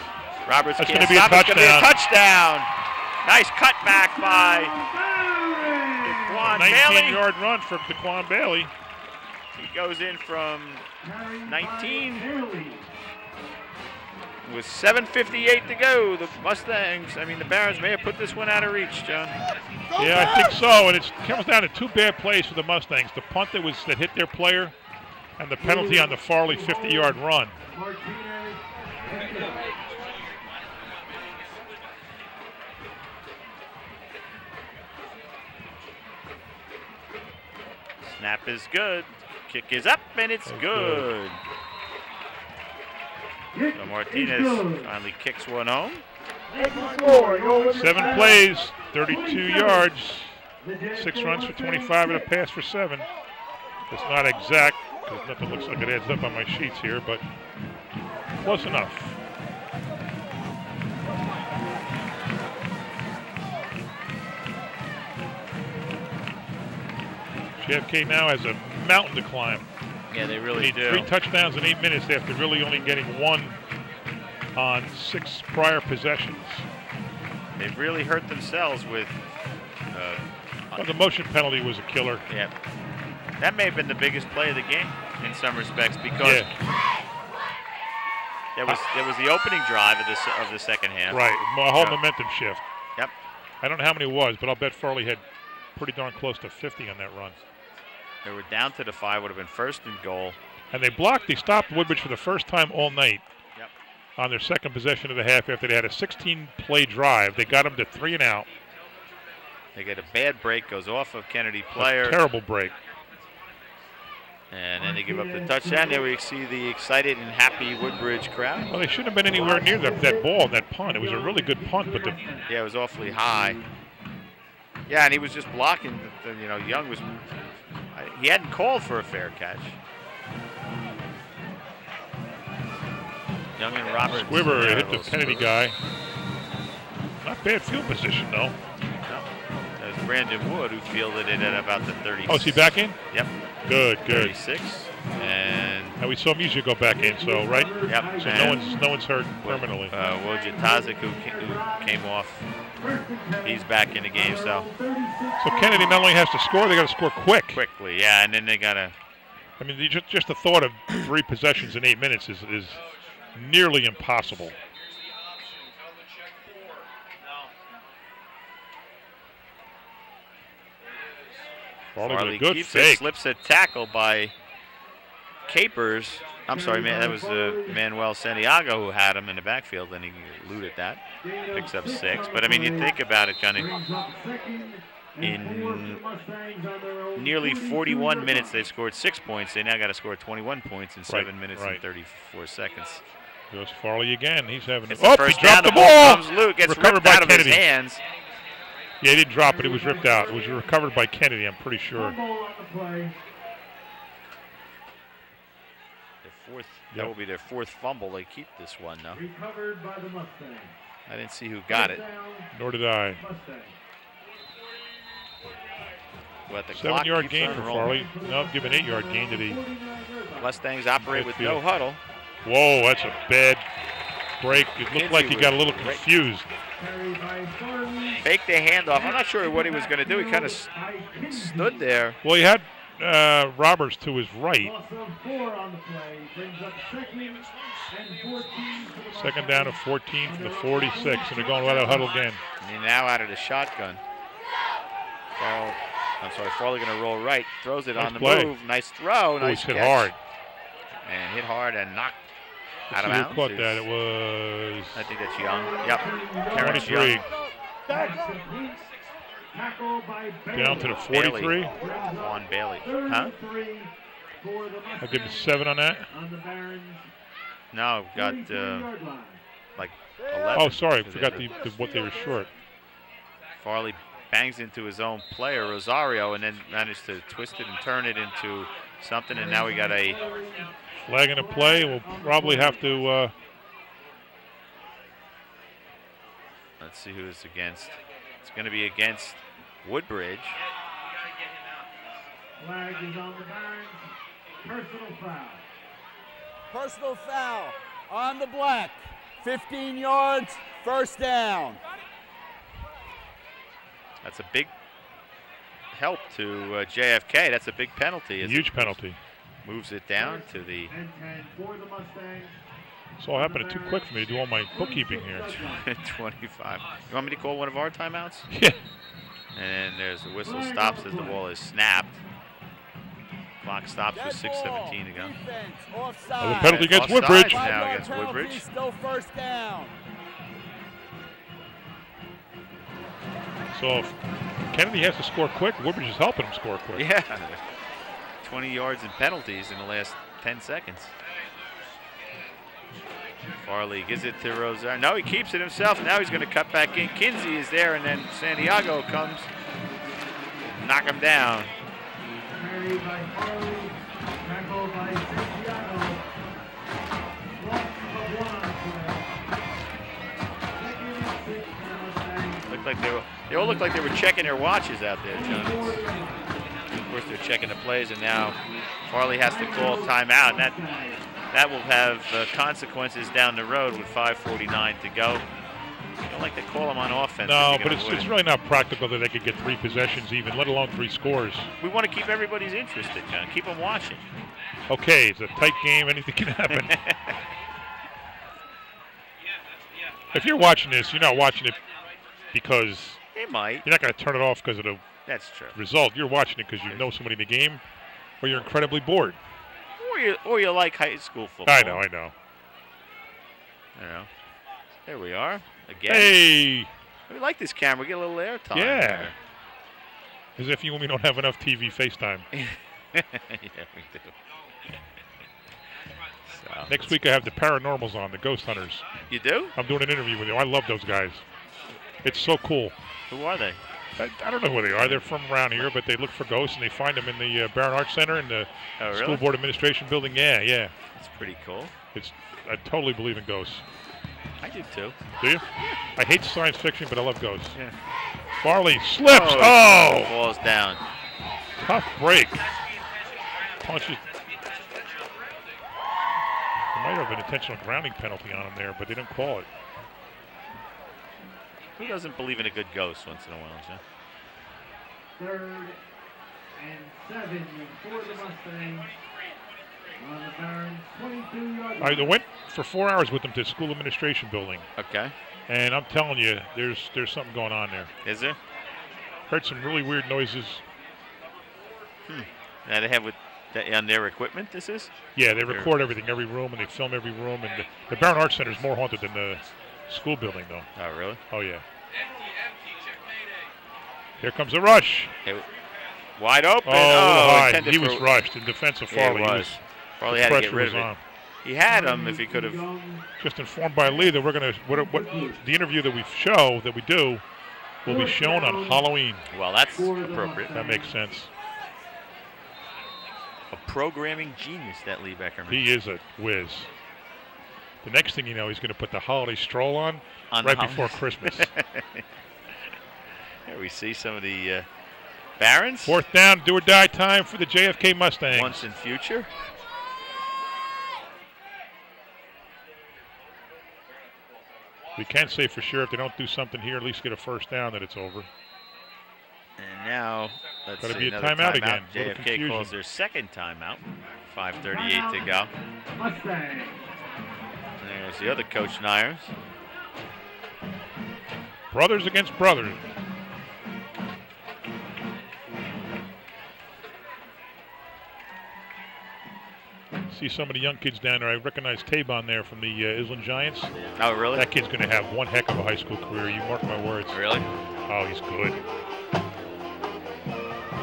Roberts can't stop. It's going to be a touchdown. Nice cutback by DeQuan Bailey. 19-yard run from DeQuan Bailey. He goes in from 19. With 7:58 to go, the Barons may have put this one out of reach, John. Yeah, I think so, and it comes down to two bad plays for the Mustangs. The punt that hit their player, and the penalty on the Farley 50-yard run. Snap is good. Kick is up, and it's good. So Martinez finally kicks one home. 7 plays, 32 yards, 6 runs for 25 and a pass for 7. It's not exact, because nothing looks like it adds up on my sheets here, but close enough. JFK now has a mountain to climb. Yeah, they really need do. 3 touchdowns in 8 minutes after really only getting 1 on 6 prior possessions. They've really hurt themselves with... well, the motion penalty was a killer. Yeah. That may have been the biggest play of the game in some respects because there was the opening drive of the second half. Right, a whole momentum shift. Yep. I don't know how many it was, but I'll bet Farley had pretty darn close to 50 on that run. They were down to the 5, would have been 1st and goal. And they stopped Woodbridge for the first time all night. Yep. On their second possession of the half after they had a 16-play drive. They got them to 3 and out. They get a bad break, goes off of Kennedy player. A terrible break. And then they give up the touchdown. There we see the excited and happy Woodbridge crowd. Well, they shouldn't have been anywhere near that ball, that punt. It was a really good punt, but yeah, it was awfully high. Yeah, and he was just blocking. Young was. He hadn't called for a fair catch. Young and Roberts. Squiver hit the Kennedy guy. Not bad field position, though. No. That was Brandon Wood who fielded it at about the 36. Oh, is he back in? Yep. Good. 36. And we saw Music go back in, so right? Yep. So no one's hurt permanently. Wojciech who came off, he's back in the game. So Kennedy not only has to score, they got to score quickly, yeah, and then they got to. I mean, just the thought of 3 possessions in 8 minutes is nearly impossible. Farley a good keeps fake. It, slips a tackle by Capers. I'm sorry, man. That was Manuel Santiago who had him in the backfield, and he eluded that. Picks up 6. But I mean, you think about it, Johnny. In nearly 41 minutes, they scored 6 points. They now got to score 21 points in 7 minutes and 34 seconds. Goes Farley again. He's having. He dropped the ball. Comes Luke. Gets ripped out of his hands. Yeah, he didn't drop it. It was ripped out. It was recovered by Kennedy, I'm pretty sure. That will be their 4th fumble. They keep this one, though. Recovered by the Mustangs. I didn't see who got it. Nor did I. 7-yard gain for Farley. No, give an 8-yard gain to the Mustangs operate with no huddle. Whoa, that's a bad break. It looked like he got a little confused. Fake the handoff. I'm not sure what he was going to do. He kind of stood there. Well, he had Roberts to his right. Second down to 14 from the 46, and they're going without a huddle again. And he's now out of the shotgun. Farley going to roll right. Throws it on the move. Nice throw. Nice hit catch. hard. And hit hard and knocked out of bounds. bounds. Who caught that? It was... I think that's Young. Yep. 23. Down to the 43. On Bailey. Huh? I'll give him 7 on that. No, got like 11. Oh, sorry. Forgot what they were short. Farley bangs into his own player, Rosario, and then managed to twist it and turn it into something, and now we got a flag in a play. We'll probably have to let's see who it's against. It's going to be against Woodbridge. Flag is on the Barons. Personal foul. Personal foul on the black. 15 yards, 1st down. That's a big help to JFK. That's a big penalty. Huge penalty. Moves it down to the It's all happening too quick for me to do all my bookkeeping here. 25. You want me to call one of our timeouts? Yeah. And there's the whistle stops as the ball is snapped. Clock stops with 6:17 to go. Another penalty against Woodbridge. Now against Woodbridge. Still first down. So if Kennedy has to score quick, Woodbridge is helping him score quick. Yeah. 20 yards in penalties in the last 10 seconds. Farley gives it to Rosario. No, he keeps it himself. Now he's going to cut back in. Kinsey is there, and then Santiago comes. Knock him down. Carried by Farley, tackled by Santiago. Loss of 1 Looked like they all looked like they were checking their watches out there, Jonas. Of course, they're checking the plays, and now Farley has to call timeout. And that will have consequences down the road with 5:49 to go. You don't like to call them on offense. No, but it's really not practical that they could get 3 possessions even, let alone 3 scores. We want to keep everybody's interested, John. Keep them watching. Okay, it's a tight game. Anything can happen. If you're watching this, you're not watching it because it might. You're not going to turn it off because of the That's true. result. You're watching it because you know somebody in the game, or you're incredibly bored. Or you like high school football. I know. You know. There we are. Again. Hey! We like this camera. We get a little airtime. Yeah. There. As if you and me don't have enough TV FaceTime. Yeah, we do. So, Next week I have the Paranormals on, the Ghost Hunters. You do? I'm doing an interview with them. I love those guys. It's so cool. Who are they? I don't know who they are. They're from around here, but they look for ghosts, and they find them in the Barron Arts Center and the School Board Administration building. Yeah. That's pretty cool. I totally believe in ghosts. I do too. Do you? I hate science fiction, but I love ghosts. Yeah. Farley slips. Oh! Falls down. Tough break. Punches. There might have an intentional grounding penalty on him there, but they didn't call it. Who doesn't believe in a good ghost once in a while, John? 3rd and 7 for the Mustangs. On the Barons, 22-yard line. I went for 4 hours with them to the school administration building. Okay. And I'm telling you, there's something going on there. Is there? Heard some really weird noises. Now they have on their equipment, this is? Yeah, they record everything, every room, and they film every room. And the Barron Arts Center is more haunted than the school building, though. Oh, really? Oh, yeah. Here comes a rush. Wide open. Oh, he was rushed in defense of Farley. Yeah, he was. Farley had to get rid of it. He had him if he could have. Just informed by Lee that we're going to, the interview that we do, will be shown on Halloween. Well, that's appropriate. That makes sense. A programming genius, that Lee Beckerman. He is a whiz. The next thing you know, he's going to put the holiday stroll on right before Christmas. Here we see some of the Barons. 4th down, do or die time for the JFK Mustangs. Once in future. We can say for sure if they don't do something here, at least get a first down, that it's over. And now, let's see, be a another timeout again. JFK calls their second timeout. 5:38 to go. Mustang. There's the other Coach Nyers. Brothers against brothers. See some of the young kids down there. I recognize Tabon there from the Island Giants. Oh, really? That kid's going to have one heck of a high school career. You mark my words. Really? Oh, he's good.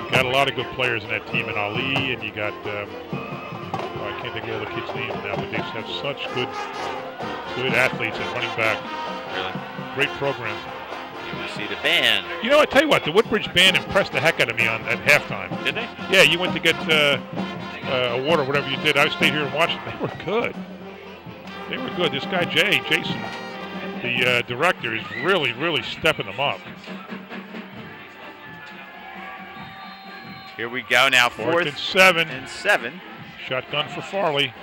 You got a lot of good players in that team, and Ali, and you got, I can't think of all the kids' names now, but they have such good athletes and running back. Really? Great program. You see the band. You know, I tell you what, the Woodbridge band impressed the heck out of me at halftime. Did they? Yeah, you went to get a water, whatever you did. I stayed here and watched them. They were good. They were good. This guy, Jason, the director, is really, really stepping them up. Here we go now. 4th and 7. Shotgun for Farley.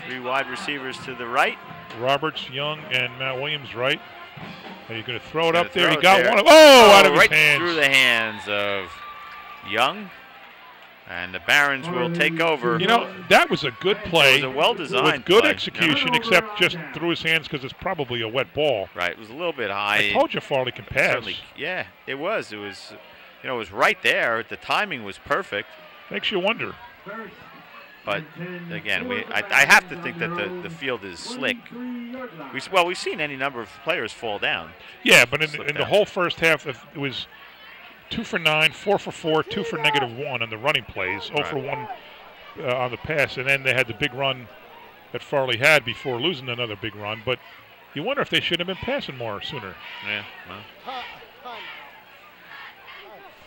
3 wide receivers to the right. Roberts, Young, and Matt Williams right. And he's going to throw it up there. He got one. Out of his right hands. Through the hands of Young. And the Barons will take over. You know, that was a good play. It was a well-designed with good play. execution, except just through his hands because it's probably a wet ball. Right, it was a little bit high. I told you Farley can pass. Certainly, yeah, it was. It was, you know, it was right there. The timing was perfect. Makes you wonder. But again, I have to think that the field is slick. We've seen any number of players fall down. Yeah, but in the whole first half, it was 2 for 9, 4 for 4, 2 for -1 on the running plays, 0 for 1 on the pass, and then they had the big run that Farley had before losing another big run. But you wonder if they should have been passing more sooner. Yeah, well.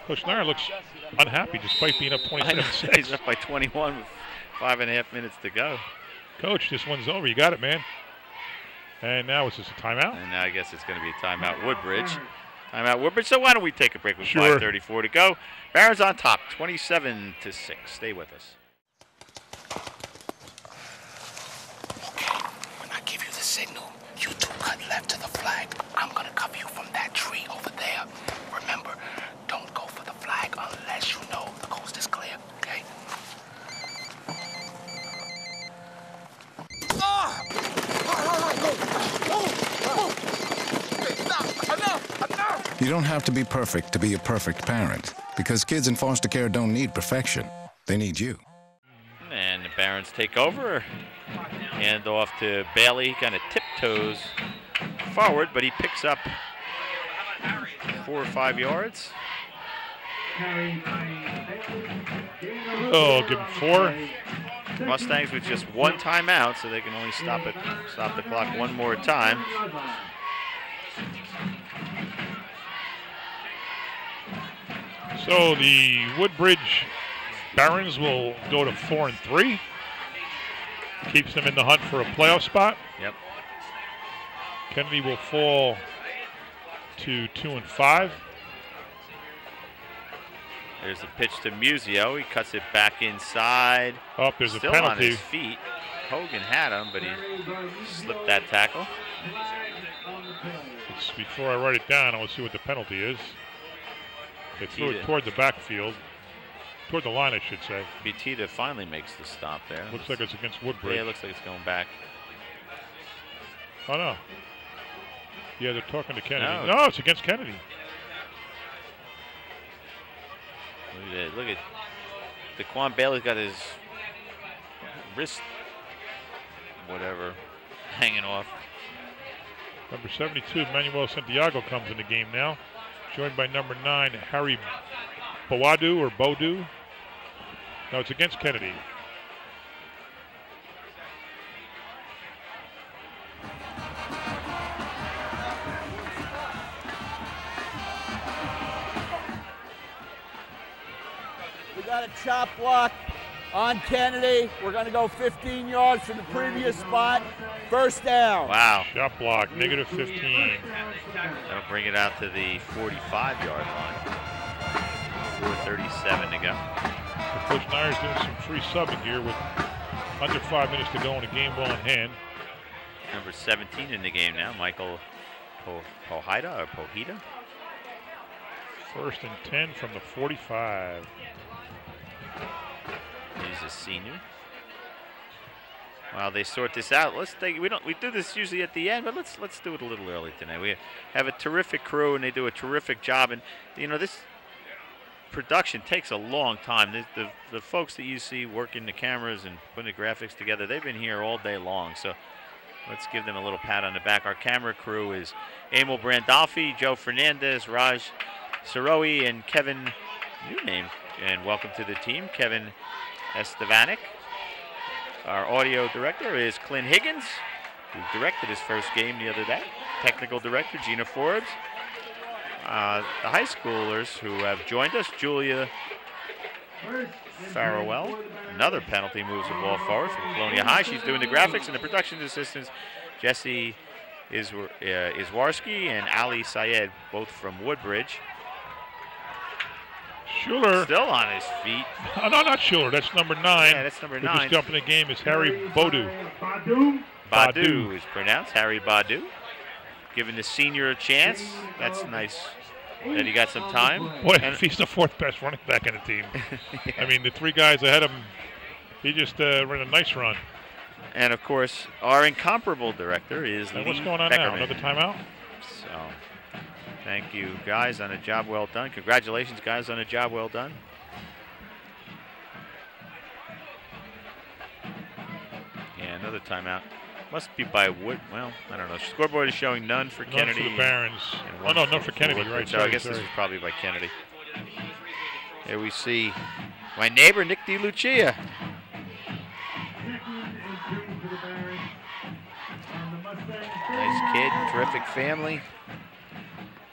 Coach Nair looks unhappy despite being up 27-6. He's up by 21 with 5.5 minutes to go. Coach, this one's over. You got it, man. And now it's just a timeout. And now I guess it's going to be a timeout Woodbridge. Timeout Woodbridge. So why don't we take a break with Sure. 5:34 to go. Barons on top, 27-6. Stay with us. Okay, when I give you the signal, you two cut left to the flag. I'm going to cover you from that tree over there. Remember, don't go for the flag unless you know the coast is clear, okay? You don't have to be perfect to be a perfect parent, because kids in foster care don't need perfection. They need you. And the Barons take over. Hand off to Bailey, kind of tiptoes forward, but he picks up 4 or 5 yards. Oh, give him 4. Mustangs with just 1 timeout, so they can only stop the clock 1 more time. So the Woodbridge Barons will go to 4-3. Keeps them in the hunt for a playoff spot. Yep. Kennedy will fall to 2-5. There's a pitch to Musio. He cuts it back inside. Oh, there's Still a penalty. on his feet. Hogan had him, but he slipped that tackle. Before I write it down, I want to see what the penalty is. They threw it toward the backfield. Toward the line, I should say. Bitita finally makes the stop there. Looks like it's against Woodbridge. Yeah, it looks like it's going back. Oh, no. Yeah, they're talking to Kennedy. No, No, it's against Kennedy. Look at that. Look at Daquan Bailey's got his wrist, whatever, hanging off. Number 72, Manuel Santiago, comes in the game now. Joined by number 9, Harry Boadu or Bodu. No, it's against Kennedy. We got a chop block on Kennedy. We're going to go 15 yards from the previous spot. First down. Wow. Shot block, -15. That'll bring it out to the 45-yard line. 4:37 to go. Coach Nair's doing some free subbing here with under 5 minutes to go in a game well in hand. Number 17 in the game now, Michael Pohida or Pohida. 1st and 10 from the 45. He's a senior. While they sort this out, we do this usually at the end, but let's do it a little early tonight. We have a terrific crew and they do a terrific job, and you know this production takes a long time. The folks that you see working the cameras and putting the graphics together, they've been here all day long. So let's give them a little pat on the back. Our camera crew is Emil Brandolfi, Joe Fernandez, Raj Sarowi, and Kevin, new name, and welcome to the team, Kevin Estevanic. Our audio director is Clint Higgins, who directed his first game the other day. Technical director, Gina Forbes. The high schoolers who have joined us, Julia Farrell. Another penalty, moves the ball forward from Colonia High. She's doing the graphics, and the production assistants, Jesse Iswarski and Ali Syed, both from Woodbridge. Schuler. Still on his feet. Oh, no, not Schuler. That's number 9. Yeah, that's number 9. Who just jumped in the game is Harry Bodu. Badu is pronounced, Harry Badu. Giving the senior a chance. That's nice that he got some time. Boy, if he's the fourth best running back in the team. Yeah. I mean, the three guys ahead of him, he just ran a nice run. And, of course, our incomparable director is And Lee what's going on Beckerman. now? Another timeout? So, thank you, guys, on a job well done. Congratulations, guys, on a job well done. Yeah, another timeout. Must be by Wood. Well, I don't know. Scoreboard is showing none for Kennedy. None for the Barons. Oh, no, none for Kennedy, right. So I guess this is probably by Kennedy. Here we see my neighbor, Nick DiLucia. Nice kid, terrific family.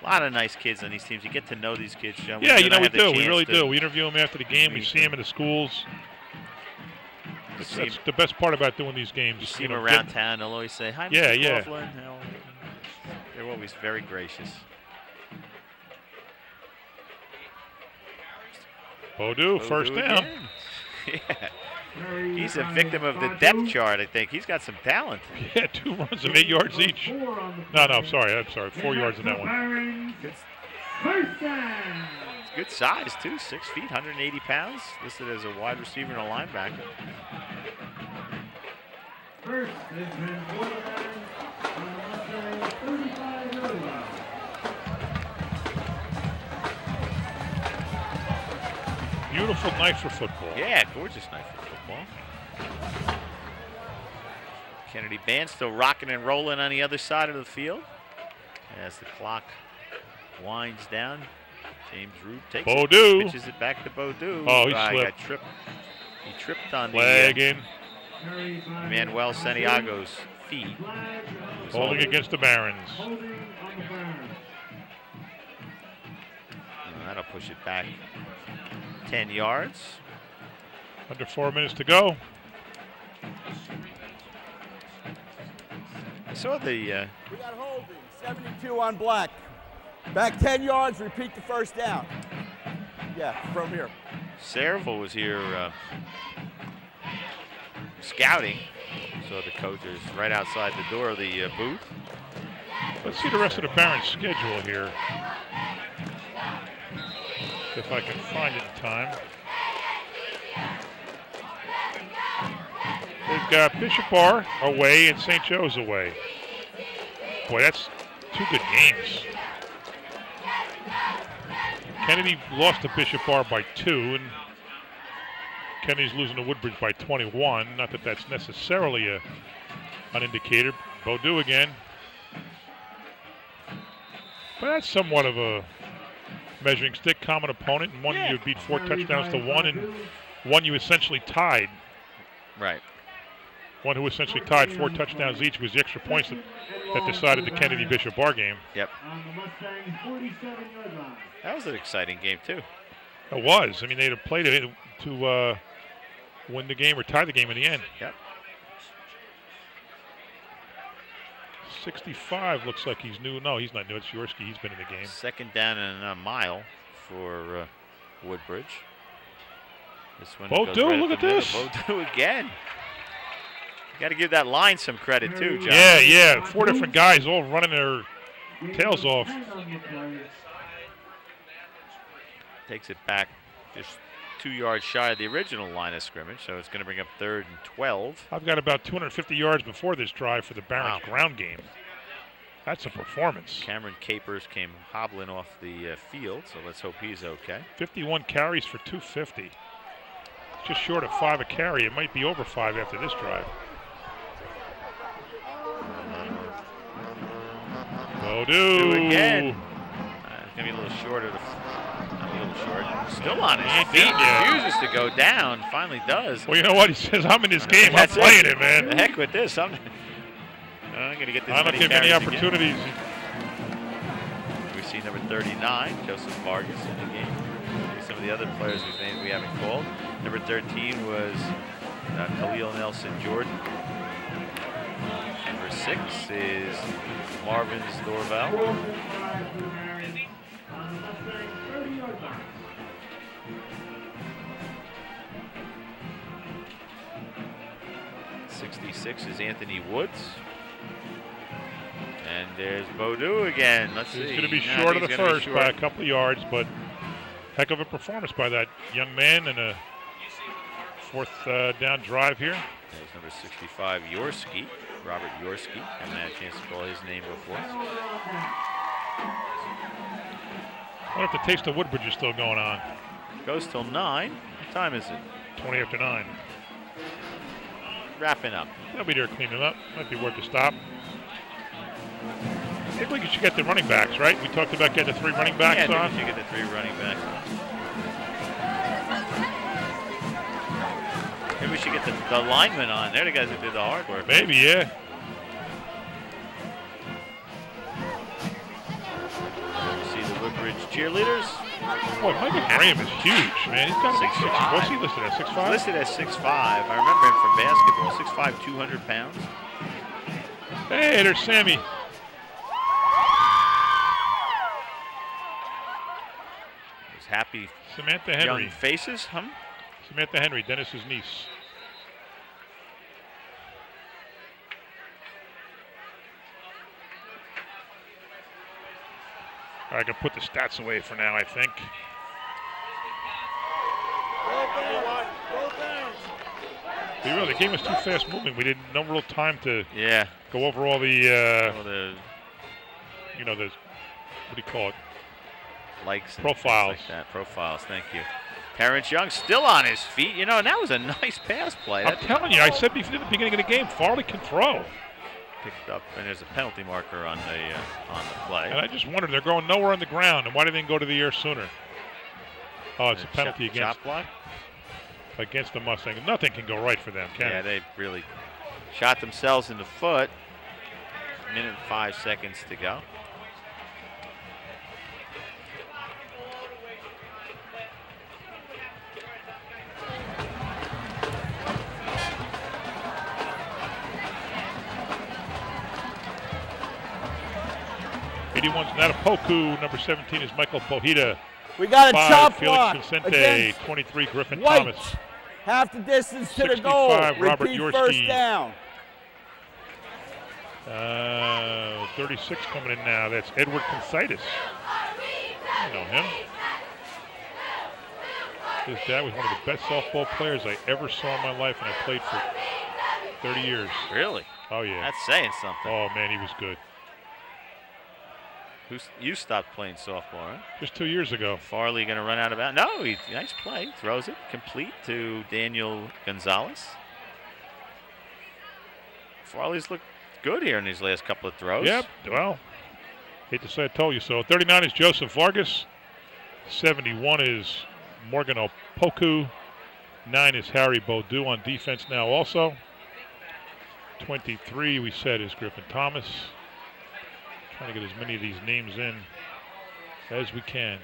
A lot of nice kids on these teams. You get to know these kids, John. Yeah, you know we do. We really do. We interview them after the game. We see them in the schools. That's the best part about doing these games. You see them around town. They'll always say, "Hi, yeah, Mr. yeah." Coughlin." They're always very gracious. Bodou, first down. Yeah. He's a victim of the depth chart, I think. He's got some talent. Yeah, 2 runs of 8 yards each. No, I'm sorry. 4 yards in that one. It's good size, too. 6 feet, 180 pounds. Listed as a wide receiver and a linebacker. First has been quarterback on the 35 yard line. Beautiful night for football. Yeah, gorgeous night for football. Kennedy band still rocking and rolling on the other side of the field. As the clock winds down, James Root takes Bodou. it, pitches it back to Bodou. Oh, he got tripped. He tripped on Flag in. Manuel Santiago's feet. Holding against the Barons. That'll push it back 10 yards. Under 4 minutes to go. I saw the... We got holding, 72 on Black. Back 10 yards, repeat the first down. Yeah, from here. Saraville was here scouting. So the coach is right outside the door of the booth. Let's see the rest of the Barons' schedule here. If I can find it in time. They've got Bishop Bar away and St. Joe's away. Boy, that's 2 good games. Kennedy lost to Bishop Bar by 2, and Kennedy's losing to Woodbridge by 21. Not that that's necessarily an indicator. Bodou again. But that's somewhat of a measuring stick, common opponent, and one you beat 4 touchdowns to 1, and one you essentially tied. Right. One who essentially tied 4 touchdowns each was the extra points that decided the Kennedy-Bishop Bar game. Yep. That was an exciting game, too. It was. I mean, they'd have played it to win the game or tie the game in the end. Yep. 65 looks like he's new. No, he's not new. It's Yorski. He's been in the game. Second down and a mile for Woodbridge. This one Bodou, right look at this. Bodou again. You got to give that line some credit, too, John. Yeah. 4 different guys all running their tails off. Takes it back just 2 yards shy of the original line of scrimmage, so it's going to bring up 3rd and 12. I've got about 250 yards before this drive for the Barons ground game. That's a performance. Cameron Capers came hobbling off the field, so let's hope he's okay. 51 carries for 250. Just short of 5 a carry. It might be over 5 after this drive. Bodou again. It's going to be a little shorter. Not a little short. Still on his feet. Refuses to go down. Finally does. Well, you know what? He says, I'm in this game. I'm playing it, man. The heck with this. I'm going to get this. I don't give any opportunities. Again. We see number 39, Joseph Vargas, in the game. Some of the other players whose names we haven't called. Number 13 was Khalil Nelson Jordan. Number 6 is Marvin Dorval. 66 is Anthony Woods. And there's Beaudoux again. Let's see. He's going to be short of the first by a couple of yards, but heck of a performance by that young man in a fourth down drive here. There's number 65, Yorsky, Robert Yorsky. Haven't had a chance to call his name before. I wonder if the Taste of Woodbridge is still going on. Goes till 9. What time is it? 20 after 9. Wrapping up. They'll be there cleaning up. Might be worth a stop. I think we should get the running backs, right? We talked about getting the 3 running backs on. Yeah, we should get the 3 running backs on. Maybe we should get the linemen on. They're the guys that did the hard work. Maybe, yeah. See the Woodbridge cheerleaders. Boy, Michael Graham is huge, man. He's got 6'5". What's he listed at, 6'5"? Listed as 6'5". I remember him from basketball. 6'5", 200 pounds. Hey, there's Sammy. Those happy Samantha Henry. young faces, huh? Samantha Henry, Dennis's niece. I can put the stats away for now, I think. The game was too fast moving. We didn't no real time to go over all the you know, the what do you call it? Likes, profiles. Like that. Profiles. Thank you. Terrence Young still on his feet. You know, and that was a nice pass play. I'm telling you, I said before the beginning of the game, Farley can throw. Picked up, and there's a penalty marker on the play. And I just wondered, they're going nowhere on the ground, and why didn't they go to the air sooner? Oh, it's a penalty against the Mustangs. Nothing can go right for them, can it? Yeah, they really shot themselves in the foot. Minute and 5 seconds to go. Natapoku, number 17 is Michael Pohita. We got a 5, chop Felix block Vicente, 23, Griffin White. Thomas. Half the distance to the goal. Robert Repeat Yorsky. first down. 36 coming in now. That's Edward Consitis. I know him. His dad was one of the best softball players I ever saw in my life, and I played for 30 years. Really? Oh, yeah. That's saying something. Oh, man, he was good. You stopped playing softball, right? Just 2 years ago. Farley going to run out of bounds. No, nice play. Throws it complete to Daniel Gonzalez. Farley's looked good here in these last couple of throws. Yep, well, hate to say I told you so. 39 is Joseph Vargas. 71 is Morgan Opoku. 9 is Harry Beaudoux on defense now also. 23 we said is Griffin Thomas. Trying to get as many of these names in as we can.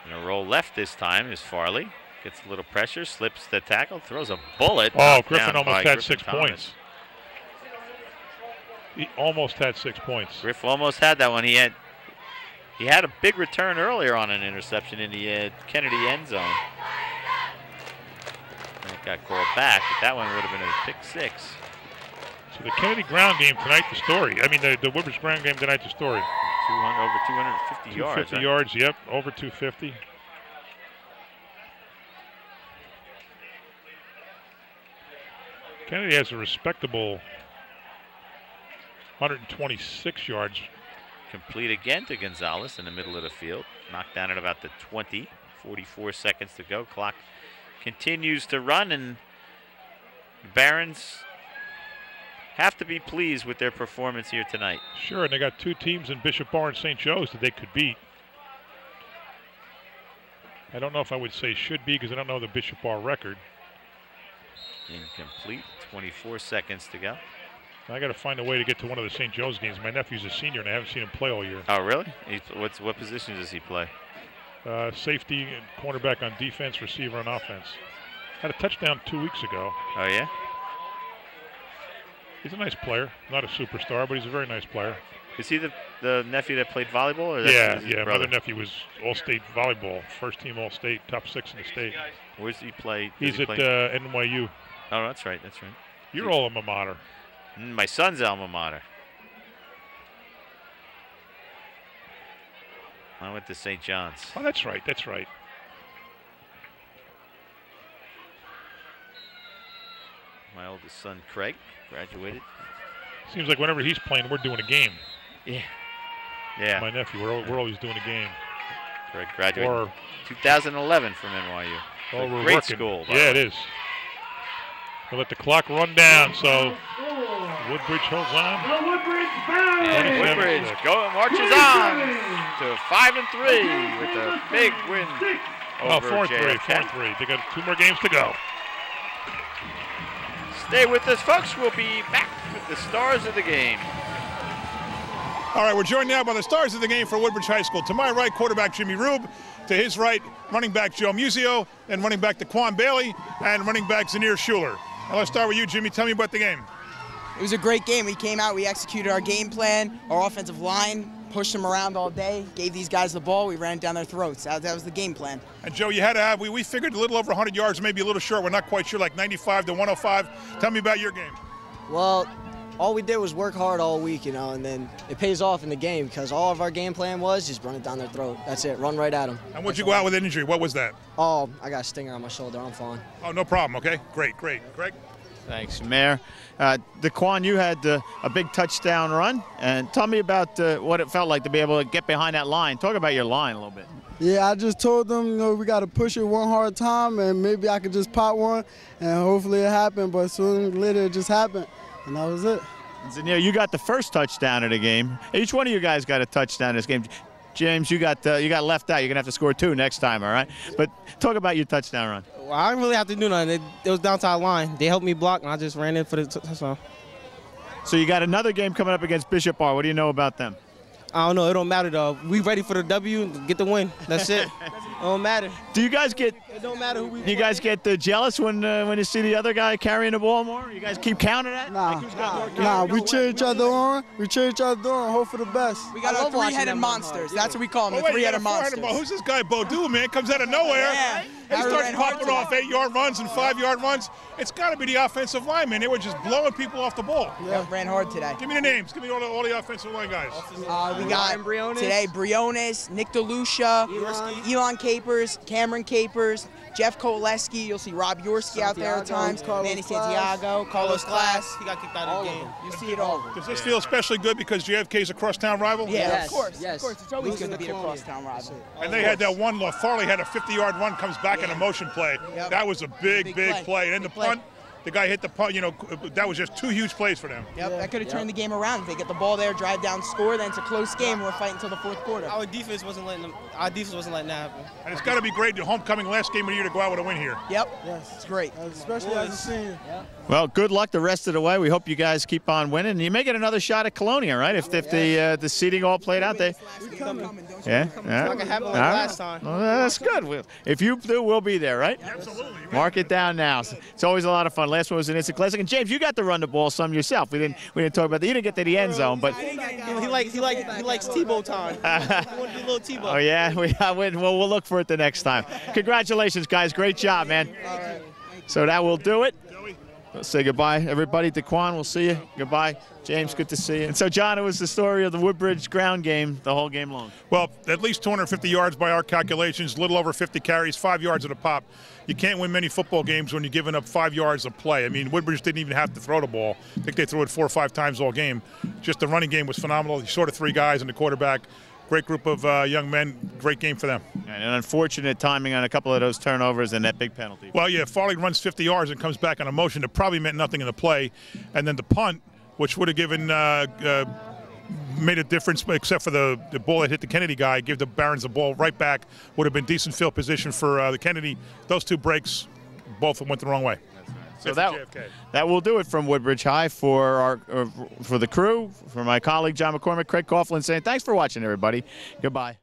Going to roll left this time is Farley. Gets a little pressure, slips the tackle, throws a bullet. Oh, Griffin almost had 6 points. He almost had 6 points. Griff almost had that one. He had a big return earlier on an interception in the Kennedy end zone. And it got called back, but that one would have been a pick 6. So the Kennedy ground game tonight, the story. I mean, the Woodbridge ground game tonight, the story. Over 250 yards. 250 yards, yep, over 250. Kennedy has a respectable 126 yards. Complete again to Gonzalez in the middle of the field. Knocked down at about the 20. 44 seconds to go. Clock continues to run, and the Barons have to be pleased with their performance here tonight. Sure, and they got 2 teams in Bishop Bar and St. Joe's that they could beat. I don't know if I would say should be because I don't know the Bishop Bar record. Incomplete. 24 seconds to go. I got to find a way to get to one of the St. Joe's games. My nephew's a senior, and I haven't seen him play all year. Oh, really? What position does he play? Safety and cornerback on defense, receiver on offense. Had a touchdown 2 weeks ago. Oh, yeah? He's a nice player. Not a superstar, but he's a very nice player. Is he the nephew that played volleyball? Or yeah. My other nephew was all-state volleyball, first-team all-state, top 6 in the state. Where does he play? He's at NYU. Oh, that's right. Your alma mater. My son's alma mater. I went to St. John's. Oh, that's right. That's right. My oldest son, Craig, graduated. Seems like whenever he's playing, we're doing a game. Yeah. Yeah. My nephew, we're always doing a game. Craig graduated 2011 from NYU. Oh, we're great working. school. Yeah, it is. We'll let the clock run down, so Woodbridge holds on. The Woodbridge Barons. And Woodbridge marches on to 5-3 with a big win over 4-3, JFK. 4-3. They got 2 more games to go. Stay with us, folks. We'll be back with the stars of the game. All right, we're joined now by the stars of the game for Woodbridge High School. To my right, quarterback Jimmy Rube. To his right, running back Joe Musio, and running back Daquan Bailey, and running back Zanir Schuler. Now let's start with you, Jimmy. Tell me about the game. It was a great game. We came out, we executed our game plan, our offensive line, pushed them around all day, gave these guys the ball, we ran it down their throats. That was the game plan. And Joe, you had to have, we figured a little over 100 yards, maybe a little short. We're not quite sure, like 95 to 105. Tell me about your game. Well, all we did was work hard all week, you know, and then it pays off in the game because all of our game plan was just run it down their throat. That's it, run right at them. And what'd you go out with an injury? What was that? Oh, I got a stinger on my shoulder. I'm fine. Oh, no problem. Okay, great. Greg? Thanks, Mayor. Daquan, you had a big touchdown run. And tell me about what it felt like to be able to get behind that line. Talk about your line a little bit. Yeah, I just told them, you know, we got to push it one hard time, and maybe I could just pop one, and hopefully it happened. But sooner or later, it just happened, and that was it. Zanir, you got the first touchdown of the game. Each one of you guys got a touchdown in this game. James, you got left out. You're gonna have to score 2 next time, all right? But talk about your touchdown run. Well, I didn't really have to do nothing. It was down to our line. They helped me block, and I just ran in for the touchdown. So you got another game coming up against Bishop R. What do you know about them? I don't know. It don't matter, though. We ready for the W and get the win. That's it. It don't matter. Do you guys get? It don't matter who we. You guys get jealous when you see the other guy carrying the ball more? You guys keep counting that? Nah, we cheer each other on. We cheer each other on. Hope for the best. We got our 3-headed monsters. That's what we call them. The 3-headed monsters. Who's this guy, Bodou, man? Comes out of nowhere. Yeah. He starts popping off 8-yard runs and 5-yard runs. It's got to be the offensive linemen. They were just blowing people off the ball. Yeah, ran hard today. Give me the names. Give me all the offensive line guys. We got today Briones, Nick DeLucia, Elon Capers, Cameron Capers, Jeff Koleski. You'll see Rob Yorski out there at times. Manny Santiago, Carlos Glass. He got kicked out of the game. You see it all. Does this feel especially good because JFK is a crosstown rival? Yeah, Yes, of course. yes. Of course. It's always good to be a crosstown rival. And they had that one, Farley had a 50-yard run, comes back in a motion play. Yep. That was a big play. And then the punt, the guy hit the punt, that was just 2 huge plays for them. Yep, that could have turned the game around. If they get the ball there, drive down, score, then it's a close game, and we're fighting until the 4th quarter. Our defense wasn't letting that happen. And it's got to be great, the homecoming last game of the year, to go out with a win here. Yep. Yes. It's great. Especially as a senior. Yeah. Well, good luck the rest of the way. We hope you guys keep on winning. You may get another shot at Colonia, right? If the seating all played out there. Yeah. It's not gonna happen like last time. Well, that's good. If you do, we'll be there, right? Absolutely. Mark it down now. It's always a lot of fun. Last one was an instant classic. And James, you got to run the ball some yourself. We didn't talk about that. You didn't get to the end zone, but he likes Tebow time. He wanted to do a little Tebow. Oh yeah, we'll look for it the next time. Congratulations, guys. Great job, man. All right. So that will do it. Let's say goodbye, everybody. Daquan, we'll see you. Goodbye. James, good to see you. And so, John, it was the story of the Woodbridge ground game the whole game long. Well, at least 250 yards by our calculations, a little over 50 carries, 5 yards at a pop. You can't win many football games when you're giving up 5 yards of play. I mean, Woodbridge didn't even have to throw the ball. I think they threw it 4 or 5 times all game. Just the running game was phenomenal. You saw the 3 guys and the quarterback. Great group of young men. Great game for them. And an unfortunate timing on a couple of those turnovers and that big penalty. Well, yeah, Farley runs 50 yards and comes back on a motion that probably meant nothing in the play. And then the punt, which would have given made a difference, except for the ball that hit the Kennedy guy, give the Barons the ball right back, would have been decent field position for the Kennedy. Those 2 breaks, both went the wrong way. So that will do it from Woodbridge High for the crew, for my colleague John McCormick, Craig Coughlin saying thanks for watching, everybody. Goodbye.